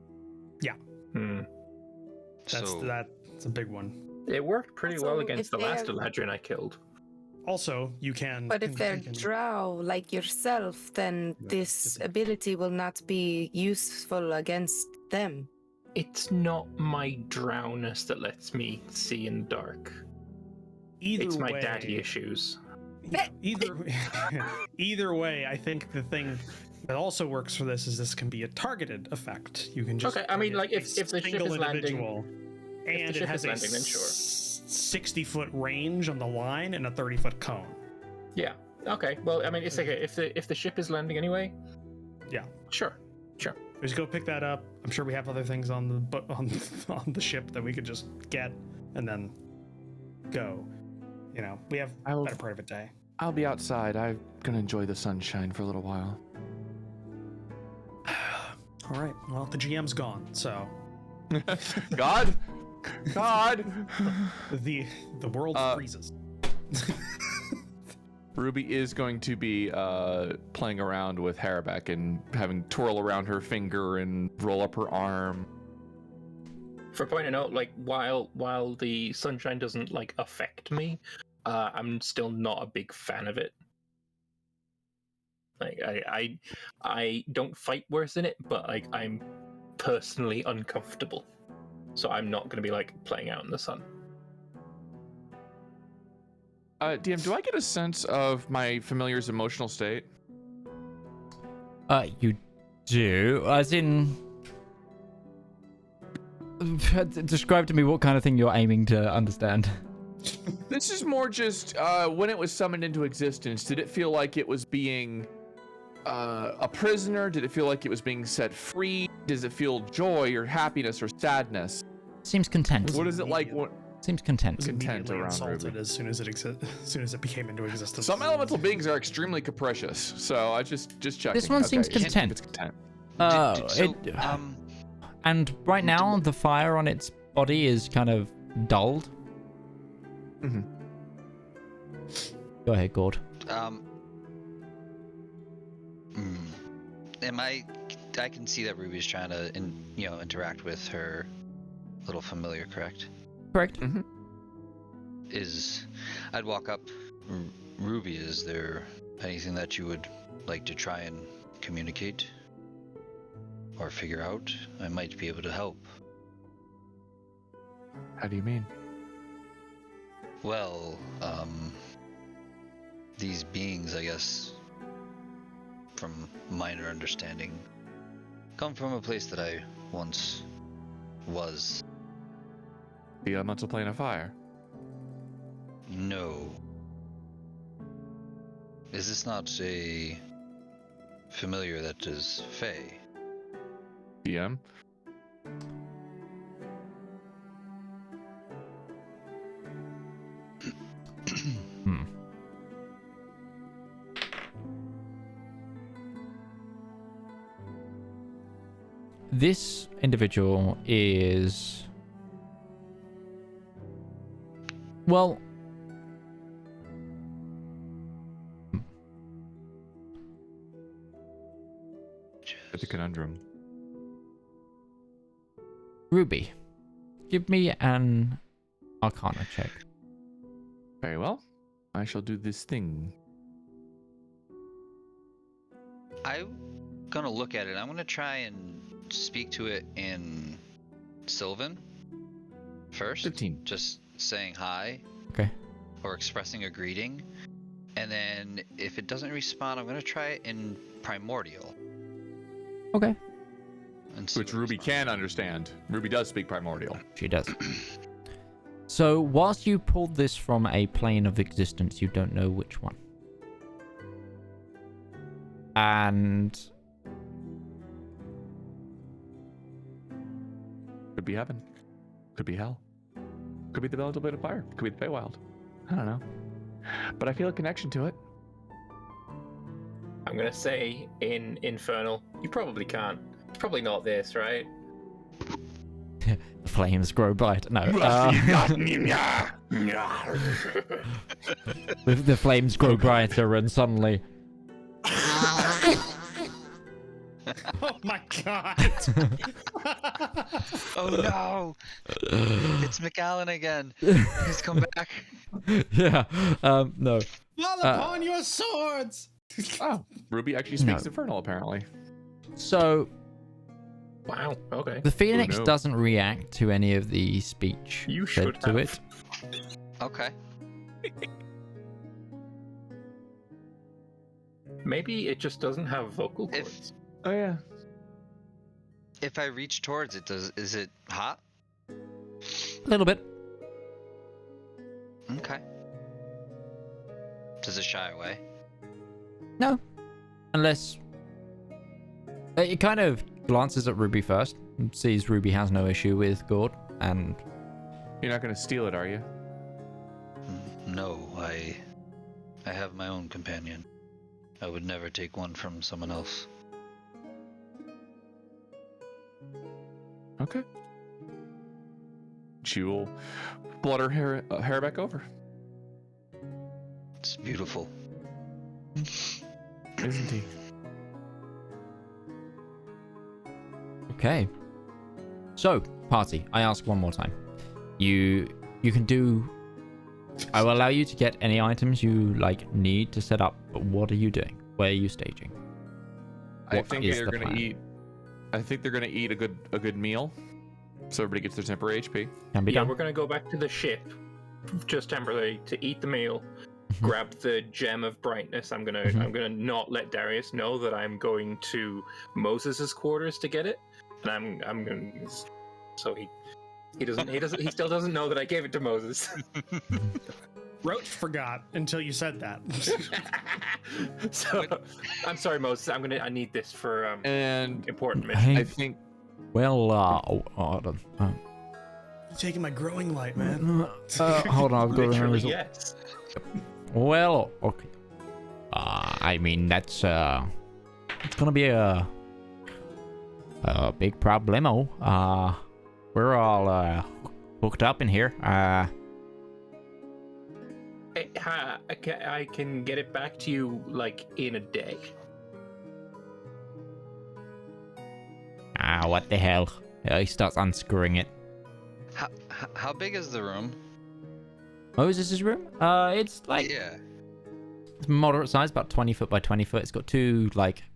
Yeah. That's So a big one. It worked pretty Also, well against the if they last have- Eladrin I killed. Also, you can. But if they're you can- drow like yourself, then this ability will not be useful against them. It's not my drowness that lets me see in the dark. It's my daddy issues. Either way, I think the thing that also works for this is this can be a targeted effect. You can just Okay, I mean, target like, if a the ship single is landing- individual, the and ship it has is landing, then sure. 60-foot range on the line and a 30-foot cone. Yeah. Okay. Well, I mean, it's okay if the ship is landing anyway. Yeah. Sure. We just go pick that up. I'm sure we have other things on the ship that we could just get and then go. We have a better part of a day. I'll be outside. I'm gonna enjoy the sunshine for a little while. All right. Well, the GM's gone, so God. the world freezes. Ruby is going to be playing around with Harabek and having twirl around her finger and roll up her arm. For pointing out, like while the sunshine doesn't like affect me, I'm still not a big fan of it. Like I don't fight worse in it, but like I'm personally uncomfortable, so I'm not going to be like playing out in the sun. DM, do I get a sense of my familiar's emotional state? You do, as in. Describe to me what kind of thing you're aiming to understand. This is more just when it was summoned into existence, did it feel like it was being a prisoner? Did it feel like it was being set free? Does it feel joy or happiness or sadness? Seems content. What is it like? Seems content. Content Immediately around insulted Ruby. as soon as it became into existence. Some elemental beings are extremely capricious, so I just checking. This one seems it's content. content. And right now, the fire on its body is kind of dulled. Mm-hmm. Go ahead, Gourd. I can see that Ruby's trying to, interact with her little familiar, correct? Correct. Mm-hmm. I'd walk up. Ruby, is there anything that you would like to try and communicate or figure out? I might be able to help. How do you mean? Well, these beings, I guess, from minor understanding, come from a place that I once was. The elemental plane of fire. No. Is this not a familiar that is Fey? DM? This individual is... Well... It's a conundrum. Ruby, give me an Arcana check. Very well. I shall do this thing. I'm gonna look at it. I'm gonna try and speak to it in Sylvan first. 15. Just saying hi. Okay. Or expressing a greeting. And then if it doesn't respond, I'm gonna try it in Primordial. Okay. And see Which what Ruby responds. can understand. Ruby does speak Primordial. She does. So, whilst you pulled this from a plane of existence, you don't know which one. And... Could be heaven. Could be hell. Could be the elemental plane of fire. Could be the Feywild. I don't know. But I feel a connection to it. I'm gonna say in Infernal, you probably can't. It's probably not this, right? the flames grow bright. No. The flames grow brighter and suddenly... Oh my god! Oh no! It's McAllen again. He's come back. Yeah. No. Fall upon your swords! Oh, Ruby actually speaks Infernal, apparently. So... Wow. Okay. The Phoenix no. doesn't react to any of the speech You said should to have. it. Okay. Maybe it just doesn't have vocal If- cords. Oh, yeah. If I reach towards it, is it hot? A little bit. Okay. Does it shy away? No. Unless... It kind of glances at Ruby first and sees Ruby has no issue with Gourd, and... You're not going to steal it, are you? No, I have my own companion. I would never take one from someone else. Okay. She will blood her hair back over. It's beautiful. Isn't he? Okay. So, party, I ask one more time. You can do... I will allow you to get any items you need to set up, but what are you doing? Where are you staging? I think they're gonna eat. I think they're gonna eat a good meal, so everybody gets their temporary HP. Can be done. We're gonna go back to the ship, just temporarily, to eat the meal. Grab the gem of brightness. I'm gonna not let Darius know that I'm going to Moses's quarters to get it, and I'm gonna. So he still doesn't know that I gave it to Moses. Roach forgot until you said that. So I'm sorry, Moses. I need this for And important mission. I think. Well, You're taking my growing light, man. hold on, I've got another Literally, result. yes. Well, okay. I mean, that's it's gonna be a big problemo. We're all hooked up in here. I can get it back to you in a day. What the hell? He starts unscrewing it. How big is the room? Moses' room? It's Yeah. it's moderate size, about 20 foot by 20 foot. It's got two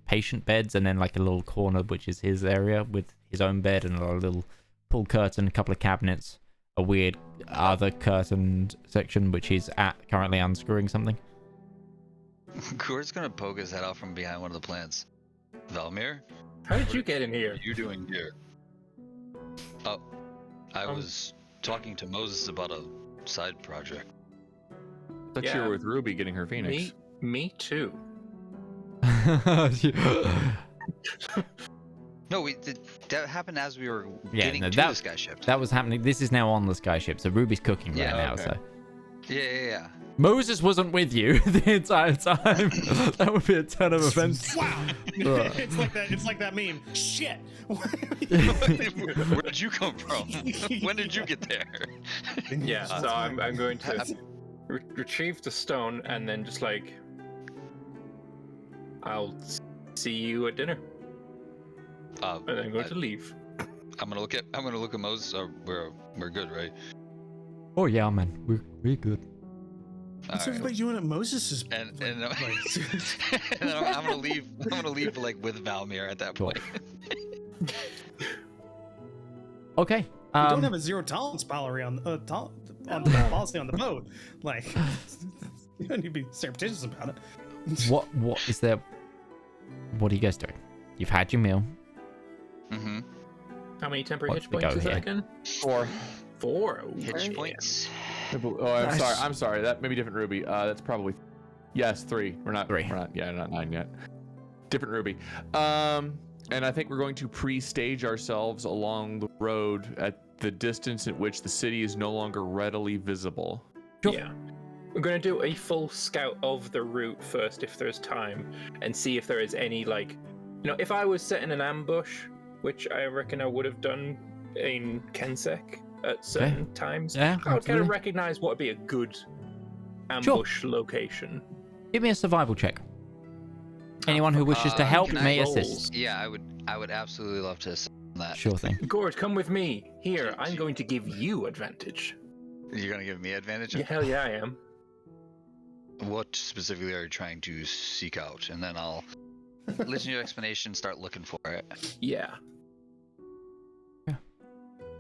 patient beds and then a little corner which is his area with his own bed and a little pull curtain, a couple of cabinets, a weird other curtained section which he's currently unscrewing something. Gourd's gonna poke his head out from behind one of the plants. Valmir, How did you get in here? what are you doing here? Oh, I was talking to Moses about a side project. Thought you were with Ruby getting her phoenix. Me too. No, that happened as we were Yeah, getting no, to that- the sky ship. That was happening. This is now on the skyship, so Ruby's cooking right Yeah, now. okay. So Yeah. Moses wasn't with you the entire time. That would be a ton of offense. Wow. It's like that meme. Shit. Where did you come from? When did you get there? Yeah, so I'm going to retrieve the stone and then just I'll see you at dinner, and then I'm going to leave. I'm gonna look at Moses. We're good, right? Oh yeah, man, we're good. What's All right. everybody doing at Moses's? And and I'm gonna leave. I'm gonna leave with Valmir at that point. Okay. We don't have a zero tolerance policy on policy on the boat. You don't need to be surreptitious about it. What is there? What are you guys doing? You've had your meal. Mm-hmm. How many temporary What's hit the points go is that here? again? 4. 4. Hitch Okay. points. Oh, I'm sorry. That may be different Ruby. That's probably 3. We're not 3. We're not. Yeah, not 9 yet. Different Ruby. And I think we're going to pre-stage ourselves along the road at the distance at which the city is no longer readily visible. Sure. Yeah. We're going to do a full scout of the route first if there's time, and see if there is any, if I was setting an ambush, which I reckon I would have done in Kensek at certain times, Yeah, I would kind absolutely. of recognize what would be a good ambush location. Give me a survival check. Anyone who wishes to help Can may I assist. Yeah, I would absolutely love to assist on that. Sure thing. Gourd, come with me. Here, I'm going to give you advantage. You're gonna give me advantage. Yeah, hell yeah, I am. What specifically are you trying to seek out? And then I'll listen to your explanation. Start looking for it. Yeah. See,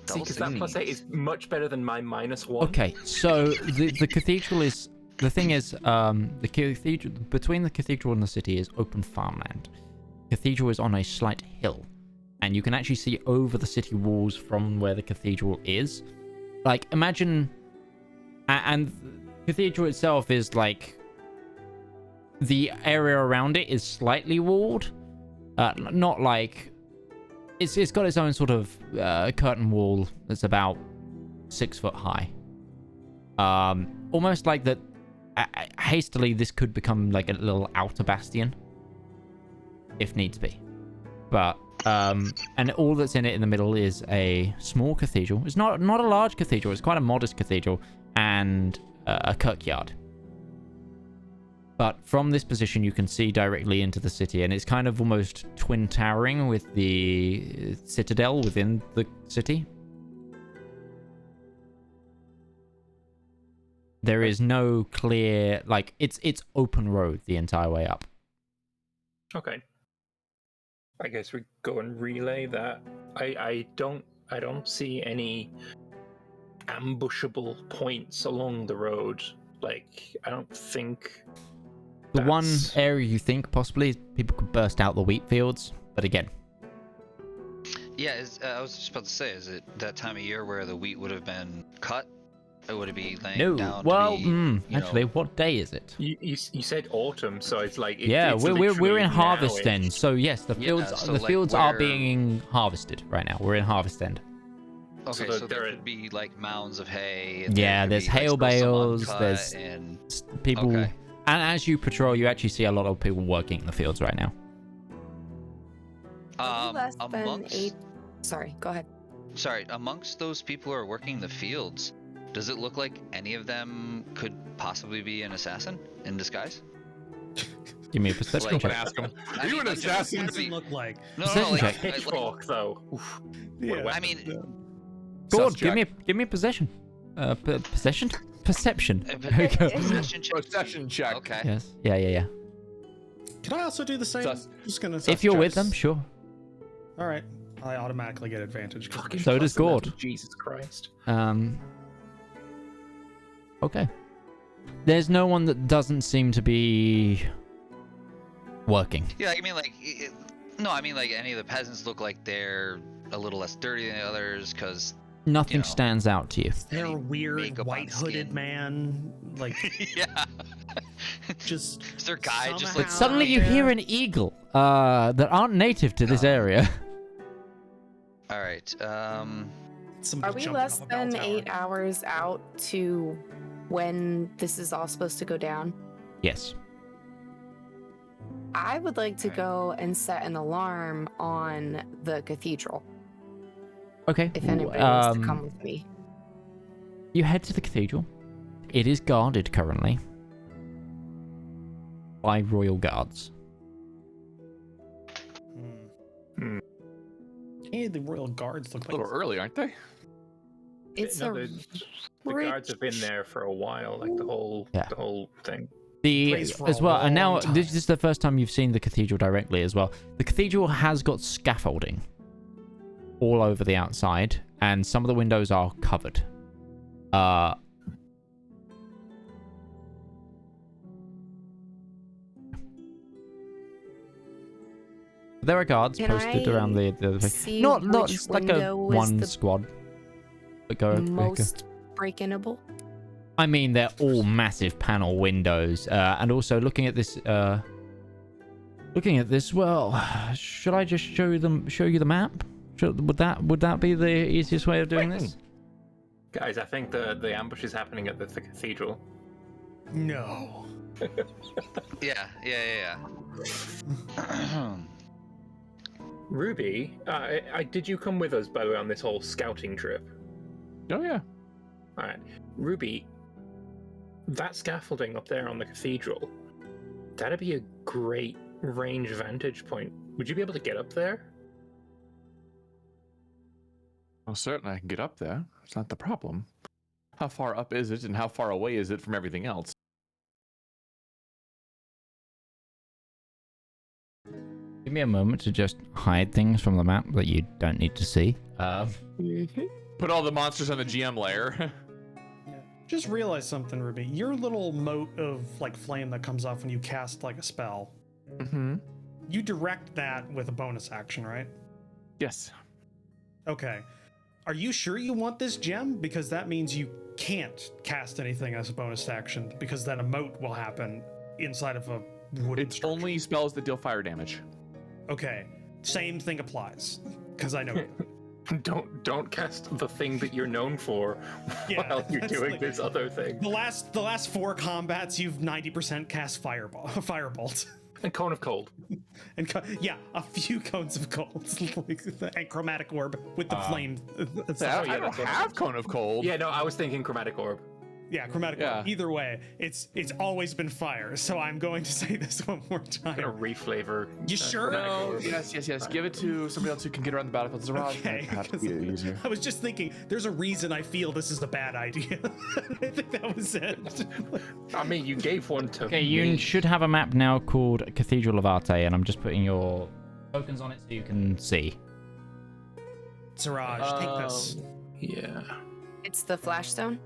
Double because that +8 sixes. is much better than my -1. Okay, so the cathedral is the thing is the cathedral between the cathedral and the city is open farmland. Cathedral is on a slight hill, and you can actually see over the city walls from where the cathedral is. Imagine, and the cathedral itself is the area around it is slightly walled, not it's got its own sort of curtain wall that's about 6 foot high. Almost like that. Hastily, this could become a little outer bastion, if needs be. But and all that's in it in the middle is a small cathedral. It's not a large cathedral. It's quite a modest cathedral and a kirkyard. But from this position, you can see directly into the city, and it's kind of almost twin towering with the citadel within the city. There is no clear, like, it's open road the entire way up. Okay. I guess we go and relay that. I don't see any ambushable points along the road. Like, I don't think. The one area you think possibly people could burst out the wheat fields, but again. Yeah, I was just about to say, is it that time of year where the wheat would have been cut? Or would it be laying down? Well, actually, what day is it? You said autumn, so it's like we're in harvest now-ish. end. So yes, the fields are being harvested right now. We're in harvest end. Okay, so there could be like mounds of hay. And there's hail bales. There's people. Okay. And as you patrol, you actually see a lot of people working in the fields right now. Sorry, go ahead. Sorry, amongst those people who are working the fields, does it look like any of them could possibly be an assassin in disguise? Give me a perception check. Ask him. I Are you mean, an like, assassin? What does it look like? No, Perception check. Pitchfork, though. Oof. Yeah. I mean, Gourd, Sus check. give me a possession. Possession? Perception. There we go. possession check. Possession check. Okay. Yes. Yeah. Can I also do the same? Sus. Just gonna If you're with them, sure. All right. I automatically get advantage. Fucking So does plus 11, Gourd. Jesus Christ. Okay. There's no one that doesn't seem to be working. Yeah, I mean, like, I mean, like, any of the peasants look like they're a little less dirty than the others, because Nothing know. stands out to you. They're a Any weird makeup on white hooded skin. man, like yeah. just. Is there a guy just somehow like Suddenly you out hear there. an eagle that aren't native to this area. All right. Somebody Are we jumping less off a bell than tower. 8 hours out to when this is all supposed to go down? Yes. I would like to go and set an alarm on the cathedral Okay. if anybody wants to come with me. You head to the cathedral. It is guarded currently by royal guards. Hey, the royal guards look A like little early, aren't they? It's No, a the guards have been there for a while, like the whole thing. Plays for As a well, and now long time. this is the first time you've seen the cathedral directly as well. The cathedral has got scaffolding all over the outside, and some of the windows are covered. There are guards Can posted I around the see not which just like a window is one the squad. But go. most break-inable. I mean, they're all massive panel windows, and also looking at this. Well, should I just show you the map? Would that be the easiest way of doing this? Guys, I think the ambush is happening at the cathedral. no. Yeah. Ruby, did you come with us, by the way, on this whole scouting trip? Oh yeah. All right, Ruby, that scaffolding up there on the cathedral, that'd be a great range vantage point. Would you be able to get up there? Well, certainly I can get up there. It's not the problem. How far up is it, and how far away is it from everything else? Give me a moment to just hide things from the map that you don't need to see. Put all the monsters on the GM layer. Just realize something, Ruby. Your little mote of like flame that comes off when you cast like a spell. Mm-hmm. You direct that with a bonus action, right? Yes. Okay. Are you sure you want this gem? Because that means you can't cast anything as a bonus action, because then a mote will happen inside of a wooden It's structure. only spells that deal fire damage. Okay. Same thing applies. Because I know you. Don't cast the thing that you're known for while you're that's doing like- this other thing. The last 4 combats, you've 90% cast firebolt. And Cone of Cold. And a few cones of gold, and chromatic orb with the flame. I don't have Cone of Cold. Yeah, no, I was thinking Chromatic Orb. Yeah, chromatic Yeah. orb. Either way, it's always been fire. So I'm going to say this one more I'm gonna time. reflavor. You sure? No, yes. Give it to somebody else who can get around the battlefield. Zedaar, Okay, have to 'cause be easier. I was just thinking, there's a reason I feel this is a bad idea. I think that was it. I mean, you gave one to Okay, me. you should have a map now called Cathedral of Arte, and I'm just putting your tokens on it so you can see. Siraj, take this. Yeah. It's the flashstone.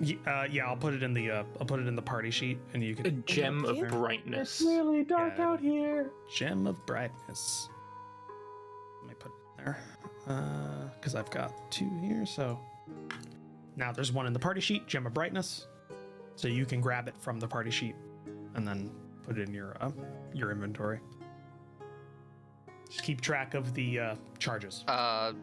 Yeah, I'll put it in the party sheet, and you can. A gem of Here? brightness. really dark Yeah. out here. Gem of brightness. Let me put it there, because I've got 2 here. So now there's one in the party sheet, gem of brightness. So you can grab it from the party sheet, and then put it in your inventory. Just keep track of the charges. Got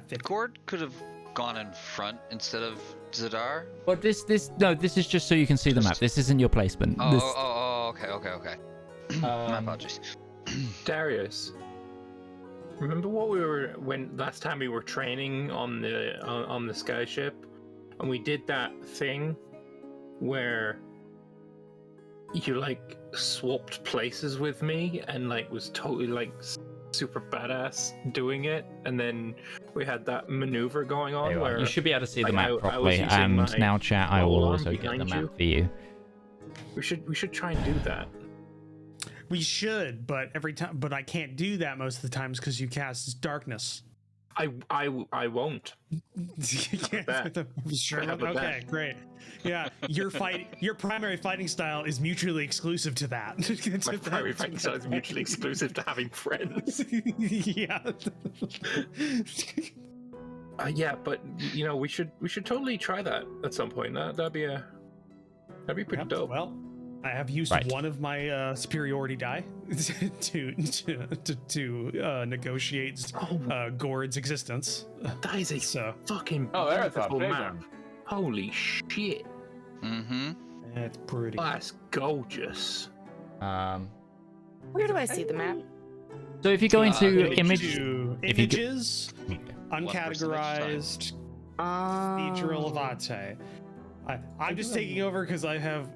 50. Gourd could have gone in front instead of Zedaar. But this is just so you can see the map. This isn't your placement. This, Okay. My apologies. Darius, remember what when last time we were training on the skyship, and we did that thing where you like swapped places with me and like was totally like super badass doing it, and then we had that maneuver going on There you are. where You should be able to see the like, map I was properly. using And my now, chat, I will pole arm also get the behind map you. for you. we should try and do that. We should, but I can't do that most of the times because you cast darkness. I won't. Yeah, sure. I have a Okay, bet. great. Yeah, your primary fighting style is mutually exclusive to that. My primary fighting style is mutually exclusive to having friends. Yeah. Yeah, but you know, we should totally try that at some point. That'd be pretty Yep, dope. Well, I have used Right. one of my superiority die to negotiate Gourd's existence. That is a So fucking Oh, there's a beautiful big map. one. Holy shit, Mm-hmm. it's pretty. that's gorgeous. Where do I see the map? So if you go into image, To if you go- images, uncategorized, Cathedral of Ate. I'm just taking over because I have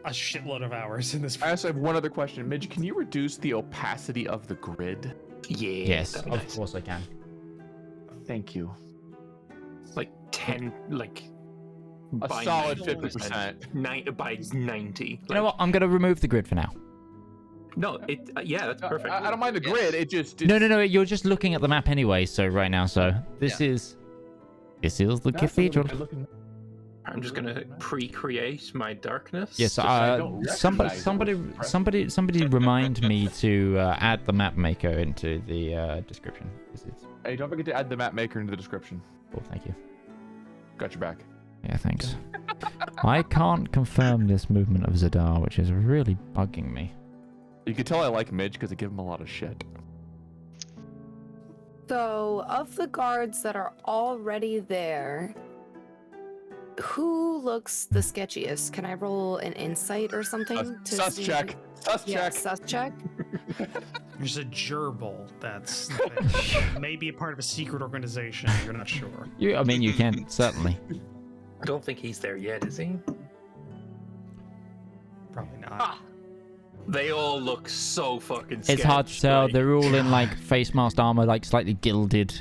a shitload of hours in this. I also have one other question. Midge, can you reduce the opacity of the grid? Yeah. yes, that'd of be nice. course I can. Thank you. Like 10, like A by solid 90%. 50%. By 90. You know what? I'm gonna remove the grid for now. No, yeah, that's perfect. I don't mind the grid. It just No. You're just looking at the map anyway. So right now, this is the cathedral. I'm just gonna pre-create my darkness. Yes, I don't recognize somebody remind me to add the map maker into the description. Hey, don't forget to add the map maker into the description. Oh, thank you. Got your back. Yeah, thanks. I can't confirm this movement of Zedaar, which is really bugging me. You can tell I like Midge because I give him a lot of shit. So, of the guards that are already there, who looks the sketchiest? Can I roll an insight or something? Sus see- check. Sus Yeah, check. sus check. There's a gerbil that's maybe a part of a secret organization. You're not sure. I mean, you can certainly. I don't think he's there yet, is he? Probably not. They all look so fucking sketch. It's hard to tell. like- They're all in like face mask armor, like slightly gilded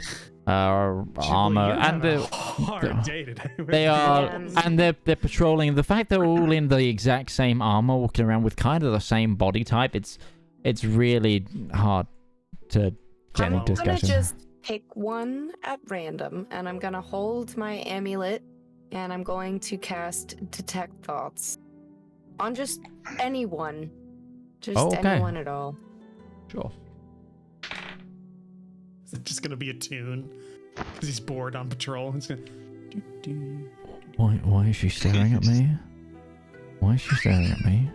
armor, and they're they're, hard day today. they are, Um, and they're patrolling. The fact they're all in the exact same armor, walking around with kind of the same body type, it's really hard to get I'm any gonna discussion. just pick one at random, and I'm gonna hold my amulet, and I'm going to cast Detect Thoughts on just anyone. Just Oh, okay. anyone at all. Sure. Is it just gonna be a tune? Because he's bored on patrol. It's gonna. Why is she staring at me? Why is she staring at me?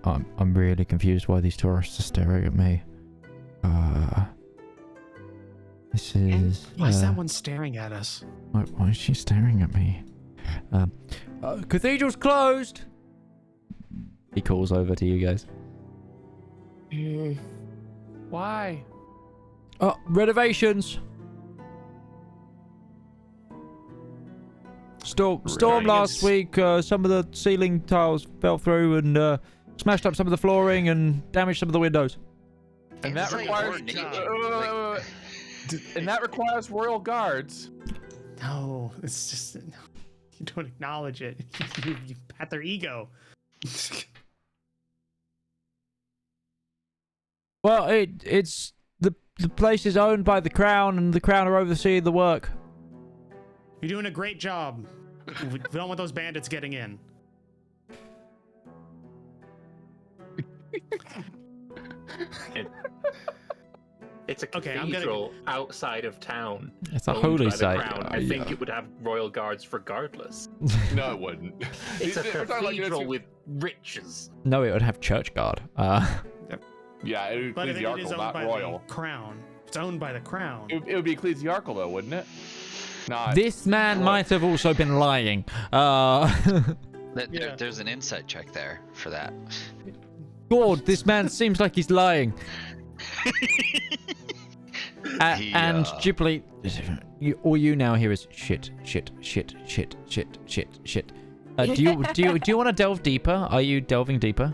I'm really confused why these tourists are staring at me. This is. Why is that one staring at us? Why is she staring at me? Cathedral's closed. He calls over to you guys. Why? Oh, renovations. Storm last week. Some of the ceiling tiles fell through and smashed up some of the flooring and damaged some of the windows. And that requires and that requires royal guards. No, it's just you don't acknowledge it. You pat their ego. Well, it's the place is owned by the crown, and the crown are overseeing the work. You're doing a great job. We don't want those bandits getting in. It's a Okay, cathedral outside of town. It's a owned holy by the site. crown. I think it would have royal guards regardless. No, it wouldn't. It's a We're talking like cathedral it's- with riches. No, it would have church guard. Yeah, it would be But it is ecclesiarchal, owned not by royal. the crown. It's owned by the crown. It would be ecclesiarchal, though, wouldn't it? Not. This man might have also been lying. There's an insight check there for that. God, this man seems like he's lying. And Ghibli, all you now hear is shit. Do you want to delve deeper? Are you delving deeper?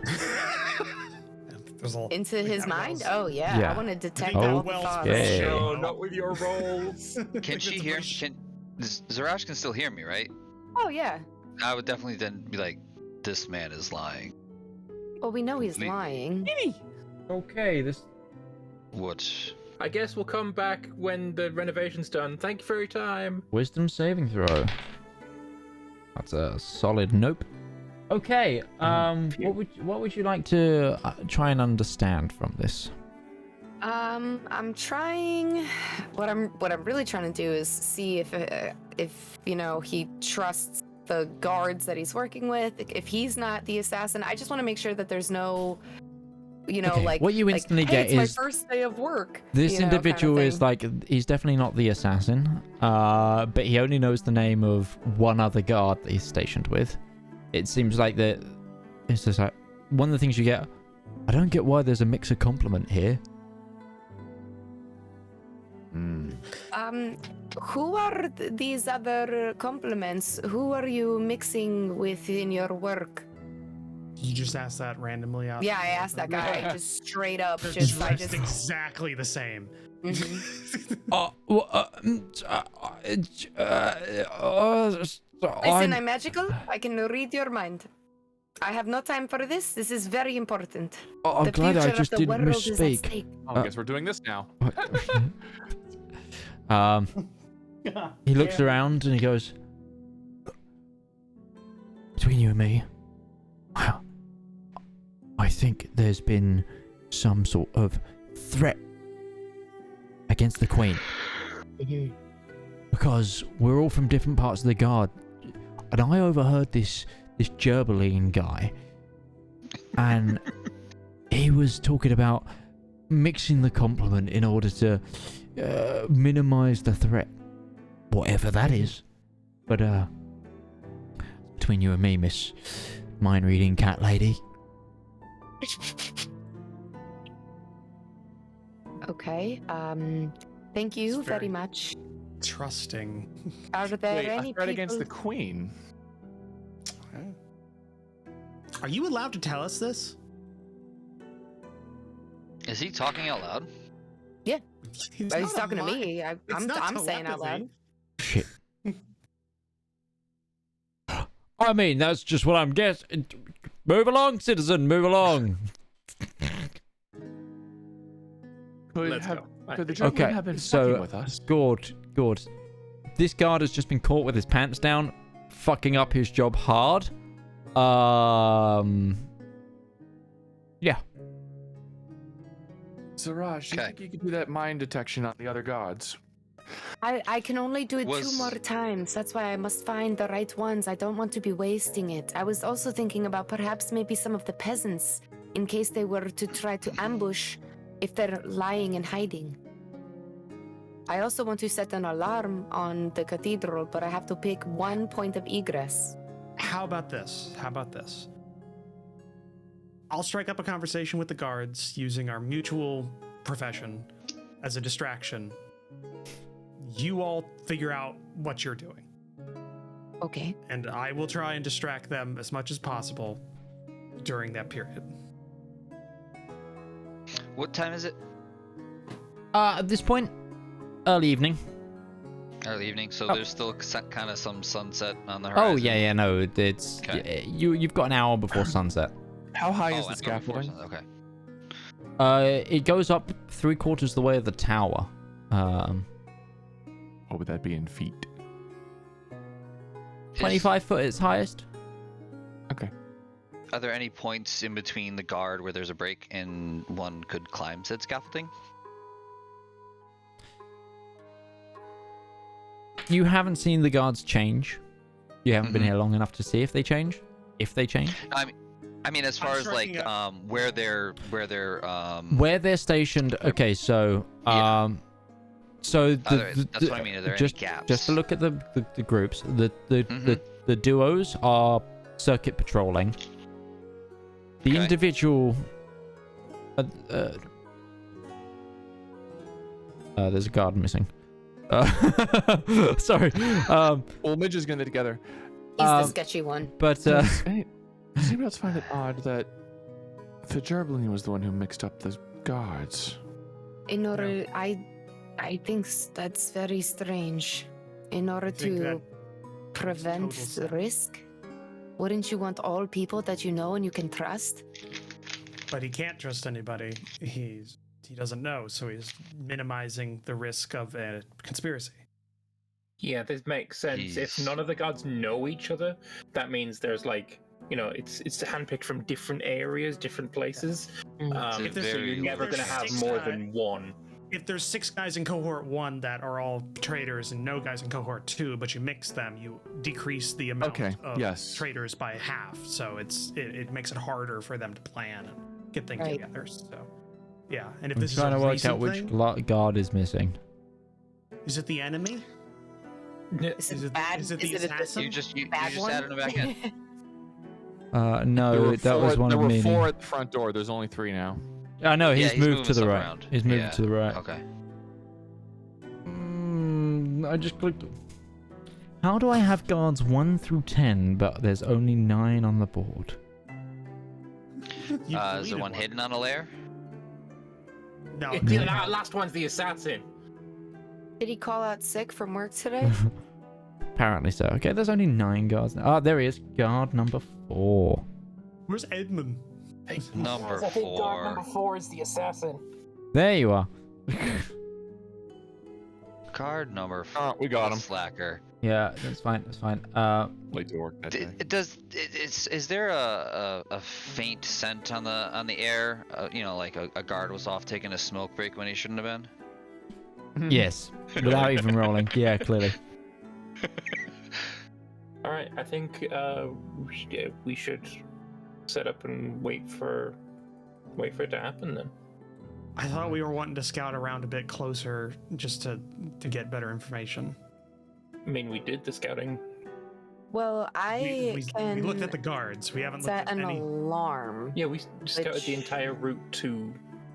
Into his mind? Oh, yeah. Yeah. I want to detect Oh, all the well, thoughts. yeah. No, not with your rolls. Can she hear? Zarash can still hear me, right? Oh, yeah. I would definitely then be like, this man is lying. Well, we know he's Me- lying. Okay, this. What? I guess we'll come back when the renovation's done. Thank you for your time. Wisdom saving throw. That's a solid nope. Okay, what would you like to try and understand from this? I'm trying. What I'm really trying to do is see if you know he trusts the guards that he's working with. If he's not the assassin, I just want to make sure that there's no, Okay, like what you like, instantly hey, get it's is my first day of work. this you know, kind of individual is thing. like he's definitely not the assassin. But he only knows the name of one other guard that he's stationed with. It seems like that. It's just like one of the things you get. I don't get why there's a mix of compliment here. Who are these other compliments? Who are you mixing with in your work? You just asked that randomly out. Yeah, I asked that guy just straight up. They're Just I dressed just. exactly the same. Listen, I'm magical. I can read your mind. I have no time for this. This is very important. I'm The glad I future of just the didn't world is at misspeak. stake. I guess we're doing this now. He looks around and he goes, between you and me, I think there's been some sort of threat against the Queen. Because we're all from different parts of the guard. And I overheard this Gerbeline guy. And he was talking about mixing the compliment in order to minimize the threat. Whatever that is. But, between you and me, Miss Mind-Reading Cat Lady. Okay. Thank you It's very very- much. Trusting. Are there Wait, any a threat people? against the queen. Are you allowed to tell us this? Is he talking out loud? He's Well, not he's talking to a mind- me. it's I'm not saying out telepathy. loud. Shit. I mean, that's just what I'm guessing. Move along, citizen, move along. Let's go. Could the Okay, gentleman have been so fucking with us? Gourd. This guard has just been caught with his pants down, fucking up his job hard. Yeah. Siraj, do you Okay. think you could do that mind detection on the other gods? I can only do it Was- 2 more times. That's why I must find the right ones. I don't want to be wasting it. I was also thinking about perhaps maybe some of the peasants, in case they were to try to ambush if they're lying and hiding. I also want to set an alarm on the cathedral, but I have to pick one point of egress. How about this? I'll strike up a conversation with the guards using our mutual profession as a distraction. You all figure out what you're doing. Okay. and I will try and distract them as much as possible during that period. What time is it? At this point, early evening. Early evening, so Oh. there's still kind of some sunset on the horizon. Oh yeah, no, it's Okay. you've got an hour before sunset. How high is Oh, the I know before scaffolding? sun- Okay. It goes up 3/4 the way of the tower. What would that be in feet? 25 foot its highest. Okay. Are there any points in between the guard where there's a break and one could climb said scaffolding? You haven't seen the guards change. You haven't been Mhm. here long enough to see if they change. If they change. I mean, as far as like striking where they're Where they're stationed. Okay, so Yeah. so that's what I mean. Are there just any gaps? just to look at the groups. Mhm. The duos are circuit patrolling. The Okay. individual. There's a guard missing. Sorry. Well, Midge is gonna together. He's the sketchy one. But Does anybody else find it odd that the Gerblin was the one who mixed up the guards? In order, I think that's very strange. In order think to that prevent total sense. risk, wouldn't you want all people that you know and you can trust? But he can't trust anybody. He doesn't know, so he's minimizing the risk of a conspiracy. Yeah, this makes sense. If Jeez. none of the gods know each other, that means there's like, it's handpicked from different areas, different places. If there's- So you're never there's going to have six more guys- than one. If there's 6 guys in cohort 1 that are all traitors and no guys in cohort 2, but you mix them, you decrease the amount Okay, of yes. traitors by half. So it makes it harder for them to plan and get things Right. together. So yeah, and if I'm this is trying a to work recent out which thing, guard is missing. is it the enemy? Is Is it it- bad? is it the assassin? You just bad one? added them back in. No, that was one there of were me. 4 at the front door. There's only 3 now. I know Yeah, he's he's moved moving to the stuff right. around. He's moved Yeah. to the right. Okay. I just clicked. How do I have guards 1 through 10, but there's only 9 on the board? You Is there deleted one hidden on a layer? No, The last one's the assassin. Did he call out sick from work today? Apparently so. Okay, there's only 9 guards now. Oh, there he is. Guard number 4. Where's Edmund? Number I think guard 4. number 4 is the assassin. There you are. Card number 4. Oh, we got him. Slacker. Yeah, that's fine. That's fine. Late to work that day. Is there a faint scent on the air? Like a guard was off taking a smoke break when he shouldn't have been. Yes. Without even rolling. Yeah, clearly. All right, I think we should set up and wait for it to happen then. I thought we were wanting to scout around a bit closer just to get better information. I mean, we did the scouting. Well, I We can looked at the guards. We haven't looked set at an any. alarm. Yeah, we scouted the Which- entire route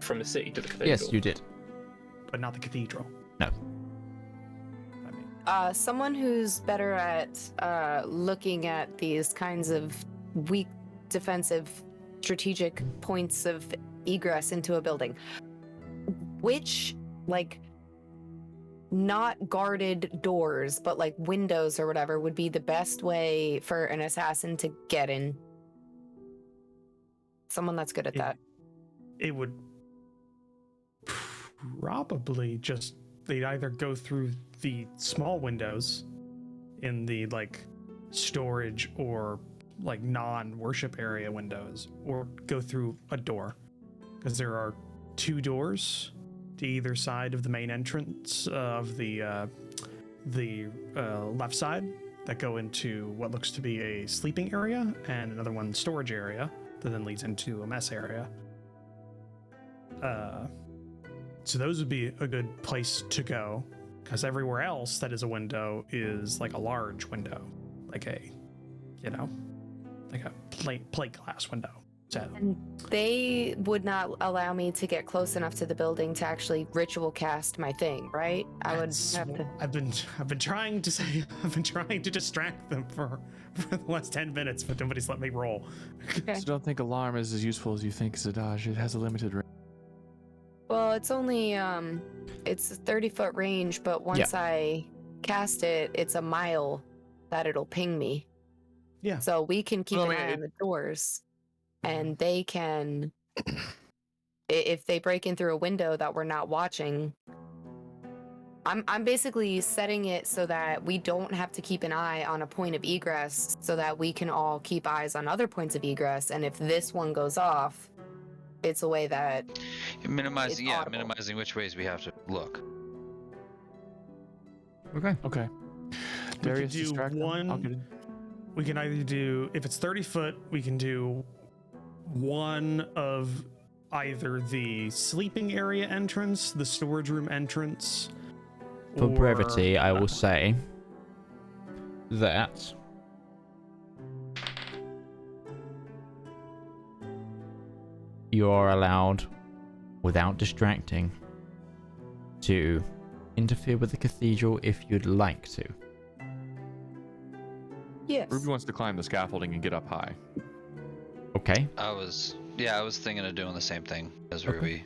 from the city to the cathedral. Yes, you did. But not the cathedral. No. I mean, Someone who's better at looking at these kinds of weak defensive strategic points of egress into a building. Which, not guarded doors, but windows or whatever would be the best way for an assassin to get in? Someone that's good at It- that. it would probably just they'd either go through the small windows in the storage or non-worship area windows, or go through a door, because there are 2 doors to either side of the main entrance of the left side that go into what looks to be a sleeping area, and another one storage area that then leads into a mess area. So those would be a good place to go, because everywhere else that is a window is a large window, like a plate glass window. So, And they would not allow me to get close enough to the building to actually ritual cast my thing, right? I would have to. I've been trying to say I've been trying to distract them for the last 10 minutes, but nobody's let me roll. Okay. So don't think alarm is as useful as you think, Zedaar. It has a limited range. Well, it's only it's a 30-foot range, but once I cast it, it's a mile that it'll ping me. Yeah. So we can keep Well, an I mean, eye on the doors, and they can, if they break in through a window that we're not watching. I'm basically setting it so that we don't have to keep an eye on a point of egress, so that we can all keep eyes on other points of egress. And if this one goes off, it's a way that Minimizing, It's audible. minimizing which ways we have to look. Okay. Okay. We could Darius, do distract them. I'll one. get it. We can either do, if it's 30 foot, we can do one of either the sleeping area entrance, the storage room entrance. For or- brevity, I will say that you are allowed, without distracting, to interfere with the cathedral if you'd like to. yes. Ruby wants to climb the scaffolding and get up high. Okay. I was thinking of doing the same thing as Okay. Ruby.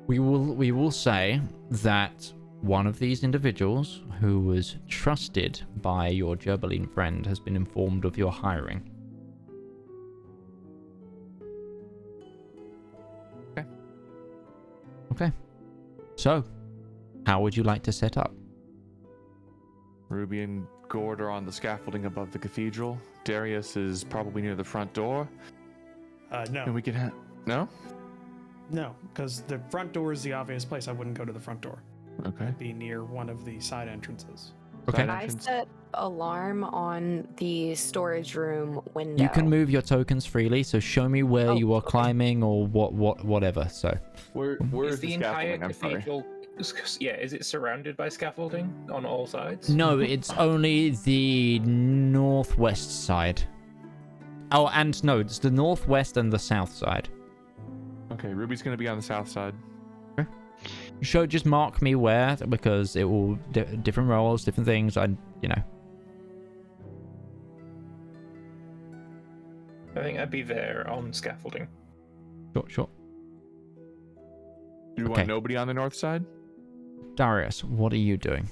We will say that one of these individuals who was trusted by your Gerbeline friend has been informed of your hiring. Okay. Okay. So, how would you like to set up? Ruby and Gourd are on the scaffolding above the cathedral. Darius is probably near the front door. No, And we can no? no, because the front door is the obvious place. I wouldn't go to the front door. Okay. I'd be near one of the side entrances. Okay. Side I entrance. set alarm on the storage room window. You can move your tokens freely, so show me where Oh, you are okay. climbing or whatever. So, Where Is is the the entire scaffolding? I'm sorry. cathedral? Yeah, is it surrounded by scaffolding on all sides? no, it's only the northwest side. Oh, and no, it's the northwest and the south side. Okay, Ruby's gonna be on the south side. Just mark me where, because it will different roles, different things. I I think I'd be there on scaffolding. Sure. Do you Okay. want nobody on the north side? Darius, what are you doing?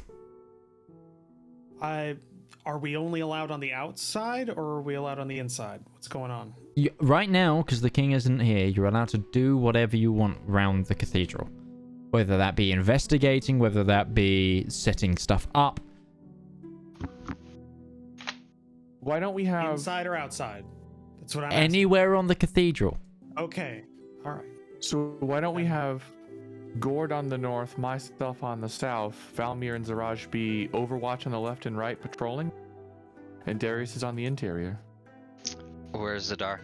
Are we only allowed on the outside, or are we allowed on the inside? What's going on? Right now, because the king isn't here, you're allowed to do whatever you want around the cathedral. Whether that be investigating, whether that be setting stuff up. Why don't we have Inside or outside? That's what I'm asking. Anywhere on the cathedral. Okay, all right. So why don't we have Gourd on the north, myself on the south, Valmir and Zaraj be Overwatch on the left and right patrolling, and Darius is on the interior. Where's Zedaar?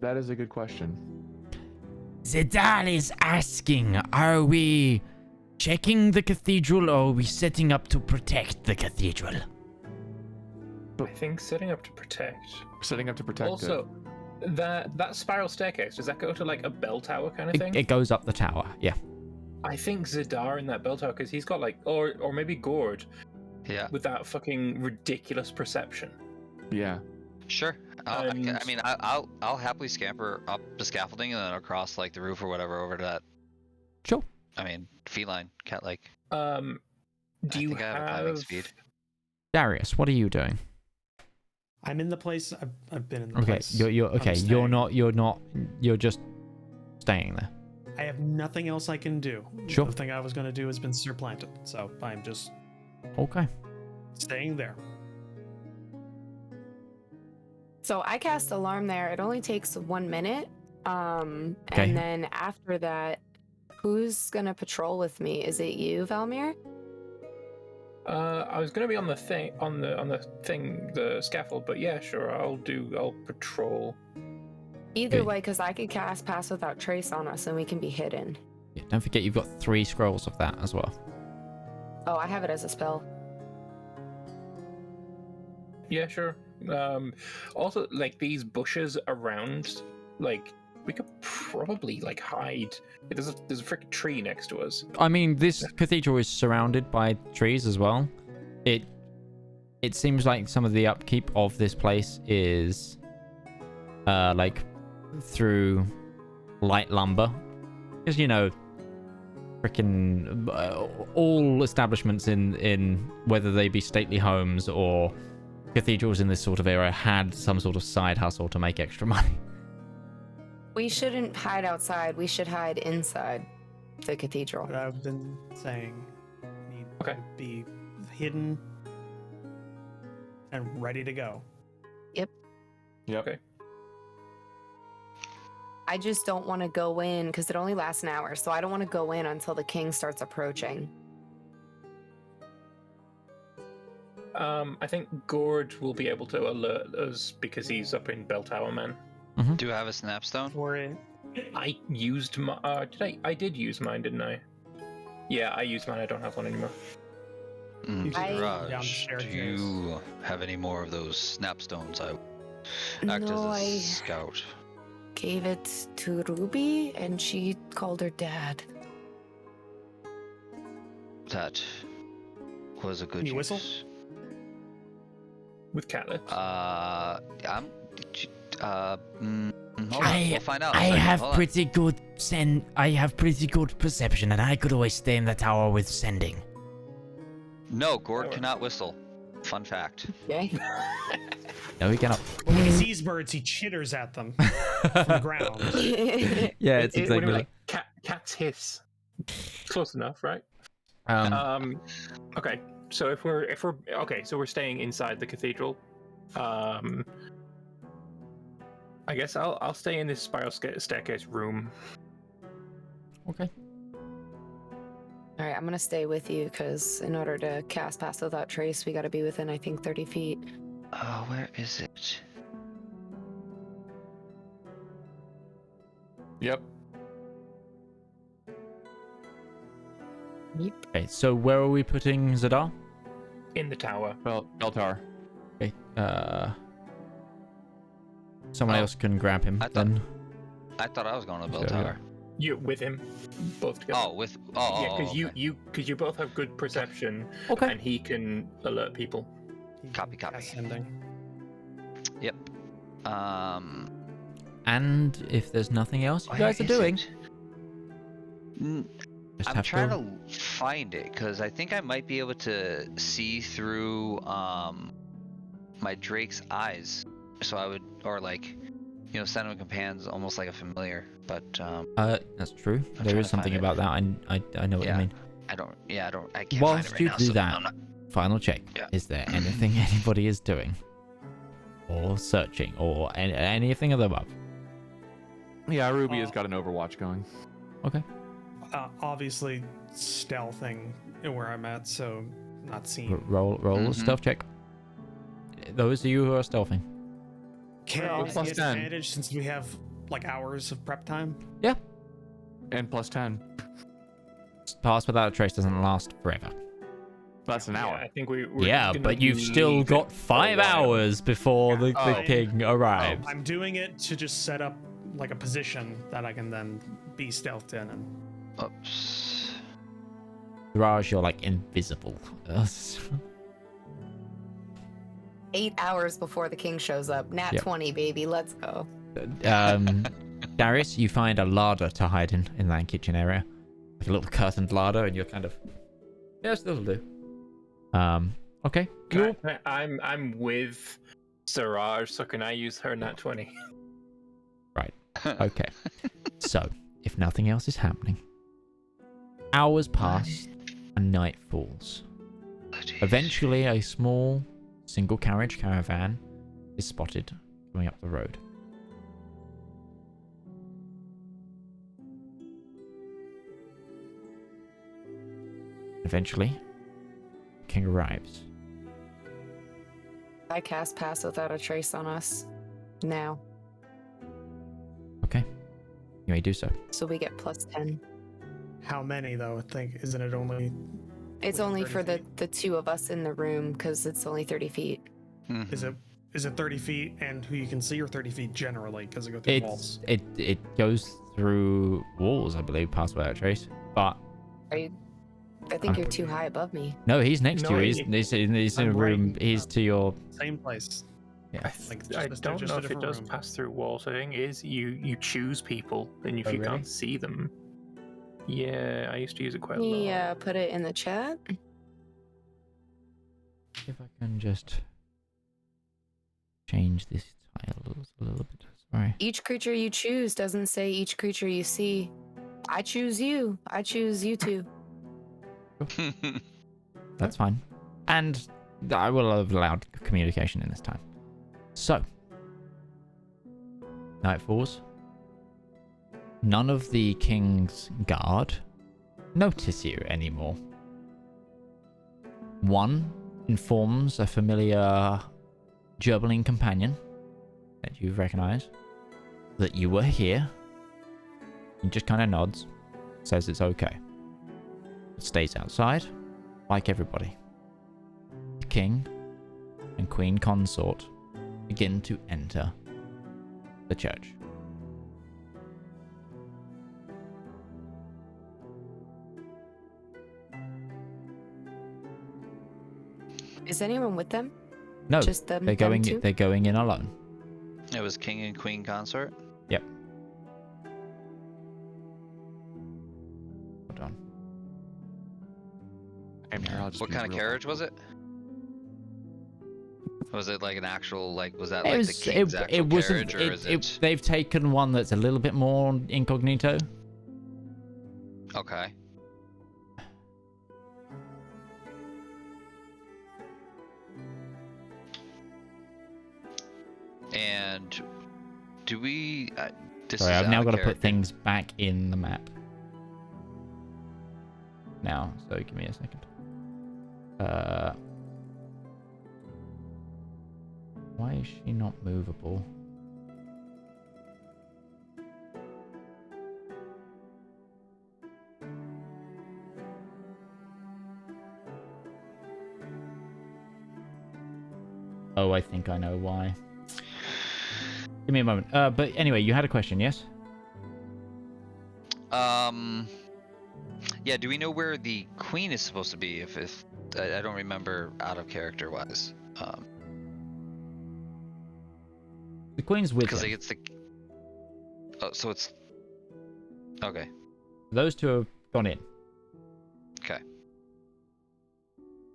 That is a good question. Zedaar is asking, are we checking the cathedral or are we setting up to protect the cathedral? I think setting up to protect. Setting up to protect Also, that spiral staircase, does that go to like a bell tower kind of thing? It goes up the tower, yeah. I think Zedaar in that bell tower, because he's got like, or maybe Gourd Yeah, with that fucking ridiculous perception. it. Yeah. sure. And- I'll happily scamper up the scaffolding and then across like the roof or whatever over to that. Sure. I mean, feline, cat-like. Do I you think I have a climbing have? speed. Darius, what are you doing? I'm in the place. I've been in the Okay, place. you're I'm okay. staying. You're just staying there. I have nothing else I can do. Sure. The thing I was going to do has been supplanted, so I'm just Okay. staying there. So I cast alarm there. It only takes 1 minute. Okay. And then after that, who's gonna patrol with me? Is it you, Valmir? I was gonna be on the thing, the scaffold, but yeah, sure, I'll patrol. Either Okay. way, because I could cast Pass Without Trace on us and we can be hidden. Yeah, don't forget you've got 3 scrolls of that as well. Oh, I have it as a spell. Yeah, sure. Also, like these bushes around, like we could probably like hide. There's a freaking tree next to us. I mean, this cathedral is surrounded by trees as well. It seems like some of the upkeep of this place is like through light lumber, because freaking all establishments in whether they be stately homes or cathedrals in this sort of era had some sort of side hustle to make extra money. We shouldn't hide outside. We should hide inside the cathedral. What I've been saying, need Okay. to be hidden and ready to go. Yep. Okay. I just don't want to go in because it only lasts an hour, so I don't want to go in until the king starts approaching. I think Gourd will be able to alert us because he's up in Bell Tower, man. Do you have a snapstone? I used my. I did use mine, didn't I? Yeah, I used mine. I don't have one anymore. You can go down the Raj, do staircase. you have any more of those snapstones? I act No, as a I scout. gave it to Ruby, and she called her dad. That was a good Can you use. whistle? With cat lips. Hold on, I- we'll find out. I in a second. have Hold on. pretty good I have pretty good perception, and I could always stay in the tower with sending. No, Gourd cannot whistle. Fun fact. Okay. No, we cannot. When he sees birds, he chitters at them from the ground. Yeah, it's What do you exactly mean, like. like cat's hiss. Close enough, right? Okay. So if we're okay, so we're staying inside the cathedral. I guess I'll stay in this spiral staircase room. Okay. All right, I'm gonna stay with you because in order to cast Pass Without Trace, we got to be within, I think, 30 feet. Where is it? Yep. Yep. Okay, so where are we putting Zedaar? In the tower. Bell Tower. Okay. Someone Oh. else can grab him I thought- then. I thought I was going to the bell So, yeah. tower. You with him, both together. Oh, with yeah, because okay. you both have good perception, Okay. and he can alert people. Copy, copy. Ascending. Yep. And if there's nothing else you Where guys are is doing, it? Mm, just I'm have trying to. to find it because I think I might be able to see through my Drake's eyes. So I would, or like, send him companions almost like a familiar. But That's true. I'm There trying is to something find about that. I know what you Yeah. mean. I can't find it Whilst right you now. do so that, I'm not- final check. Yeah. Is there anything anybody is doing, or searching, or anything of the above? Yeah, Ruby has got an Overwatch going. Okay. Obviously, stealthing where I'm at, so not seen. Roll a Mhm. stealth check. Those of you who are stealthing. Can Well, I plus get 10. advantage since we have like hours of prep time? And plus 10. Pass Without a Trace doesn't last forever. That's an Yeah, hour. I think we're Yeah, gonna but you've still leave got it for a 5 while. hours before the Oh. king arrives. I'm doing it to just set up like a position that I can then be stealthed in. And Oops. Raj, you're like invisible. 8 hours before the king shows up. Nat Yep. 20, baby. Let's go. Darius, you find a larder to hide in that kitchen area, like a little curtained larder, and you're kind of, yes, that'll do. Okay, cool. I'm with Siraj, so can I use her nat 20? Okay. So, if nothing else is happening, hours pass and night falls. Eventually, a small single carriage caravan is spotted coming up the road. Eventually, King arrives. I cast Pass Without a Trace on us now, Okay, you may do so. so we get plus 10. how many though? I think isn't it only? It's Was it only 30 for feet? the two of us in the room because it's only 30 feet. Is it Is it 30 feet and who you can see, or 30 feet generally because it goes through walls? It goes through walls, I believe, past without trace. But I think you're too high above me. no, he's next No, to you. He's in a room. He's to your. Same place. Yeah. I don't know if it does pass through walls. I think it is you choose people, and if you really? can't see them. Yeah, I used to use it quite a lot. Yeah, put it in the chat. If I can just change this tiles a little bit. Sorry. Each creature you choose doesn't say each creature you see. I choose you. I choose you two. That's fine. And I will have allowed communication in this time. So, night falls. None of the king's guard notice you anymore. One informs a familiar gerbling companion that you recognize that you were here. He just kind of nods, says it's okay. But stays outside, like everybody. The king and queen consort begin to enter the church. Is anyone with them? No, Just them. they're going. Them two? They're going in alone. It was king and queen consort. Yep. Hold on. I'm here, I'll just What be kind of real carriage quick. was it? Was it like an actual, like, was that It like was. the king's actual It wasn't. carriage, or is it? They've taken one that's a little bit more incognito. Okay. And do we? This Sorry, is I've now out got of to put character. things back in the map. Now, so give me a second. Why is she not movable? Oh, I think I know why. Give me a moment. But anyway, you had a question, yes? Yeah. Do we know where the queen is supposed to be? If I don't remember out of character wise. The queen's with Because him. like it's the. Oh, so it's. Okay. Those two have gone in. Okay.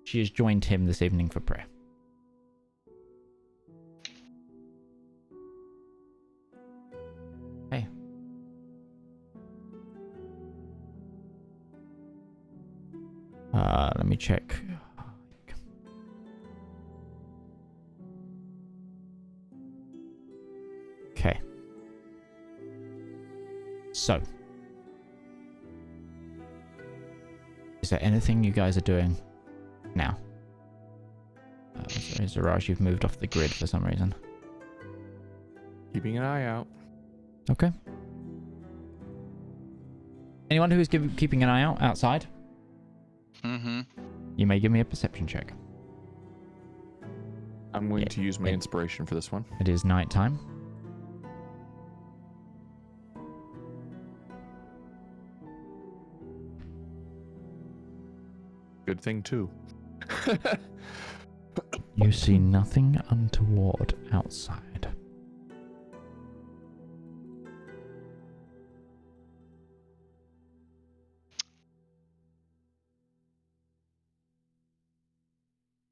She has joined him this evening for prayer. Hey. Let me check. Okay. So. Is there anything you guys are doing now? Sorry, Zedaar, you've moved off the grid for some reason. Keeping an eye out. Okay. Anyone who is keeping an eye out outside, Mm-hmm. you may give me a perception check. I'm going Yeah, to use my it- inspiration for this one. It is nighttime. Good thing too. You see nothing untoward outside.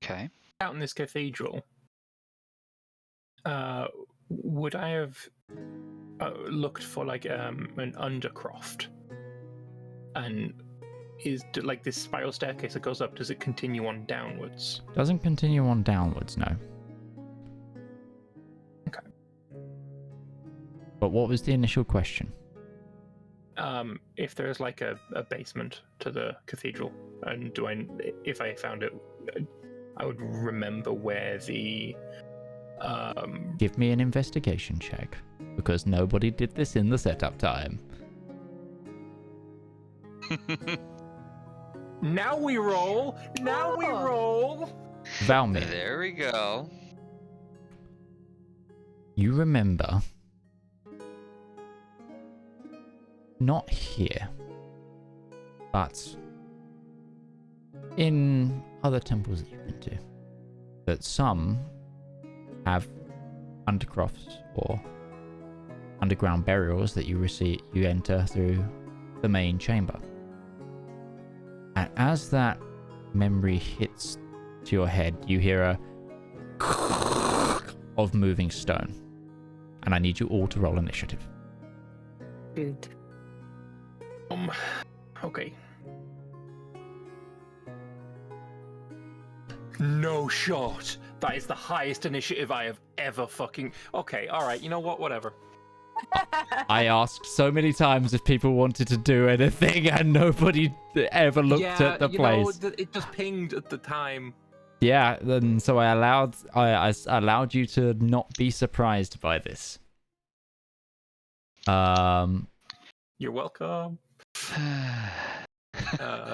Okay. Out in this cathedral, would I have looked for like an undercroft? And like this spiral staircase that goes up, does it continue on downwards? Doesn't continue on downwards, no. Okay. But what was the initial question? If there's like a basement to the cathedral, and if I found it, I would remember where the Give me an investigation check, because nobody did this in the setup time. Now we roll. Now we Oh. roll. Valmir. There we go. you remember, not here, but in other temples that you've been to, that some have undercrofts or underground burials that you enter through the main chamber. And as that memory hits to your head, you hear a of moving stone. And I need you all to roll initiative. Good. Okay. No shot. That is the highest initiative I have ever fucking... Okay, alright, you know what? Whatever. I asked so many times if people wanted to do anything, and nobody ever looked at the place. It just pinged at the time. Yeah, then so I allowed you to not be surprised by this. You're welcome.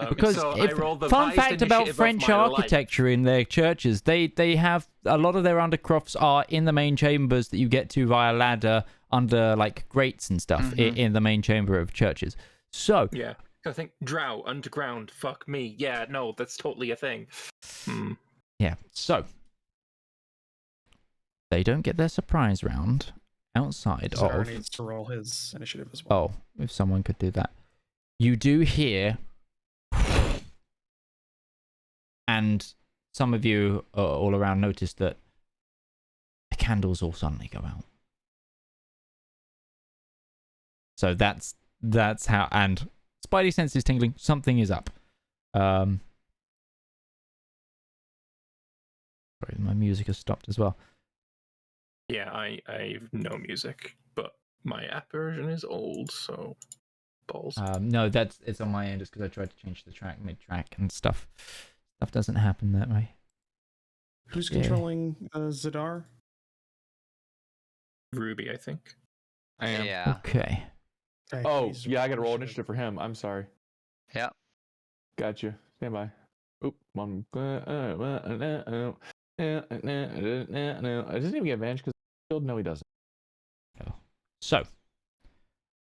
Because so I rolled the fun highest fact about initiative of French my architecture in their churches, they have a lot of their undercrofts are in the main chambers that you get to via ladder under like grates and stuff in the main chamber of churches. So Yeah, I think drow underground. Fuck me. Yeah, no, that's totally a thing. yeah, so they don't get their surprise round outside Zedaar of. needs to roll his initiative as well. Oh, if someone could do that. You do hear, and some of you all around notice that the candles all suddenly go out. So that's how, and Spidey sense is tingling. Something is up. Sorry, my music has stopped as well. Yeah, I have no music, but my app version is old, so balls. No, it's on my end. It's because I tried to change the track mid-track and stuff. Stuff doesn't happen that way. Who's controlling Zedaar? Ruby, I think. I am. Yeah. Okay. Okay, Oh, please yeah, I got to roll initiative. initiative for him. I'm sorry. Yeah. Gotcha. Stand by. Oop. One. Doesn't even get advantage because no, he doesn't. So,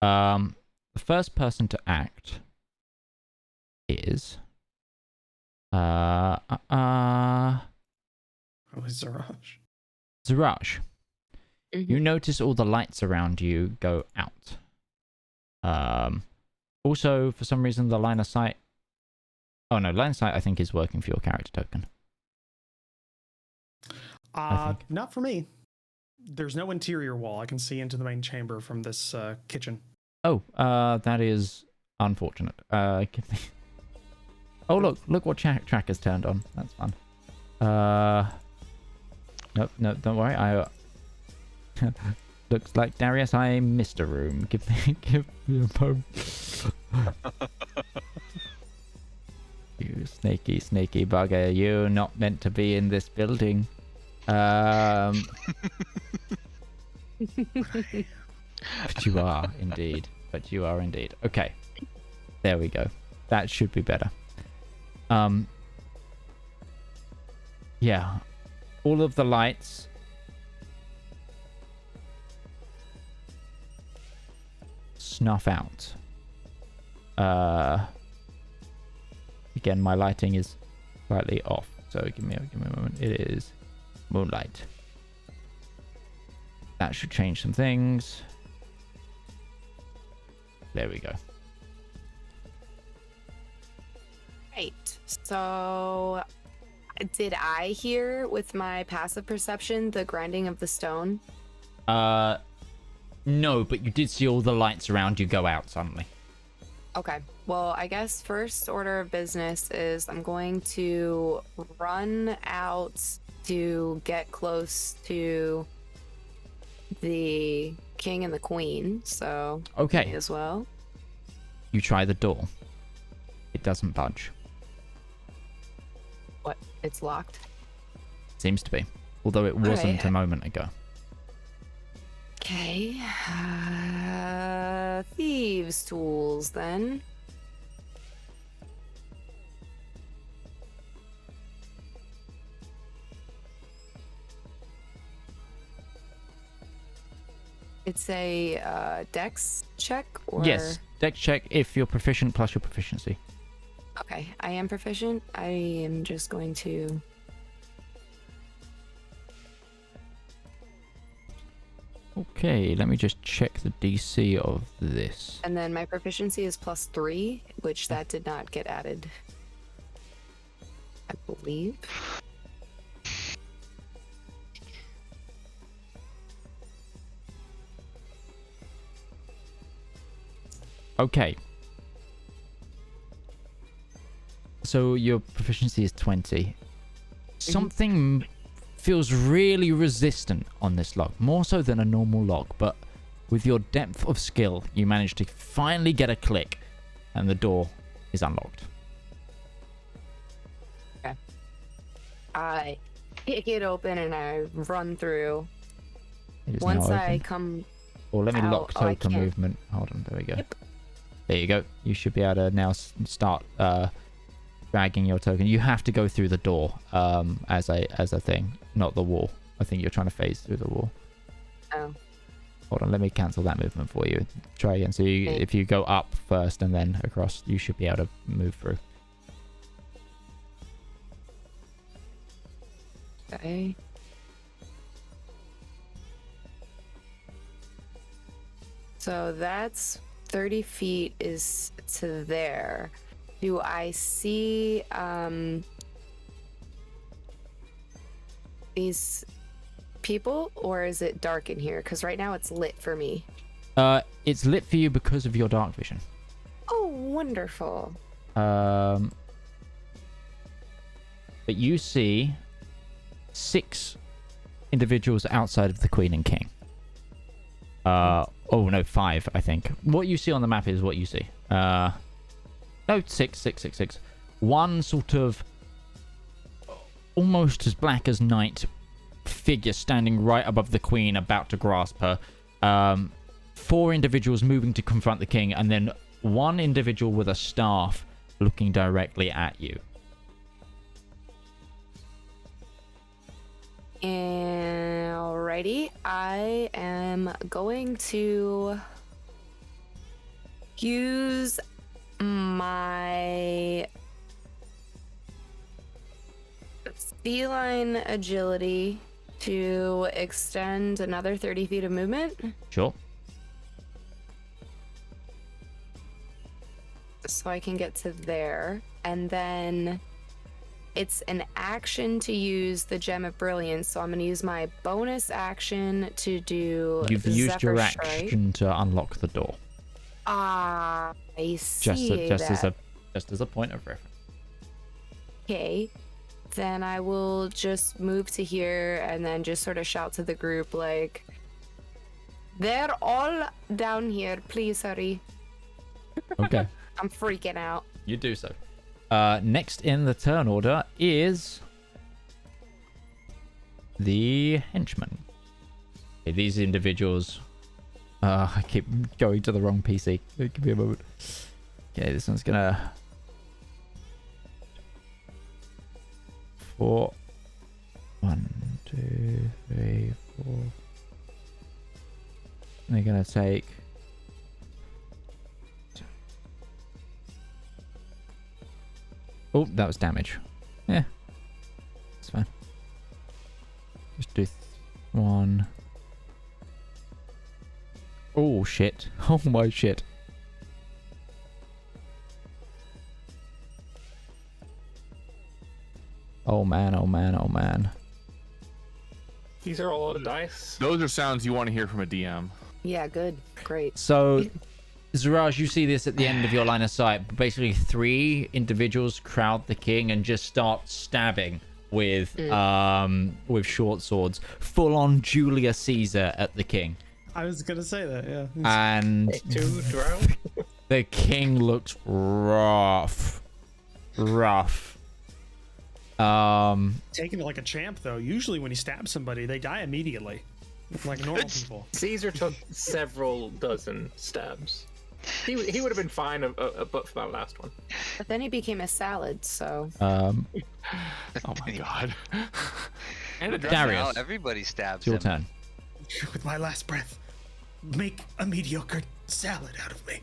the first person to act is Oh, it's Zaraj. Zaraj. You notice all the lights around you go out. Also, for some reason, the line of sight. Oh no, line of sight I think is working for your character token. Not for me. There's no interior wall. I can see into the main chamber from this kitchen. Oh, that is unfortunate. Give me... Oh look what track is turned on. That's fun. No, don't worry. I looks like Darius, I missed a room. Give me a moment. You sneaky bugger. You're not meant to be in this building. But you are indeed. Okay. There we go. That should be better. Yeah. All of the lights snuff out. Again, my lighting is slightly off, so give me a moment. It is moonlight. That should change some things. There we go. Right. So, did I hear with my passive perception the grinding of the stone? No, but you did see all the lights around you go out suddenly. Okay. Well, I guess first order of business is I'm going to run out to get close to the king and the queen. So, Okay. me as well. You try the door. It doesn't budge. What? It's locked? Seems to be. Although it wasn't a moment ago. Okay. Thieves' tools, then. It's a dex check, or Yes, dex check if you're proficient plus your proficiency. Okay, I am proficient. I am just going to. Okay, let me just check the DC of this. And then my proficiency is +3, which that did not get added, I believe. Okay. So your proficiency is 20. Something feels really resistant on this log, more so than a normal log, but with your depth of skill, you manage to finally get a click, and the door is unlocked. Okay. I kick it open and I run through. It is Once now I open. come Or let me out, lock oh, I token can't. movement. Hold on, there we go. Yep. There you go. You should be able to now start dragging your token. You have to go through the door as a thing, not the wall. I think you're trying to phase through the wall. Oh. Hold on, let me cancel that movement for you. Try again. So you, Okay. if you go up first and then across, you should be able to move through. Okay. So that's 30 feet is to there. Do I see these people, or is it dark in here? Because right now it's lit for me. It's lit for you because of your dark vision. Oh, wonderful. But you see 6 individuals outside of the Queen and King. Oh no, 5, I think. What you see on the map is what you see. No, 6. One sort of almost as black as night figure standing right above the Queen, about to grasp her. 4 individuals moving to confront the King, and then 1 individual with a staff looking directly at you. Alrighty, I am going to use my feline agility to extend another 30 feet of movement. Sure. So I can get to there. And then it's an action to use the Gem of Brilliance. So I'm going to use my bonus action to do You've used your Zephyr Strike. action to unlock the door. Ah, I see Just that. as a point of reference. Okay. Then I will just move to here and then just sort of shout to the group like, they're all down here. Please hurry. Okay. I'm freaking out. You do so. Next in the turn order is the henchman. Okay, these individuals. I keep going to the wrong PC. Give me a moment. Okay, this one's gonna. 4. 1, 2, 3, 4. They're gonna take. Oh, that was damage. Yeah, it's fine. Just do 1. Oh shit! Oh my shit! Oh man! Oh man! Oh man! These are all dice. Those are sounds you want to hear from a DM. Yeah, good. Great. So, Zedaar, you see this at the end of your line of sight. Basically, 3 individuals crowd the king and just start stabbing with short swords, full on Julius Caesar at the king. I was gonna say that, yeah. And 2 drown. the king looks rough. Taking it like a champ, though. Usually when he stabs somebody, they die immediately, like normal people. Caesar took several dozen stabs. He would have been fine, but for that last one. But then he became a salad, so. Oh my god. And a Darius. Now everybody stabs It's your him. turn. With my last breath. make a mediocre salad out of me.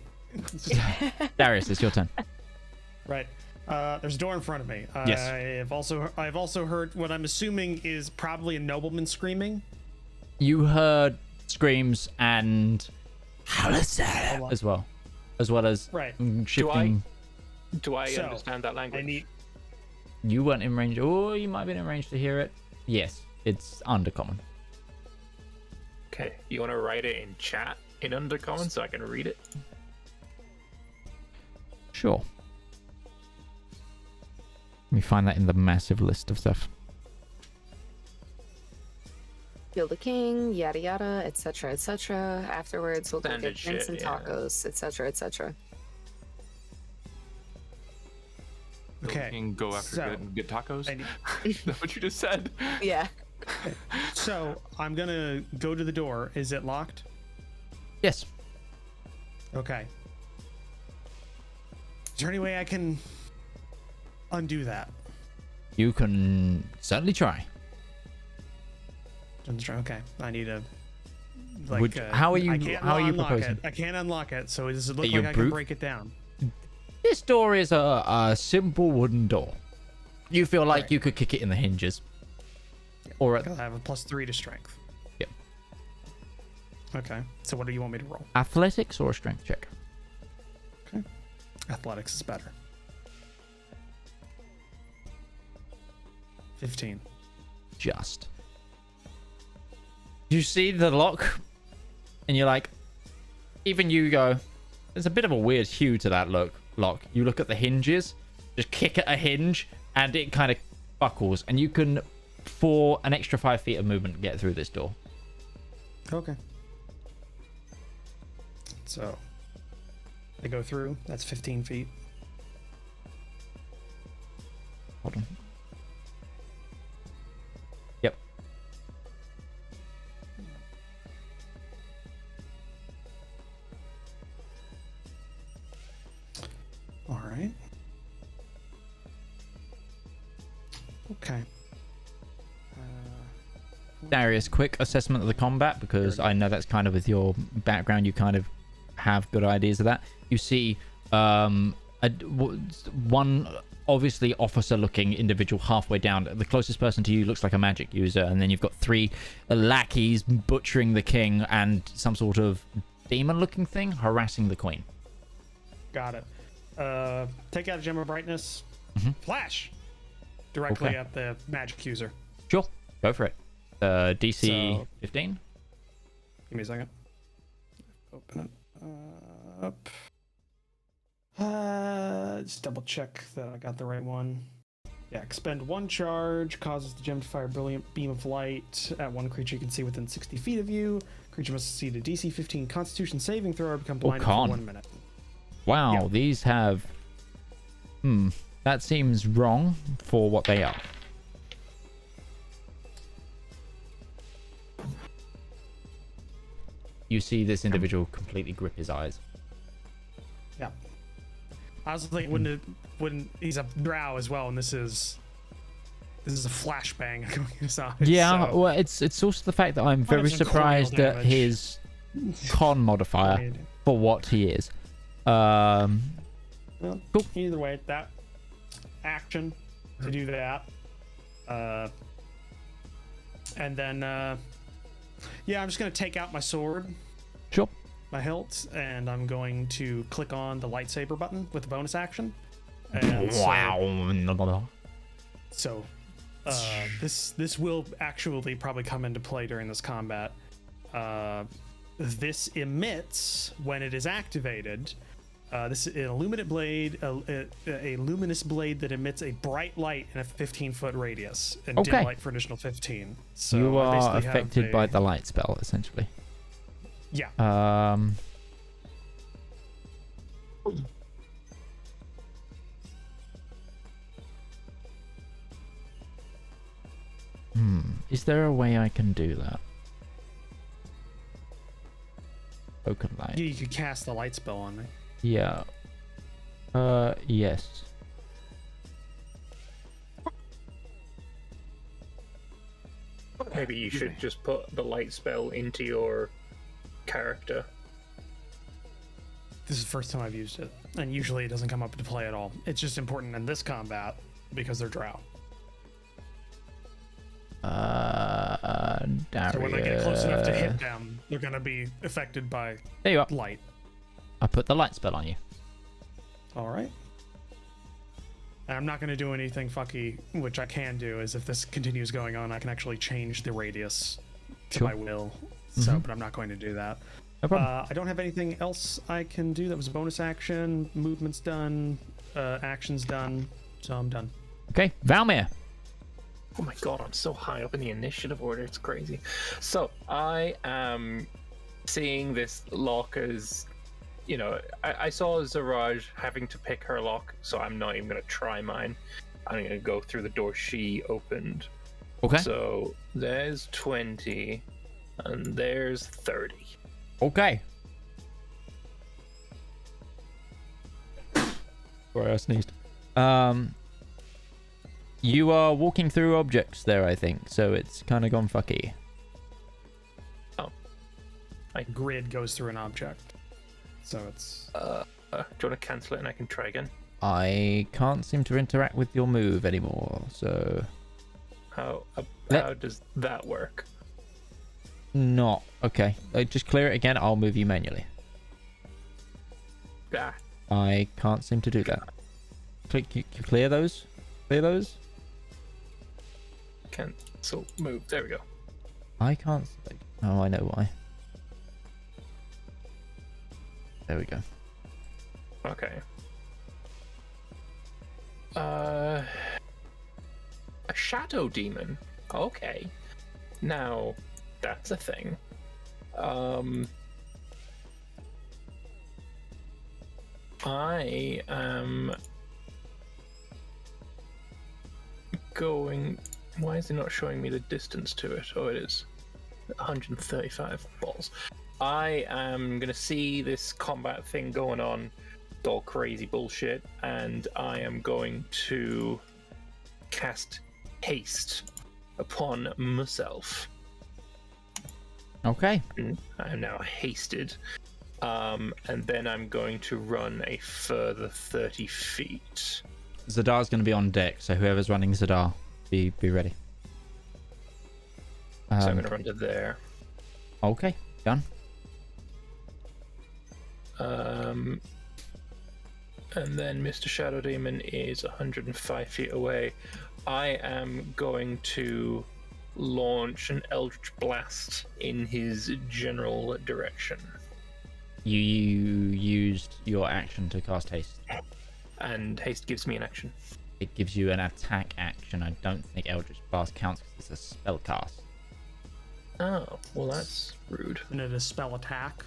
Darius, it's your turn. Right. There's a door in front of me. Yes. I've also heard what I'm assuming is probably a nobleman screaming. You heard screams and as well as Right. shifting. Do I So, understand that language? You weren't in range, or you might have been in range to hear it. Yes, it's undercommon. Okay, you want to write it in chat in Undercommon so I can read it? Sure. Let me find that in the massive list of stuff. Kill the king, yada yada, etc., etc. Afterwards, we'll go Standard get drinks shit, and yeah. tacos, etc., etc. Okay. And go after so, get tacos. I need- Is that what you just said? Yeah. So I'm gonna go to the door. Is it locked? Yes. Okay. Is there any way I can undo that? You can certainly try. Okay. I need a. How are you? I can't How are you unlock proposing? it. I can't unlock it, so does it look You like I can brute? break it down? This door is a simple wooden door. You feel like Right. you could kick it in the hinges, or at I have a +3 to strength. Yep. Okay. So what do you want me to roll? athletics or a strength check. Okay. Athletics is better. 15. Just. You see the lock, and you're like, even you go, there's a bit of a weird hue to that lock. You look at the hinges, just kick at a hinge, and it kind of buckles, and you can, for an extra 5 feet of movement, get through this door. Okay. So I go through. That's 15 feet. Hold on. Yep. All right. Okay. Darius, quick assessment of the combat, because I know that's kind of with your background, you kind of have good ideas of that. You see one obviously officer-looking individual halfway down. The closest person to you looks like a magic user, and then you've got 3 lackeys butchering the king and some sort of demon-looking thing harassing the queen. Got it. Take out a gem of brightness. Flash directly Okay. at the magic user. Sure, go for it. DC So- 15. Give me a second. Open it up. Just double check that I got the right one. Yeah, expend 1 charge, causes the gem to fire a brilliant beam of light at one creature you can see within 60 feet of you. Creature must succeed a DC 15 Constitution saving throw or become blinded for con. 1 minute. Wow, Yeah. these have... that seems wrong for what they are. You see this individual completely grip his eyes. Yeah. I was thinking when he's a drow as well, and this is a flashbang going in his eyes. Yeah, so- well, it's also the fact that I'm very some surprised corneal at damage. his con modifier Right. for what he is. Well, Cool. either way, that action to do that. And then, yeah, I'm just going to take out my sword, Sure. my hilt, and I'm going to click on the lightsaber button with the bonus action. And Wow. So, this will actually probably come into play during this combat. This emits when it is activated. This is an illuminate blade, a luminous blade that emits a bright light in a 15-foot radius and Okay. dim light for additional 15. So You I are basically have affected by the light spell, essentially. Yeah. Is there a way I can do that? Token light. You could cast the light spell on me. Yeah. Yes. Maybe you should just put the light spell into your character. This is the first time I've used it, and usually it doesn't come up to play at all. It's just important in this combat because they're drow. So when I get close enough to hit them, they're gonna be affected by There you are. light. I put the light spell on you. All right. And I'm not gonna do anything fucky, which I can do is if this continues going on, I can actually change the radius to Sure. my will. So, but I'm not going to do that. No problem. I don't have anything else I can do. That was a bonus action. Movement's done. Action's done. So I'm done. Okay, Valmir. Oh my god, I'm so high up in the initiative order, it's crazy. So I am seeing this lock as, you know, I saw Zaraj having to pick her lock, so I'm not even going to try mine. I'm going to go through the door she opened. Okay. So there's 20, and there's 30. Okay. Sorry, I sneezed. You are walking through objects there, I think, so it's kind of gone fucky. Grid goes through an object. So it's... Do you want to cancel it and I can try again? I can't seem to interact with your move anymore, so... How Let- does that work? Not. Okay. Just clear it again, I'll move you manually. Ah, I can't seem to do that. Click, you clear those? Clear those? cancel move. There we go. I can't... Oh, I know why. There we go. Okay. A shadow demon. Okay. Now, that's a thing. I am going... Why is it not showing me the distance to it? Oh, it is. 135 balls. I am going to see this combat thing going on. It's all crazy bullshit. And I am going to cast haste upon myself. Okay. I am now hasted. And then I'm going to run a further 30 feet. Zedaar's going to be on deck, so whoever's running Zedaar, be ready. So I'm going to run to there. Okay, done. And then Mr. Shadow Demon is 105 feet away. I am going to launch an Eldritch Blast in his general direction. You used your action to cast haste. And haste gives me an action. It gives you an attack action. I don't think Eldritch Blast counts because it's a spell cast. Oh, well that's rude. And it is spell attack.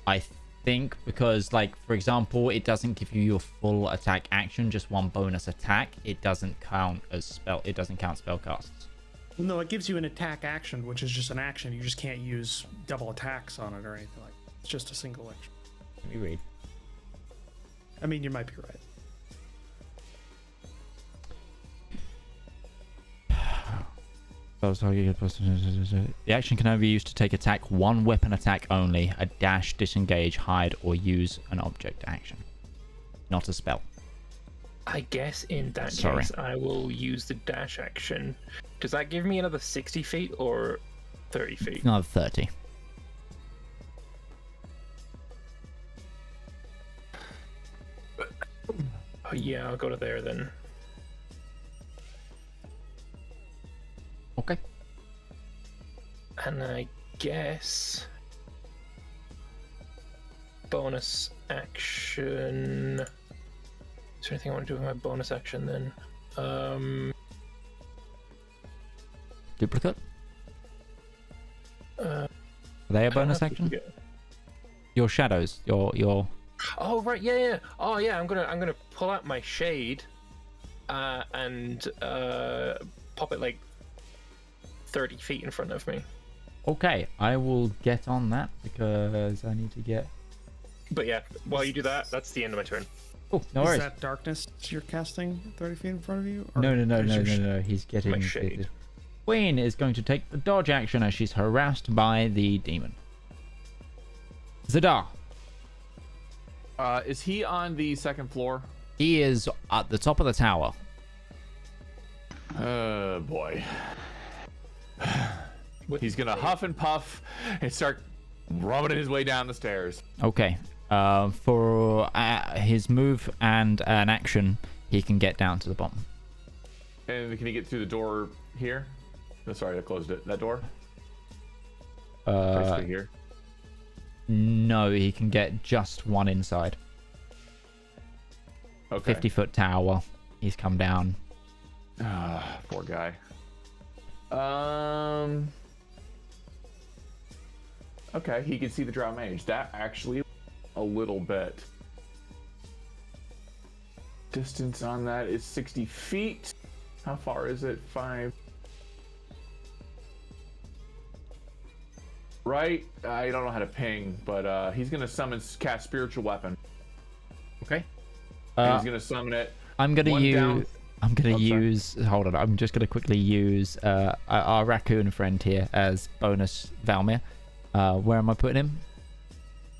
I think because, like, for example, it doesn't give you your full attack action, just one bonus attack. It doesn't count as spell. It doesn't count spell casts. Well, no, it gives you an attack action, which is just an action. You just can't use double attacks on it or anything like that. It's just a single action. Let me read. I mean, you might be right. The action can only be used to take attack, one weapon attack only, a dash, disengage, hide, or use an object action. Not a spell. I guess in that Sorry. case, I will use the dash action. Does that give me another 60 feet or 30 feet? No, 30. Oh, yeah, I'll go to there then. Okay. And I guess bonus action. Is there anything I want to do with my bonus action then? Duplicate? Uh, Are they a I don't bonus have action? duplicate. Your shadows. Your. Oh right, yeah. Oh yeah, I'm gonna pull out my shade, and pop it like 30 feet in front of me. Okay, I will get on that because I need to get. But yeah, while you do that, that's the end of my turn. Oh, no Is worries. that darkness you're casting 30 feet in front of you? Or No. is your He's getting. My shade. Queen is going to take the dodge action as she's harassed by the demon. Zedaar. Is he on the second floor? He is at the top of the tower. Oh boy. He's gonna huff and puff and start rubbing his way down the stairs. Okay. For his move and an action, he can get down to the bottom. And can he get through the door here? No, sorry, I closed it. That door? Basically here. No, he can get just one inside. Okay. 50-foot tower. He's come down. Ah, poor guy. Okay, he can see the Drow Mage. That actually a little bit. Distance on that is 60 feet. How far is it? 5. Right? I don't know how to ping, but he's gonna cast Spiritual Weapon. Okay. And he's gonna summon it. I'm gonna One down. use. I'm gonna Oh, sorry. use. Hold on. I'm just gonna quickly use our raccoon friend here as bonus Valmir. Where am I putting him?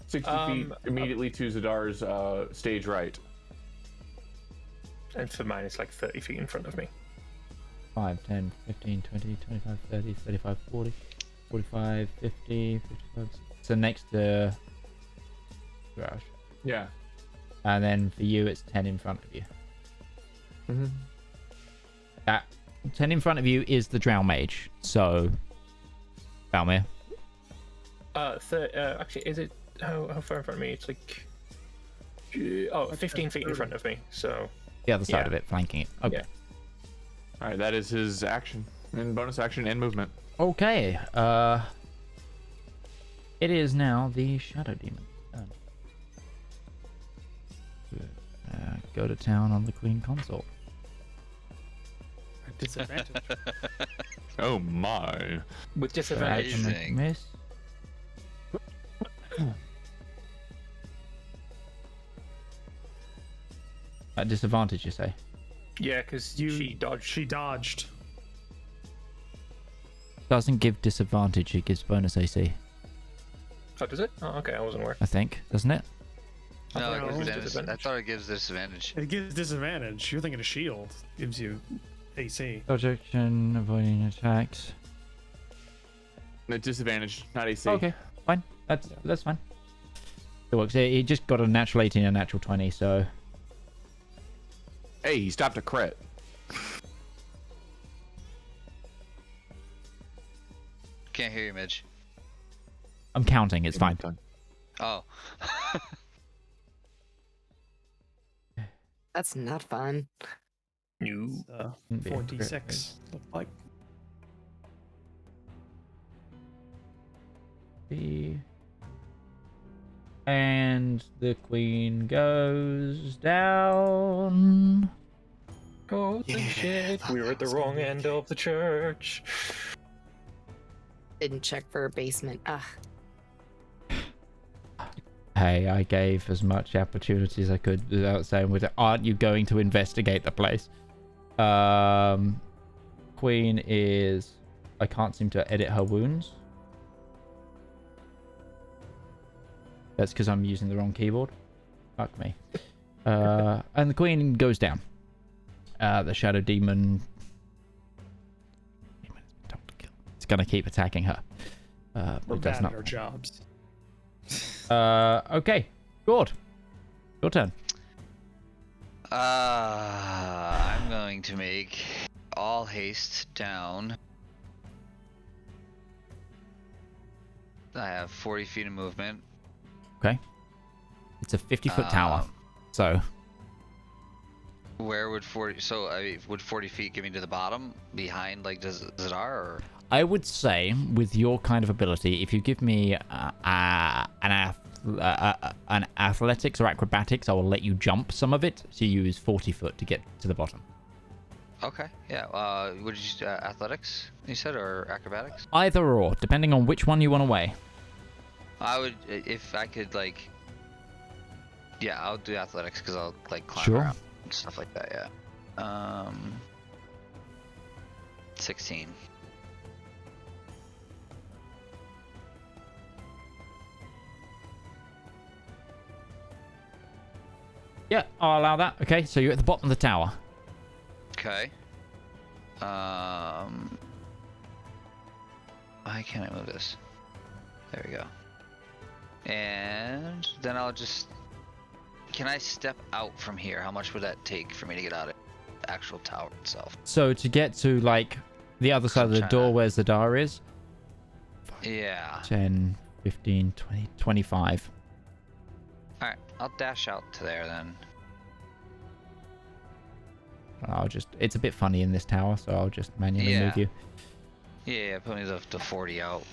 60 feet immediately to Zedaar's stage right. And for mine, it's like 30 feet in front of me. 5, 10, 15, 20, 25, 30, 35, 40, 45, 50, 55. So next to garage. Yeah. And then for you, it's 10 in front of you. Mm-hmm. That 10 in front of you is the Drow Mage. So, Valmir. Actually, is it how far in front of me? It's like 15 feet in front of me. So The other side Yeah. of it, flanking it. Okay. Yeah. All right, that is his action and bonus action and movement. Okay. It is now the Shadow Demon. Go to town on the Queen Consort. Disadvantage. Oh my. with Try disadvantage. to make a Amazing. miss. At disadvantage, you say? Yeah, because she dodged. She dodged. Doesn't give disadvantage, it gives bonus AC, Oh, does it? Oh, okay. I wasn't aware. I think. Doesn't it? I No, thought it it gives was I disadvantage. thought it gives disadvantage. It gives disadvantage. You're thinking of shield. Gives you AC. Projection, avoiding attacks. No disadvantage, not AC. Okay, fine. That's fine. It works. He just got a natural 18 and a natural 20, so... Hey, he stopped a crit. Can't hear you, Midge. I'm counting, it's fine. Oh. That's not fun. No. Wouldn't be a crit, 46. Look like. And the Queen goes down. Oh, Yeah, shit. We were at the that's wrong gonna be end of the church. Didn't check for a basement. Ah, Hey, I gave as much opportunity as I could without saying, aren't you going to investigate the place? Queen is... I can't seem to edit her wounds. That's because I'm using the wrong keyboard. Fuck me. And the Queen goes down. The Shadow Demon... It's going to keep attacking her. We're It does bad not. at our jobs. Okay. Gourd. Your turn. I'm going to make all haste down. I have 40 feet of movement. Okay. It's a 50-foot tower. So, Where would 40? So would 40 feet get me to the bottom, behind like Zedaar, or? I would say, with your kind of ability, if you give me an athletics or acrobatics, I will let you jump some of it. So you use 40 foot to get to the bottom. Okay, yeah. Would you athletics? You said, or acrobatics? Either or, depending on which one you want to weigh. I would, if I could, like. Yeah, I'll do athletics because I'll like climb Sure. around and stuff like that. Yeah. 16. Yeah, I'll allow that. Okay, so you're at the bottom of the tower. Okay. Why can't I move this? There we go. And then I'll just... Can I step out from here? How much would that take for me to get out of the actual tower itself? So to get to, like, the other side of the door where Zedaar is? Yeah. 10, 15, 20, 25. Alright, I'll dash out to there then. It's a bit funny in this tower, so I'll just manually move you. Yeah, put me to 40 out.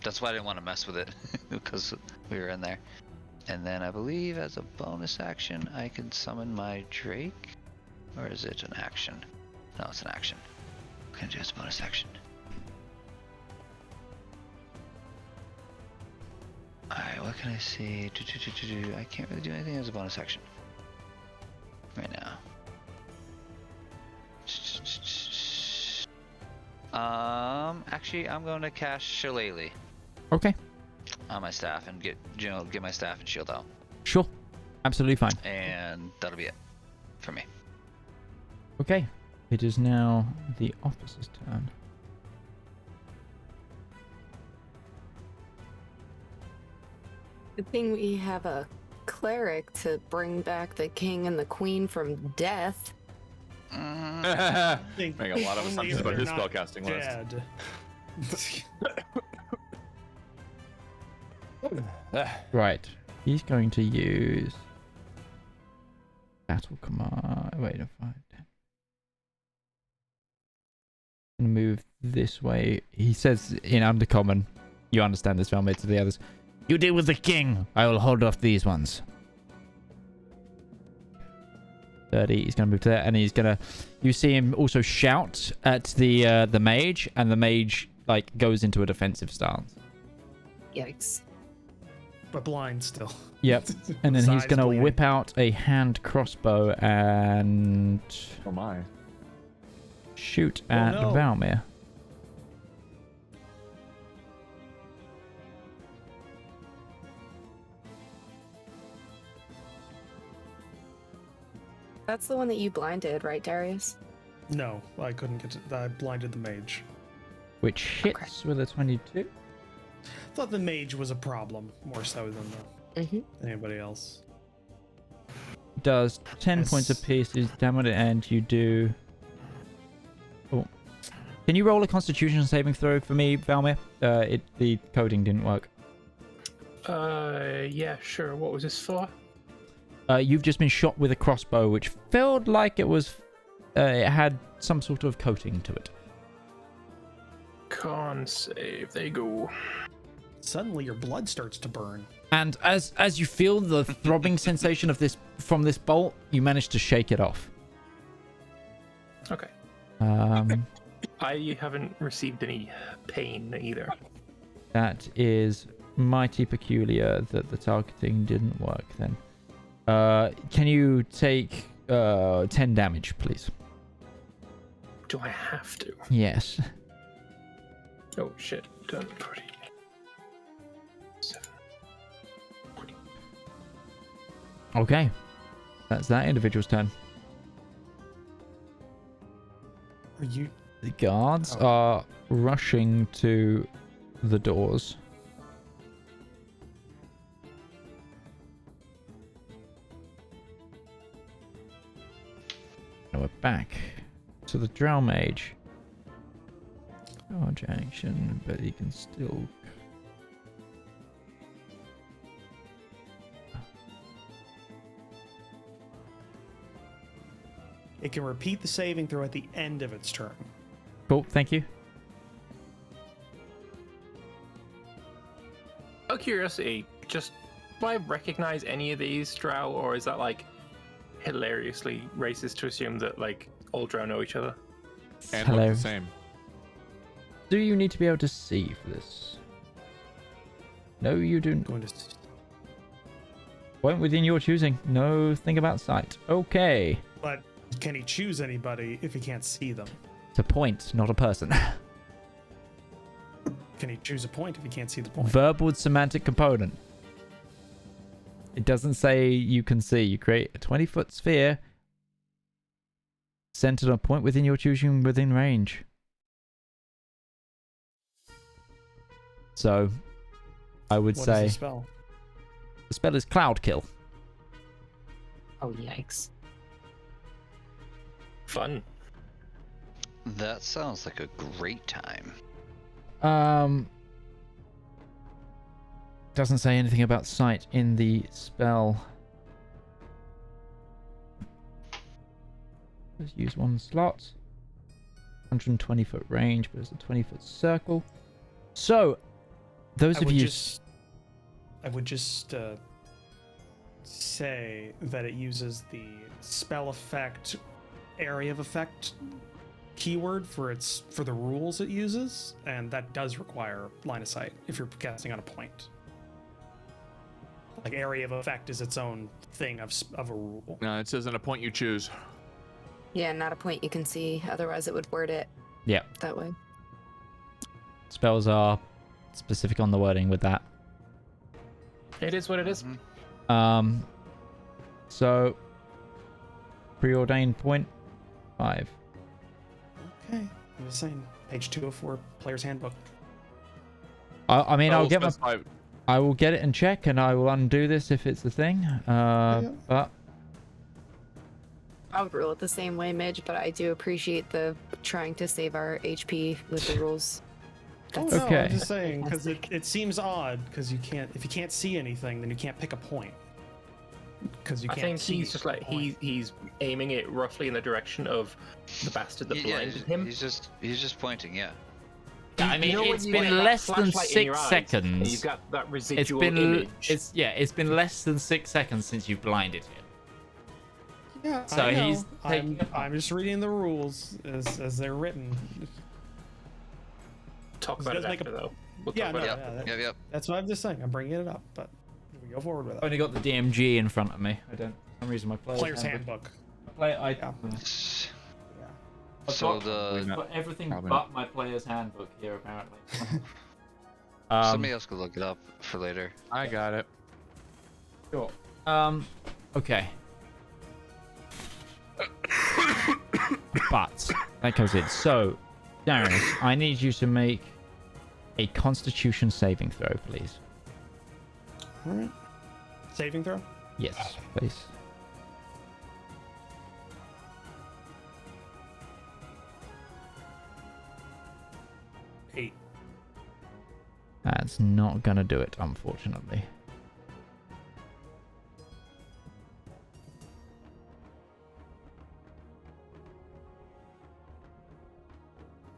That's why I didn't want to mess with it, because we were in there. And then I believe as a bonus action, I can summon my Drake. Or is it an action? No, it's an action. What can I do as a bonus action? Alright, what can I see? I can't really do anything as a bonus action right now. Actually, I'm going to cast Shillelagh Okay. on my staff and get my staff and shield out, Sure. Absolutely fine. and that'll be it for me. Okay. It is now the officer's turn. Good thing we have a cleric to bring back the king and the queen from death. Make a lot of assumptions about his spellcasting list. Right. He's going to use battle command. Wait, 5, 10. Move this way. He says in Undercommon, you understand this, Velmate, to the others. You deal with the king. I will hold off these ones. 30. He's going to move to that, and he's going to... You see him also shout at the mage, and the mage like goes into a defensive stance. Yikes. But blind still. Yep. And then he's going to whip out a hand crossbow and Oh my. shoot at Valmir. That's the one that you blinded, right, Darius? No, I couldn't get to... I blinded the mage. Which hits with a 22. Thought the mage was a problem, more so than anybody else. Does 10 points apiece is damage, and you do... Oh. Can you roll a constitution saving throw for me, Valmir? The coding didn't work. Yeah, sure. What was this for? You've just been shot with a crossbow, which felt like it was... it had some sort of coating to it. Con save. There you go. Suddenly your blood starts to burn. And as you feel the throbbing sensation of this from this bolt, you manage to shake it off. Okay. I haven't received any pain either. That is mighty peculiar that the targeting didn't work then. Can you take 10 damage, please? Do I have to? Yes. Oh shit. Done. 40. 7. 40. Okay. That's that individual's turn. Are you... The guards are rushing to the doors. And we're back to the Drow Mage. Charge action, but he can still... It can repeat the saving throw at the end of its turn. Cool, thank you. Out of curiosity, just do I recognize any of these drow, or is that like hilariously racist to assume that like all drow know each other? And look the same. Do you need to be able to see for this? No, you don't. Going to... Point within your choosing. No thing about sight. Okay. But can he choose anybody if he can't see them? It's a point, not a person. Can he choose a point if he can't see the point? Verb with semantic component. It doesn't say you can see. You create a 20-foot sphere centered on a point within your choosing within range. So, I would What say is the spell? the spell is Cloud Kill. Oh, yikes. Fun. That sounds like a great time. Doesn't say anything about sight in the spell. Let's use one slot. 120-foot range, but it's a 20-foot circle. So, those of you... I would just say that it uses the spell effect, area of effect keyword for the rules it uses, and that does require line of sight if you're casting on a point. Like area of effect is its own thing of a rule. No, it says in a point you choose. Yeah, not a point you can see. Otherwise, it would word it Yeah, that way. spells are specific on the wording with that. It is what it is. So, preordained point 5. Okay, I'm just saying, page 204, Player's Handbook. I mean, I'll Oh, get my... specify- I will get it and check, and I will undo this if it's a thing. But I would rule it the same way, Midge, but I do appreciate the trying to save our HP with the rules. Oh, That's no, Okay. I'm just saying, because fantastic. it seems odd, because if you can't see anything, then you can't pick a point. Because you I can't think see. he's just like a point. he's aiming it roughly in the direction of the bastard that blinded him. He's just pointing, yeah. I mean, You know when it's you been get that less than flashlight in your 6 eyes, seconds. and you've got that It's residual been image. it's been less than 6 seconds since you blinded him. Yeah, So I know. he's taking I'm just reading the rules as they're written. Talk about does it make after, a- though. We'll Yeah, talk about no, it yeah, after. that- Yep. that's what I'm just saying. I'm bringing it up, but we go forward with I've it. only got the DMG in front of me. I don't. For some reason, my Player's Handbook. Yeah. So I've the got everything Probably but my player's handbook here, apparently. somebody else could look it up for later. I got it. Sure. Okay. But that goes in. So, Darius, I need you to make a Constitution saving throw, please. All right. Saving throw. Yes, please. Eight. That's not gonna do it, unfortunately.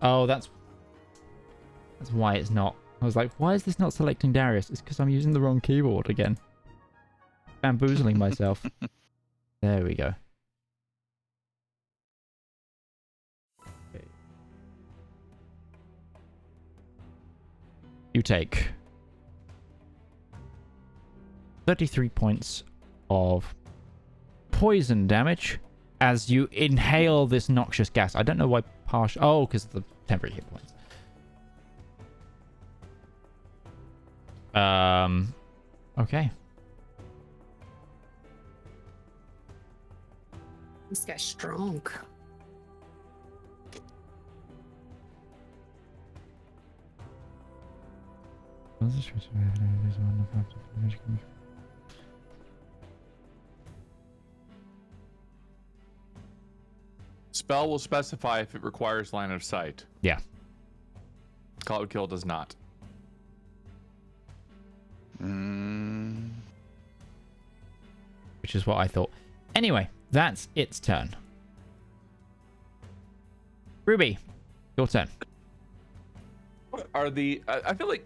Oh, that's why it's not. I was like, why is this not selecting Darius? It's because I'm using the wrong keyboard again. Bamboozling myself. There we go. Okay. You take 33 points of poison damage as you inhale this noxious gas. I don't know why partial... Oh, because of the temporary hit points. Okay. This guy's strong. Spell will specify if it requires line of sight. Yeah. Cloud Kill does not. Which is what I thought. Anyway, that's its turn. Ruby, your turn. Are the I feel like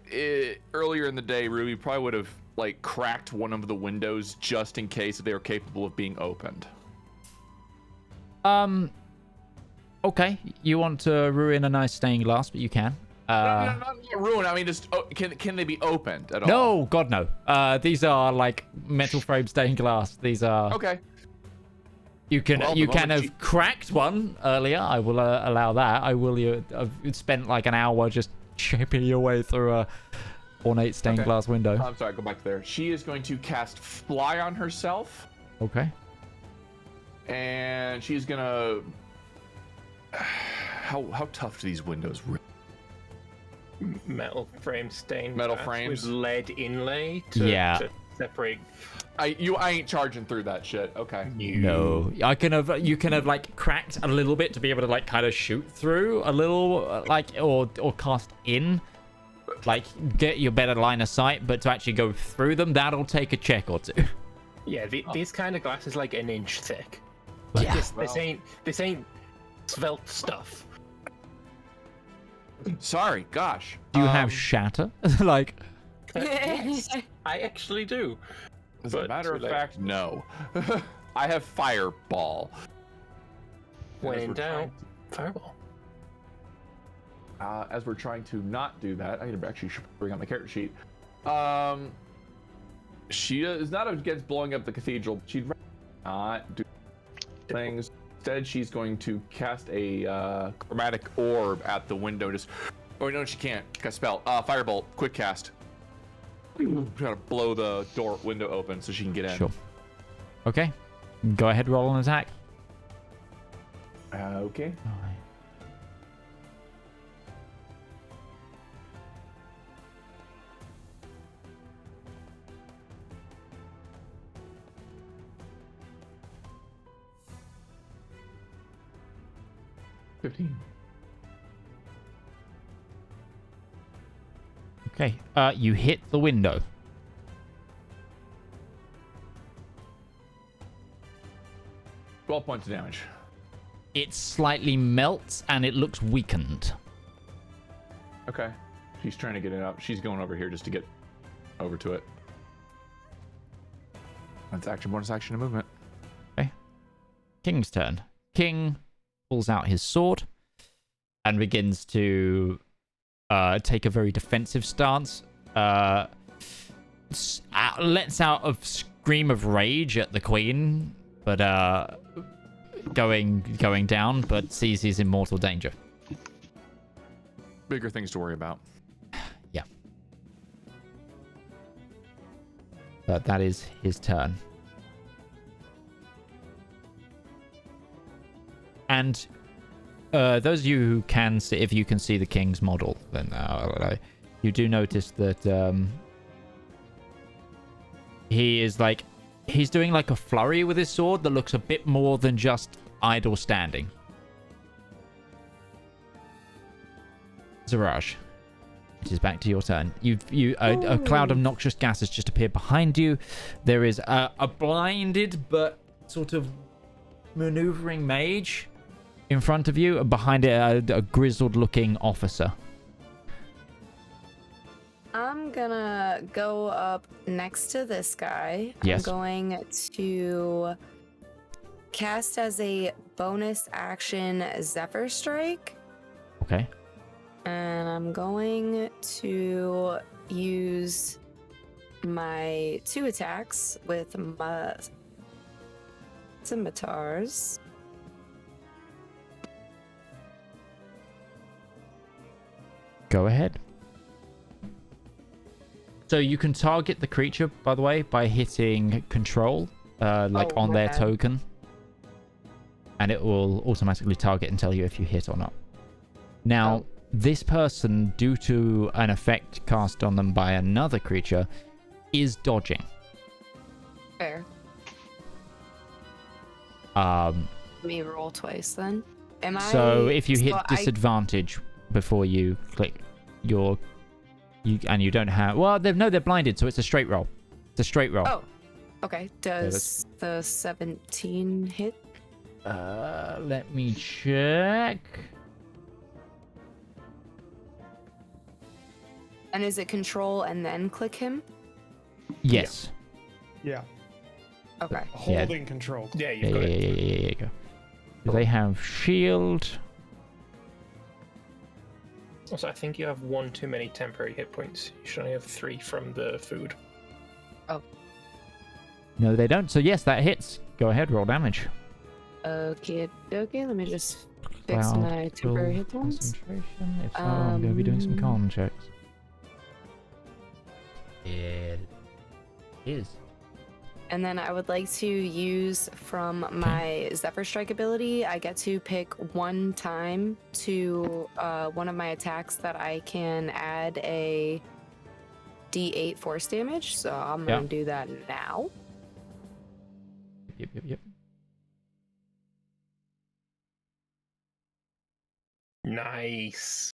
earlier in the day, Ruby probably would have like cracked one of the windows just in case they were capable of being opened. Okay, you want to ruin a nice stained glass, but you can. No, not ruin. I mean, just can they be opened at all? No, God no. These are like metal frame stained glass. These are. Okay. You can Well, you the can moment have cracked one earlier. I will allow that. I will. I've spent like an hour just chipping your way through ornate stained Okay. glass window. I'm sorry, go back there. She is going to cast Fly on herself, Okay. and she's gonna. How tough do these windows? Metal frame stained Metal glass frames? with lead inlay to, Yeah. to separate. I ain't charging through that shit. Okay. No, you can have like cracked a little bit to be able to like kind of shoot through a little, like or cast in, like get your better line of sight. But to actually go through them, that'll take a check or two. Yeah, this kind of glass is like an inch thick. Like Yeah. this ain't svelte stuff. Sorry, gosh. Do you have shatter? Like, Yes, I actually do. As a But matter too of late. fact, no. I have Fireball. When As in we're doubt, fireball. As we're trying to not do that, I actually should bring out my character sheet. She is not against blowing up the cathedral. She'd rather not do things. Instead, she's going to cast a chromatic orb at the window. Oh no, she can't. Cast spell. Firebolt. Quick cast. Trying to blow the window open so she can get in. sure. Okay. Go ahead, roll an attack. Okay. Alright. $15. Okay. You hit the window. $12 points of damage. It slightly melts and it looks weakened. Okay. She's trying to get it up. She's going over here just to get over to it. That's action, bonus action, and movement. King's turn. King pulls out his sword and begins to take a very defensive stance. Lets out a scream of rage at the queen, but going down, but sees he's in mortal danger. Bigger things to worry about. Yeah. But that is his turn. And those of you who can see, if you can see the king's model, then you do notice that he is like, he's doing like a flurry with his sword that looks a bit more than just idle standing. Zedaar, it is back to your turn. A cloud of noxious gas has just appeared behind you. There is a blinded but sort of maneuvering mage in front of you, and behind it a grizzled-looking officer. I'm gonna go up next to this guy. Yes. I'm going to cast as a bonus action Zephyr Strike. Okay. And I'm going to use my 2 attacks with my scimitars. Go ahead. So you can target the creature, by the way, by hitting control, like on their okay. token. And it will automatically target and tell you if you hit or not. Now, this person, due to an effect cast on them by another creature, is dodging. Fair. Let me roll twice then. So if you hit so disadvantage before you click and you don't have, well, they're blinded, so it's a straight roll. It's a straight roll. Oh, okay. Does the 17 hit? Let me check. And is it control and then click him? Yes. Yeah. Okay. Holding control. Yeah, Yeah, you've got it. yeah, go. Do they have shield? Also, I think you have 1 too many temporary hit points. You should only have 3 from the food. No, they don't. So yes, that hits. Go ahead, roll damage. Okay. Let me just fix Cloud my temporary hit full points. concentration. If so, I'm going to be doing some con checks. It is. And then I would like to use from my Zephyr Strike ability, I get to pick one time to one of my attacks that I can add a D8 force damage. So I'm going to do that now. Yep. Nice.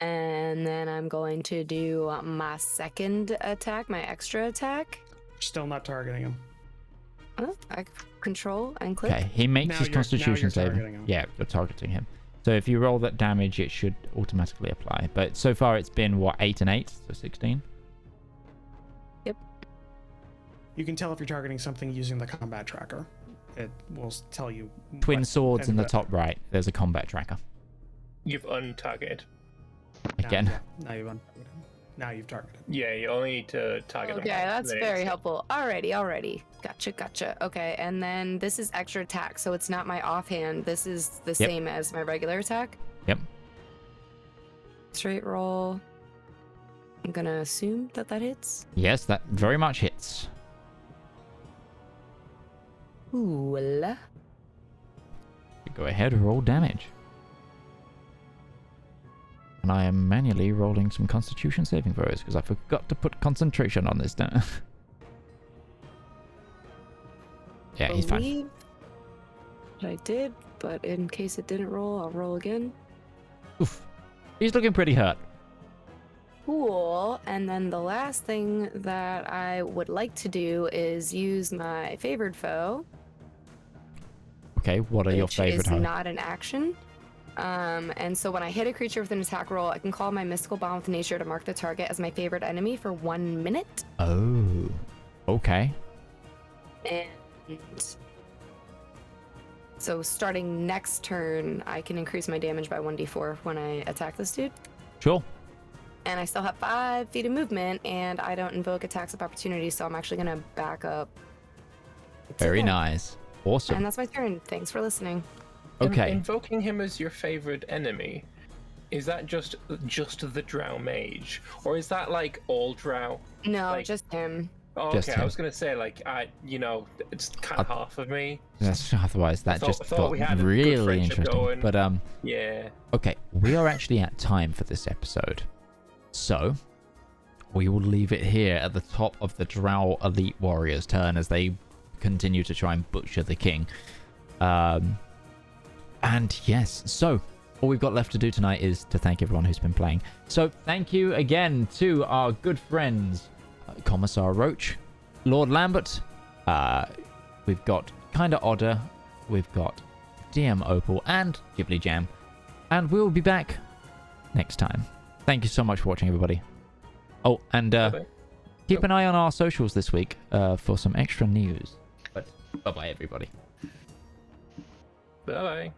And then I'm going to do my second attack, my extra attack. Still not targeting him. I control and click. Okay, he makes Now his you're constitution targeting saving. him. Yeah, you're targeting him. So if you roll that damage, it should automatically apply. But so far it's been, what, 8 and 8? So 16? Yep. You can tell if you're targeting something using the combat tracker. It will tell you. Twin what swords in the and top right. There's a combat tracker. You've untargeted. Again. Now you've targeted. Yeah, you only need to target them. Okay, that's once. very helpful. Alrighty. Gotcha. Okay, and then this is extra attack, so it's not my offhand. This is the same as my regular attack. Yep. Straight roll. I'm gonna assume that hits. Yes, that very much hits. Ooh. Go ahead, roll damage. And I am manually rolling some constitution saving throws because I forgot to put concentration on this down. Yeah, he's fine. I did, but in case it didn't roll, I'll roll again. Oof. He's looking pretty hurt. Cool. And then the last thing that I would like to do is use my favored foe. Okay, what are your favorite Which is hoes? not an action. And so when I hit a creature with an attack roll, I can call my mystical bond with nature to mark the target as my favorite enemy for 1 minute. Oh, okay. And so starting next turn, I can increase my damage by 1d4 when I attack this dude. Sure. And I still have 5 feet of movement, and I don't invoke attacks of opportunity, so I'm actually going to back up. Very there. nice. Awesome. And that's my turn. Thanks for listening. Okay. Invoking him as your favorite enemy, is that just the Drow mage, or is that like all Drow? No, Like- just him. Oh, Just okay, him. I was gonna say like it's kind of half of me. That's, otherwise, that I just thought got we had a good really friendship interesting. going. But Yeah. okay, we are actually at time for this episode, so we will leave it here at the top of the Drow Elite Warriors' turn as they continue to try and butcher the king. And yes, so all we've got left to do tonight is to thank everyone who's been playing. So thank you again to our good friends, Commissar Roach, Lord Lambert, we've got Kinda Odder, we've got DM Opal, and Ghibli Jam. And we'll be back next time. Thank you so much for watching, everybody. Oh, and keep an eye on our socials this week for some extra news. But bye-bye, everybody. Bye.